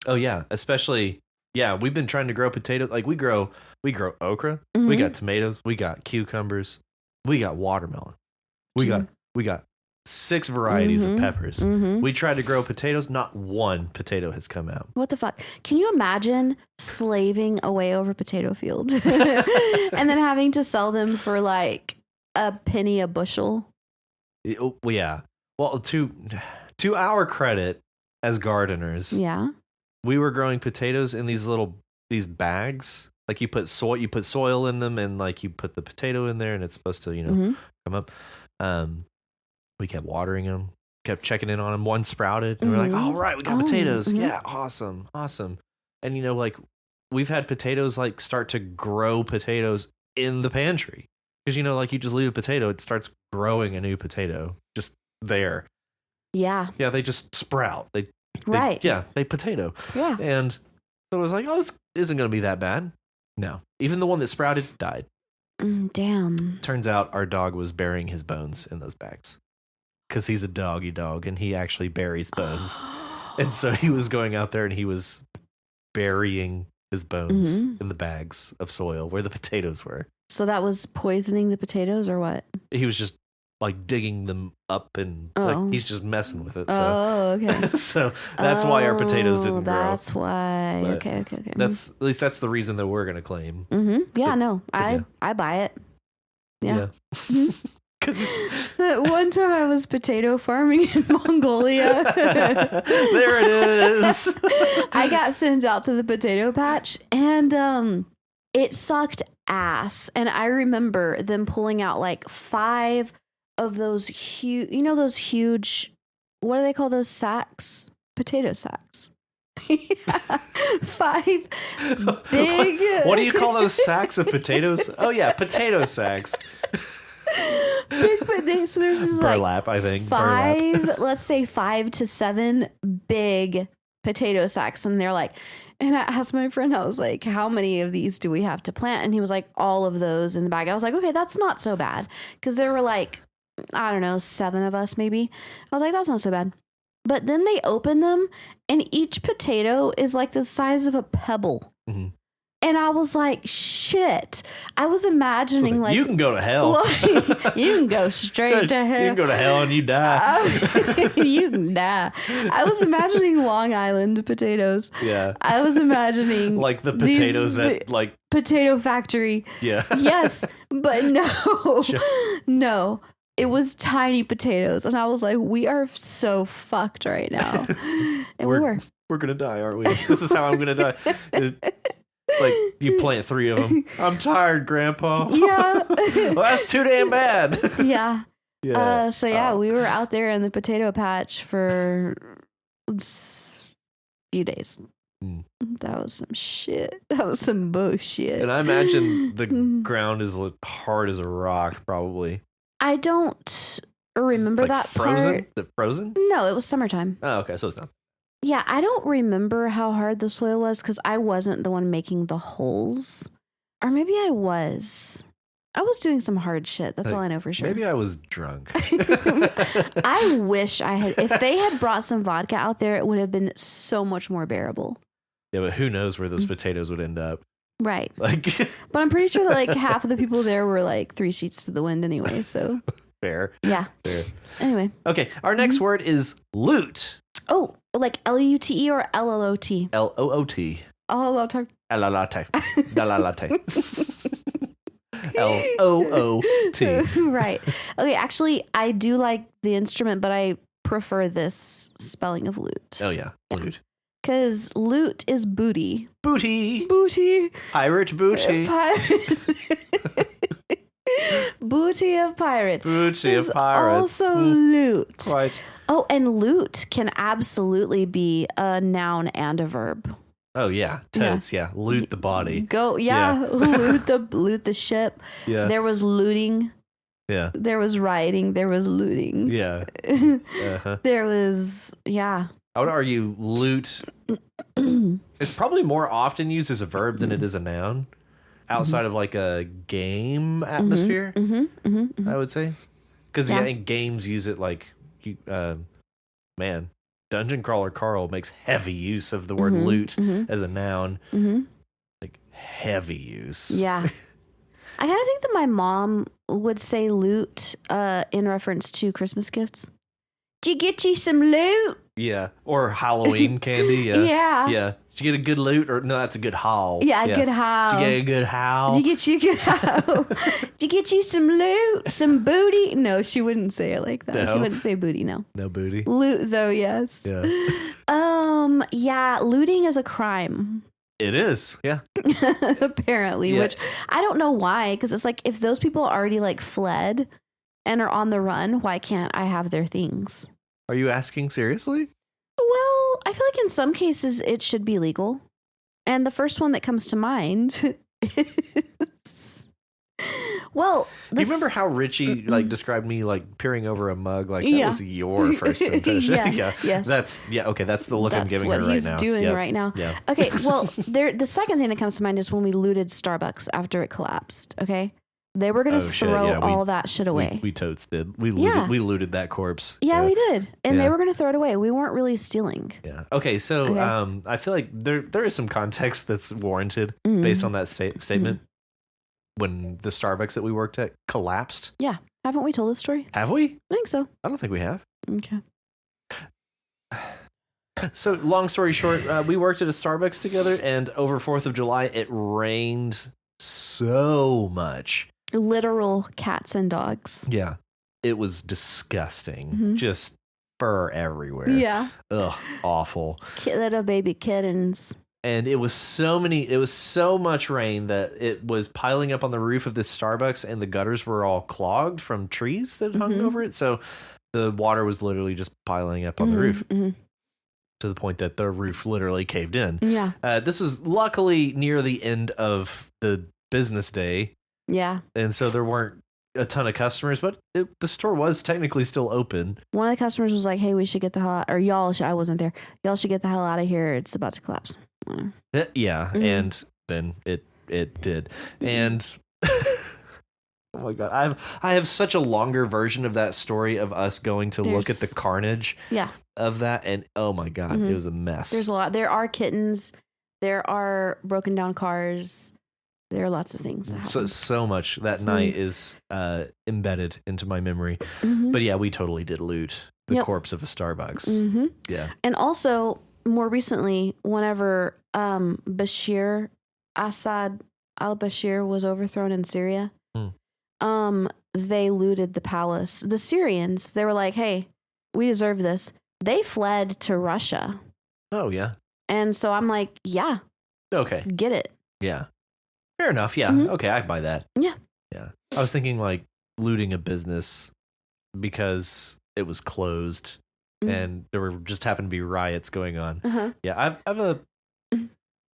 Oh yeah, especially we've been trying to grow potatoes. Like we grow okra, Mm-hmm. we got tomatoes, we got cucumbers, we got watermelon. We got 6 varieties of peppers. Mm-hmm. We tried to grow potatoes, not one potato has come out. What the fuck? Can you imagine slaving away over potato field and then having to sell them for like a penny a bushel? Yeah. Well, to our credit as gardeners, Yeah. we were growing potatoes in these bags. Like you put soil in them, and like you put the potato in there, and it's supposed to come up. We kept watering them, kept checking in on them. One sprouted, and we're like, all right, we got potatoes. Yeah, awesome. And like we've had potatoes like start to grow potatoes in the pantry because like you just leave a potato, it starts growing a new potato just there. Yeah. Yeah, they just sprout. They potato. Yeah. And so it was like, oh, this isn't going to be that bad. No, even the one that sprouted died. Damn. Turns out our dog was burying his bones in those bags because he's a doggy dog and he actually buries bones. And so he was going out there and he was burying his bones in the bags of soil where the potatoes were. So that was poisoning the potatoes or what? He was just like digging them up and like he's just messing with it. So. Oh, okay. So that's why our potatoes didn't grow. That's why. But okay. That's at least that's the reason that we're gonna claim. Mm-hmm. Yeah, no, I buy it. Yeah. One time I was potato farming in Mongolia. There it is. I got sent out to the potato patch and it sucked ass. And I remember them pulling out like 5 of those huge, those huge, what do they call those sacks? Potato sacks. 5 big. What do you call those sacks of potatoes? Oh yeah, potato sacks. Big, so there's this burlap, like I think. 5, let's say 5 to 7 big potato sacks, and they're like. And I asked my friend, I was like, how many of these do we have to plant? And he was like, all of those in the bag. I was like, okay, that's not so bad. Because there were like, I don't know, 7 of us maybe. I was like, that's not so bad. But then they open them and each potato is like the size of a pebble. Mm-hmm. And I was like, shit. I was imagining so like you can go to hell. Like, you can go straight to hell. You can go to hell and you die. You can die. I was imagining Long Island potatoes. Yeah. I was imagining like the potatoes at like potato factory. Yeah. Yes, but no. No. It was tiny potatoes. And I was like, we are so fucked right now. And we were. We're going to die, aren't we? This is how I'm going to die. It's like you plant 3 of them. I'm tired, Grandpa. Yeah. Well, that's too damn bad. Yeah. Yeah. We were out there in the potato patch for a few days. That was some shit. That was some bullshit. And I imagine the ground is hard as a rock, probably. I don't remember that frozen? part. The frozen? No, it was summertime. Oh, okay. So it's not. Yeah, I don't remember how hard the soil was because I wasn't the one making the holes. Or maybe I was. I was doing some hard shit. That's all I know for sure. Maybe I was drunk. I wish I had. If they had brought some vodka out there, it would have been so much more bearable. Yeah, but who knows where those potatoes would end up? Right. Like, but I'm pretty sure that like half of the people there were like 3 sheets to the wind anyway. So fair. Yeah. Fair. Anyway. Okay. Our next word is loot. Oh, like Lute or LLOT? LOOT. LLOT. LLOT. LOOT. Right. Okay. Actually, I do like the instrument, but I prefer this spelling of loot. Oh, yeah. Loot. Because loot is booty. Booty. Booty. Pirate booty. Pirate. Booty of pirate. Booty of pirates. Also loot. Quite. Oh, and loot can absolutely be a noun and a verb. Oh, yeah. Totes, yeah. Loot the body. Go, yeah. loot the ship. Yeah. There was looting. Yeah. There was rioting. There was looting. Yeah. Uh-huh. There was, yeah. I would argue loot is probably more often used as a verb than it is a noun outside of like a game atmosphere, I would say. Because yeah, in games use it like, man, Dungeon Crawler Carl makes heavy use of the word loot as a noun. Like heavy use. Yeah. I kind of think that my mom would say loot in reference to Christmas gifts. Did you get you some loot? Yeah. Or Halloween candy. Yeah. Yeah. Yeah. Did you get a good loot? Or no, that's a good haul. Yeah, a good haul. Did you get a good haul? Did you get you a good haul? Did you get you some loot? Some booty? No, she wouldn't say it like that. No. She wouldn't say booty, no. No booty. Loot though, yes. Yeah. Yeah, looting is a crime. It is. Yeah. Apparently, Yeah. which I don't know why, because it's like if those people already like fled and are on the run, why can't I have their things? Are you asking seriously? Well, I feel like in some cases it should be legal. And the first one that comes to mind is, well, Do you remember how Richie like described me like peering over a mug? Like that was your first impression. Yeah. Yes. That's okay. That's the look I'm giving her right now. That's what he's doing right now. Yeah. Okay. Well, the second thing that comes to mind is when we looted Starbucks after it collapsed. Okay. They were going to throw all that shit away. We totes did. We looted that corpse. Yeah, we did. And they were going to throw it away. We weren't really stealing. Yeah. Okay. So I feel like there is some context that's warranted based on that statement. When the Starbucks that we worked at collapsed. Yeah. Haven't we told this story? Have we? I think so. I don't think we have. Okay. So long story short, we worked at a Starbucks together, and over 4th of July, it rained so much. Literal cats and dogs. Yeah. It was disgusting. Just fur everywhere. Yeah. Ugh, awful. Little baby kittens. And it was so much rain that it was piling up on the roof of this Starbucks, and the gutters were all clogged from trees that hung over it. So the water was literally just piling up on the roof to the point that the roof literally caved in. Yeah. This was luckily near the end of the business day. Yeah. And so there weren't a ton of customers, but the store was technically still open. One of the customers was like, hey, we should get the hell out, or y'all should, I wasn't there. Y'all should get the hell out of here. It's about to collapse. Yeah. And then it did. And oh my God, I have such a longer version of that story of us going to look at the carnage of that. And oh my God, it was a mess. There's a lot. There are kittens. There are broken down cars. There are lots of things that happen. So much that night is embedded into my memory. But yeah, we totally did loot the corpse of a Starbucks. Yeah. And also, more recently, whenever Bashir Assad al-Bashir was overthrown in Syria, they looted the palace. The Syrians, they were like, hey, we deserve this. They fled to Russia. Oh, yeah. And so I'm like, yeah. Okay. Get it. Yeah. Fair enough. Yeah. Okay. I buy that. Yeah. Yeah. I was thinking like looting a business because it was closed and there were just happened to be riots going on. Yeah. I have a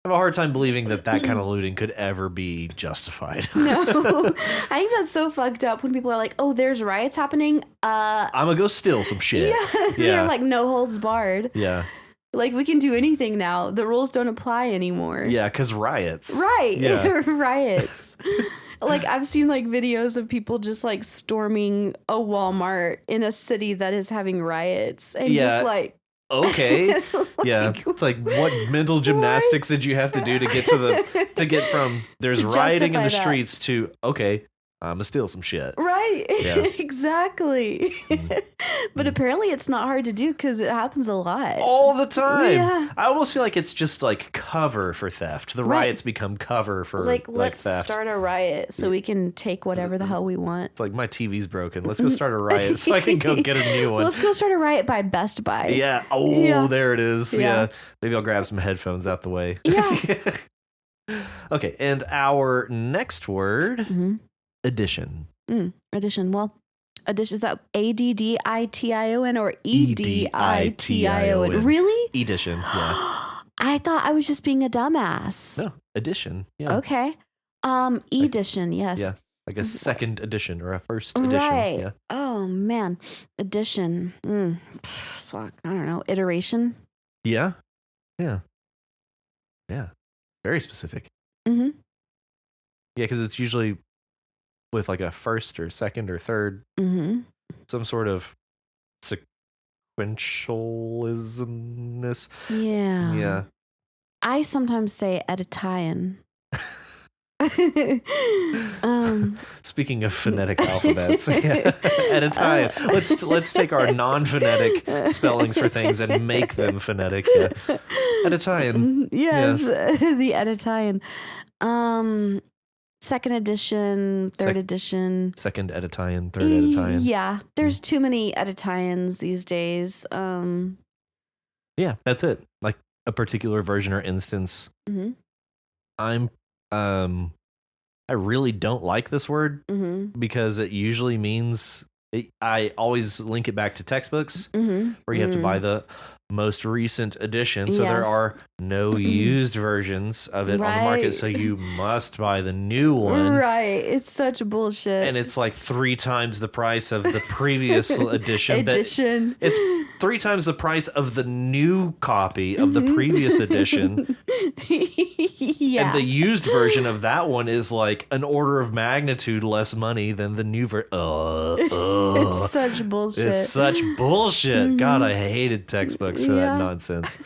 hard time believing that kind of looting could ever be justified. No. I think that's so fucked up when people are like, oh, there's riots happening. I'm going to go steal some shit. Yeah. They're like no holds barred. Yeah. Like, we can do anything now. The rules don't apply anymore. Yeah, because riots. Right. Yeah. Riots. Like, I've seen like videos of people just like storming a Walmart in a city that is having riots and just like, okay. like, yeah. It's like, what mental gymnastics did you have to do to get from there's To rioting in justify the that. streets to, okay, I'm gonna steal some shit. Right. Yeah. Exactly. But apparently it's not hard to do because it happens a lot. All the time. Yeah. I almost feel like it's just like cover for theft. The Right. riots become cover for Like, let's theft. start a riot so we can take whatever the hell we want. It's like, my TV's broken. Let's go start a riot so I can go get a new one. Let's go start a riot by Best Buy. Yeah. Oh, Yeah. there it is. Yeah. Yeah. Maybe I'll grab some headphones out the way. Yeah. Okay. And our next word, Mhm. addition. Addition. Well, addition, is that ADDITION or EDITION? Really? Edition. Yeah. I thought I was just being a dumbass. No. Addition. Yeah. Okay. Edition, yes. Yeah. Like a second edition or a first edition. Right. Yeah. Oh man. Addition. Fuck. I don't know. Iteration. Yeah. Yeah. Yeah. Very specific. Mm-hmm. Yeah, because it's usually with like a first or second or third, Mm-hmm. some sort of sequentialismness. Yeah. Yeah. I sometimes say Edition. Speaking of phonetic alphabets, yeah. At a time, let's take our non-phonetic spellings for things and make them phonetic. Yeah. At a time. Yes, the Edition. Second edition, third edition. Second at a time, third at a time. Yeah, there's too many Editions these days. Yeah, that's it. Like a particular version or instance. Mhm. I really don't like this word Mhm. because it usually means I always link it back to textbooks Mhm. where you have to buy the most recent edition. So there Yes. are no used versions of it on the market. Right. So you must buy the new one. Right, it's such bullshit. And it's like 3 times the price of the previous edition. Edition. It's 3 times the price of the new copy of the previous edition. Yeah. And the used version of that one is like an order of magnitude less money than the new version. It's such bullshit. It's such bullshit. God, I hated textbooks for that nonsense.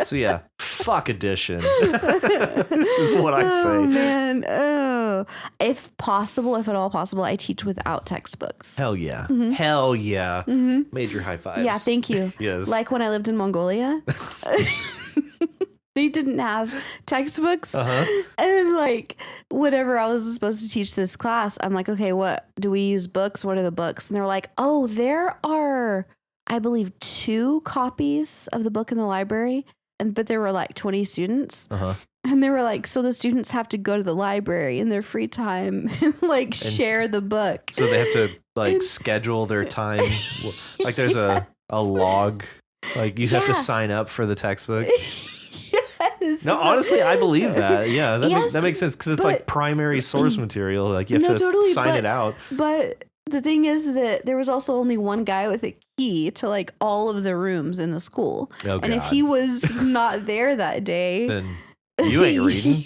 So yeah, fuck edition. Is what I say. Oh man. Oh. If possible, if at all possible, I teach without textbooks. Hell yeah. Hell yeah. Major high fives. Yeah, thank you. Yes. Like when I lived in Mongolia. They didn't have textbooks. And like whenever I was supposed to teach this class, I'm like, okay, what do we use books? What are the books? And they're like, oh, there are, I believe, 2 copies of the book in the library. But there were like 20 students. And they were like, so the students have to go to the library in their free time and like share the book. So they have to like schedule their time. Like there's a log. Like you have to sign up for the textbook. Yes. No, honestly, I believe that. Yeah, Yes, that makes sense because it's but- like primary source material. Like you have to totally, sign it out. But the thing is that there was also only one guy with a key to like all of the rooms in the school. Oh, and if God. he was not there that day, Then you ain't reading.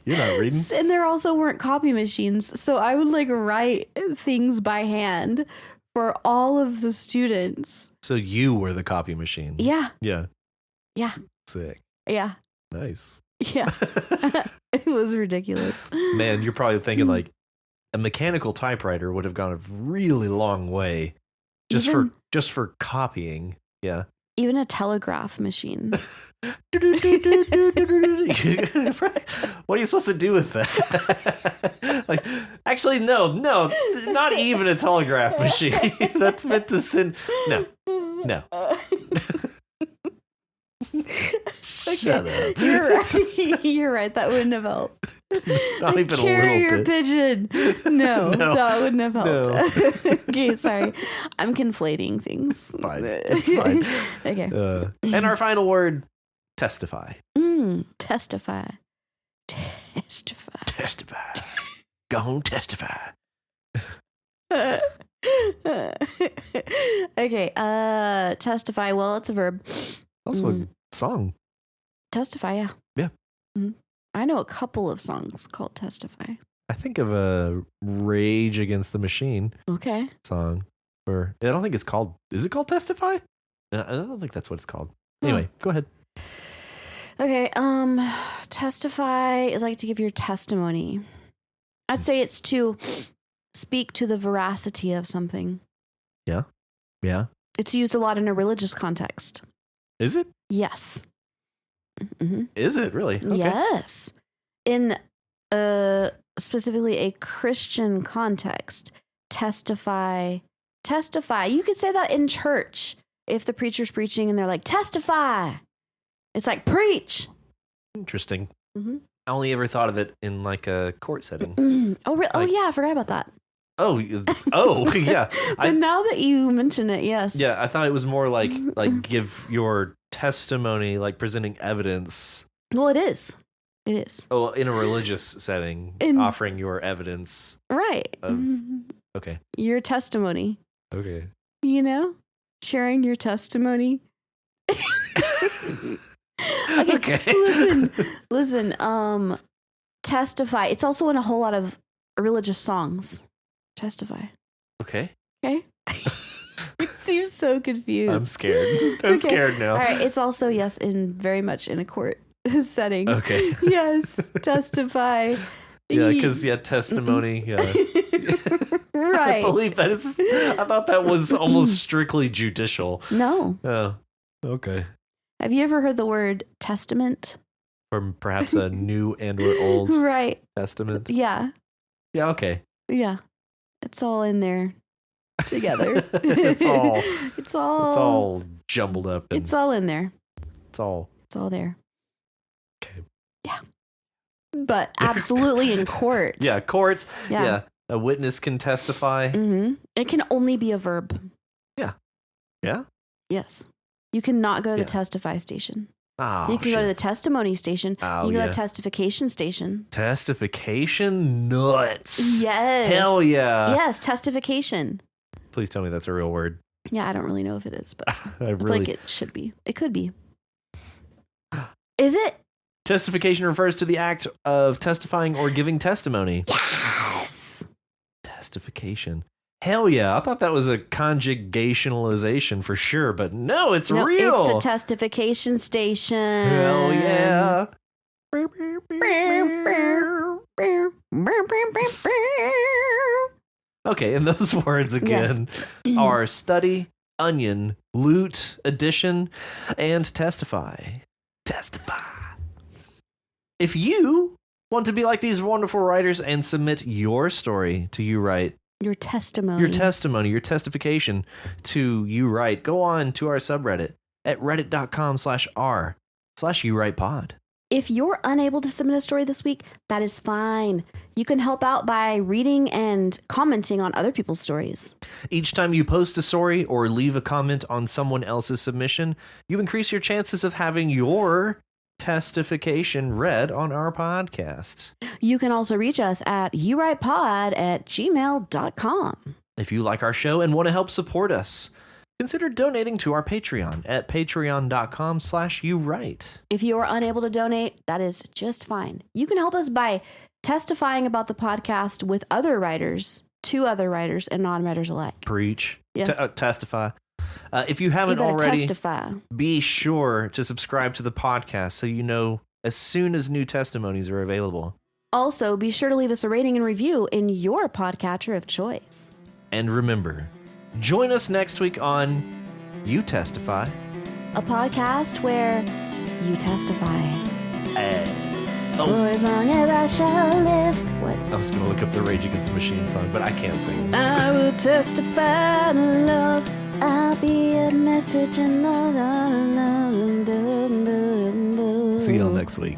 You're not reading. And there also weren't copy machines. So I would like write things by hand for all of the students. So you were the copy machine. Yeah. Yeah. Yeah. Sick. Yeah. Nice. Yeah. It was ridiculous. Man, you're probably thinking like a mechanical typewriter would have gone a really long way just for copying. Yeah. Even a telegraph machine. What are you supposed to do with that? Like, actually, no, not even a telegraph machine. That's meant to send. No. Shut up. You're right. You're right. That wouldn't have helped. Not even a Carrier little bit. pigeon. No, No. that wouldn't have helped. No. Okay, sorry. I'm conflating things. Fine. It's fine. Okay. And our final word, testify. Testify. Testify. Go home, testify. Okay, testify. Well, it's a verb. Also a song. Testify, yeah. Yeah. Mm-hmm. I know a couple of songs called Testify. I think of a Rage Against the Machine song. Or I don't think it's called. Is it called Testify? I don't think that's what it's called. Anyway, go ahead. Okay. Testify is like to give your testimony. I'd say it's to speak to the veracity of something. Yeah. Yeah. It's used a lot in a religious context. Is it? Yes. Mm-hmm. Is it really? Okay. Yes. In specifically a Christian context, testify. You could say that in church if the preacher's preaching and they're like, testify. It's like, preach. Interesting. Mm-hmm. I only ever thought of it in like a court setting. Oh, really? Like, yeah, I forgot about that. Oh, yeah. But now that you mention it, yes. Yeah, I thought it was more like give your testimony, like presenting evidence. Well, it is. It is. Oh, in a religious setting, offering your evidence. Right. Okay. Your testimony. Okay. You know? Sharing your testimony. Okay. Listen. Testify. It's also in a whole lot of religious songs. Testify. Okay. You seem so confused. I'm scared. I'm scared now. All right. It's also, yes, very much in a court setting. Okay. Yes. Testify. Yeah, because testimony. Yeah. Right. I believe that is. I thought that was almost strictly judicial. No. Oh. Okay. Have you ever heard the word testament? From perhaps a New and or Old Testament. Yeah. Yeah. Okay. Yeah. It's all in there together. It's all jumbled up. It's all in there. It's all there. Okay. Yeah. But absolutely in court. Yeah, courts. Yeah. A witness can testify. Mm-hmm. It can only be a verb. Yeah. Yeah? Yes. You cannot go to the testify station. Oh, you can go to the testimony station. Oh, you can go to the testification station. Testification? Nuts. Yes. Hell yeah. Yes, testification. Please tell me that's a real word. Yeah, I don't really know if it is, but I feel like it should be. It could be. Is it? Testification refers to the act of testifying or giving testimony. Yes. Testification. Hell yeah. I thought that was a conjugationalization for sure, but no, it's real. It's a testification station. Hell yeah. Okay, and those words again are study, onion, loot, addition, and testify. Testify. If you want to be like these wonderful writers and submit your story to You Write, your testimony, your testification to You Write, go on to our subreddit at reddit.com/r/YouWritePod. If you're unable to submit a story this week, that is fine. You can help out by reading and commenting on other people's stories. Each time you post a story or leave a comment on someone else's submission, you increase your chances of having your testification read on our podcast. You can also reach us at yourightpod@gmail.com. If you like our show and want to help support us, consider donating to our Patreon at patreon.com/YouWrite. If you are unable to donate, that is just fine. You can help us by testifying about the podcast with other writers, to other writers and non-writers alike. Preach. Yes. Testify. If you haven't already, testify. Be sure to subscribe to the podcast so you know as soon as new testimonies are available. Also, be sure to leave us a rating and review in your podcatcher of choice. And remember, join us next week on You Testify, a podcast where you testify. For as long as I shall live. What? I was going to look up the Rage Against the Machine song, but I can't sing. I will testify to love. I'll be a message in the... See y'all next week.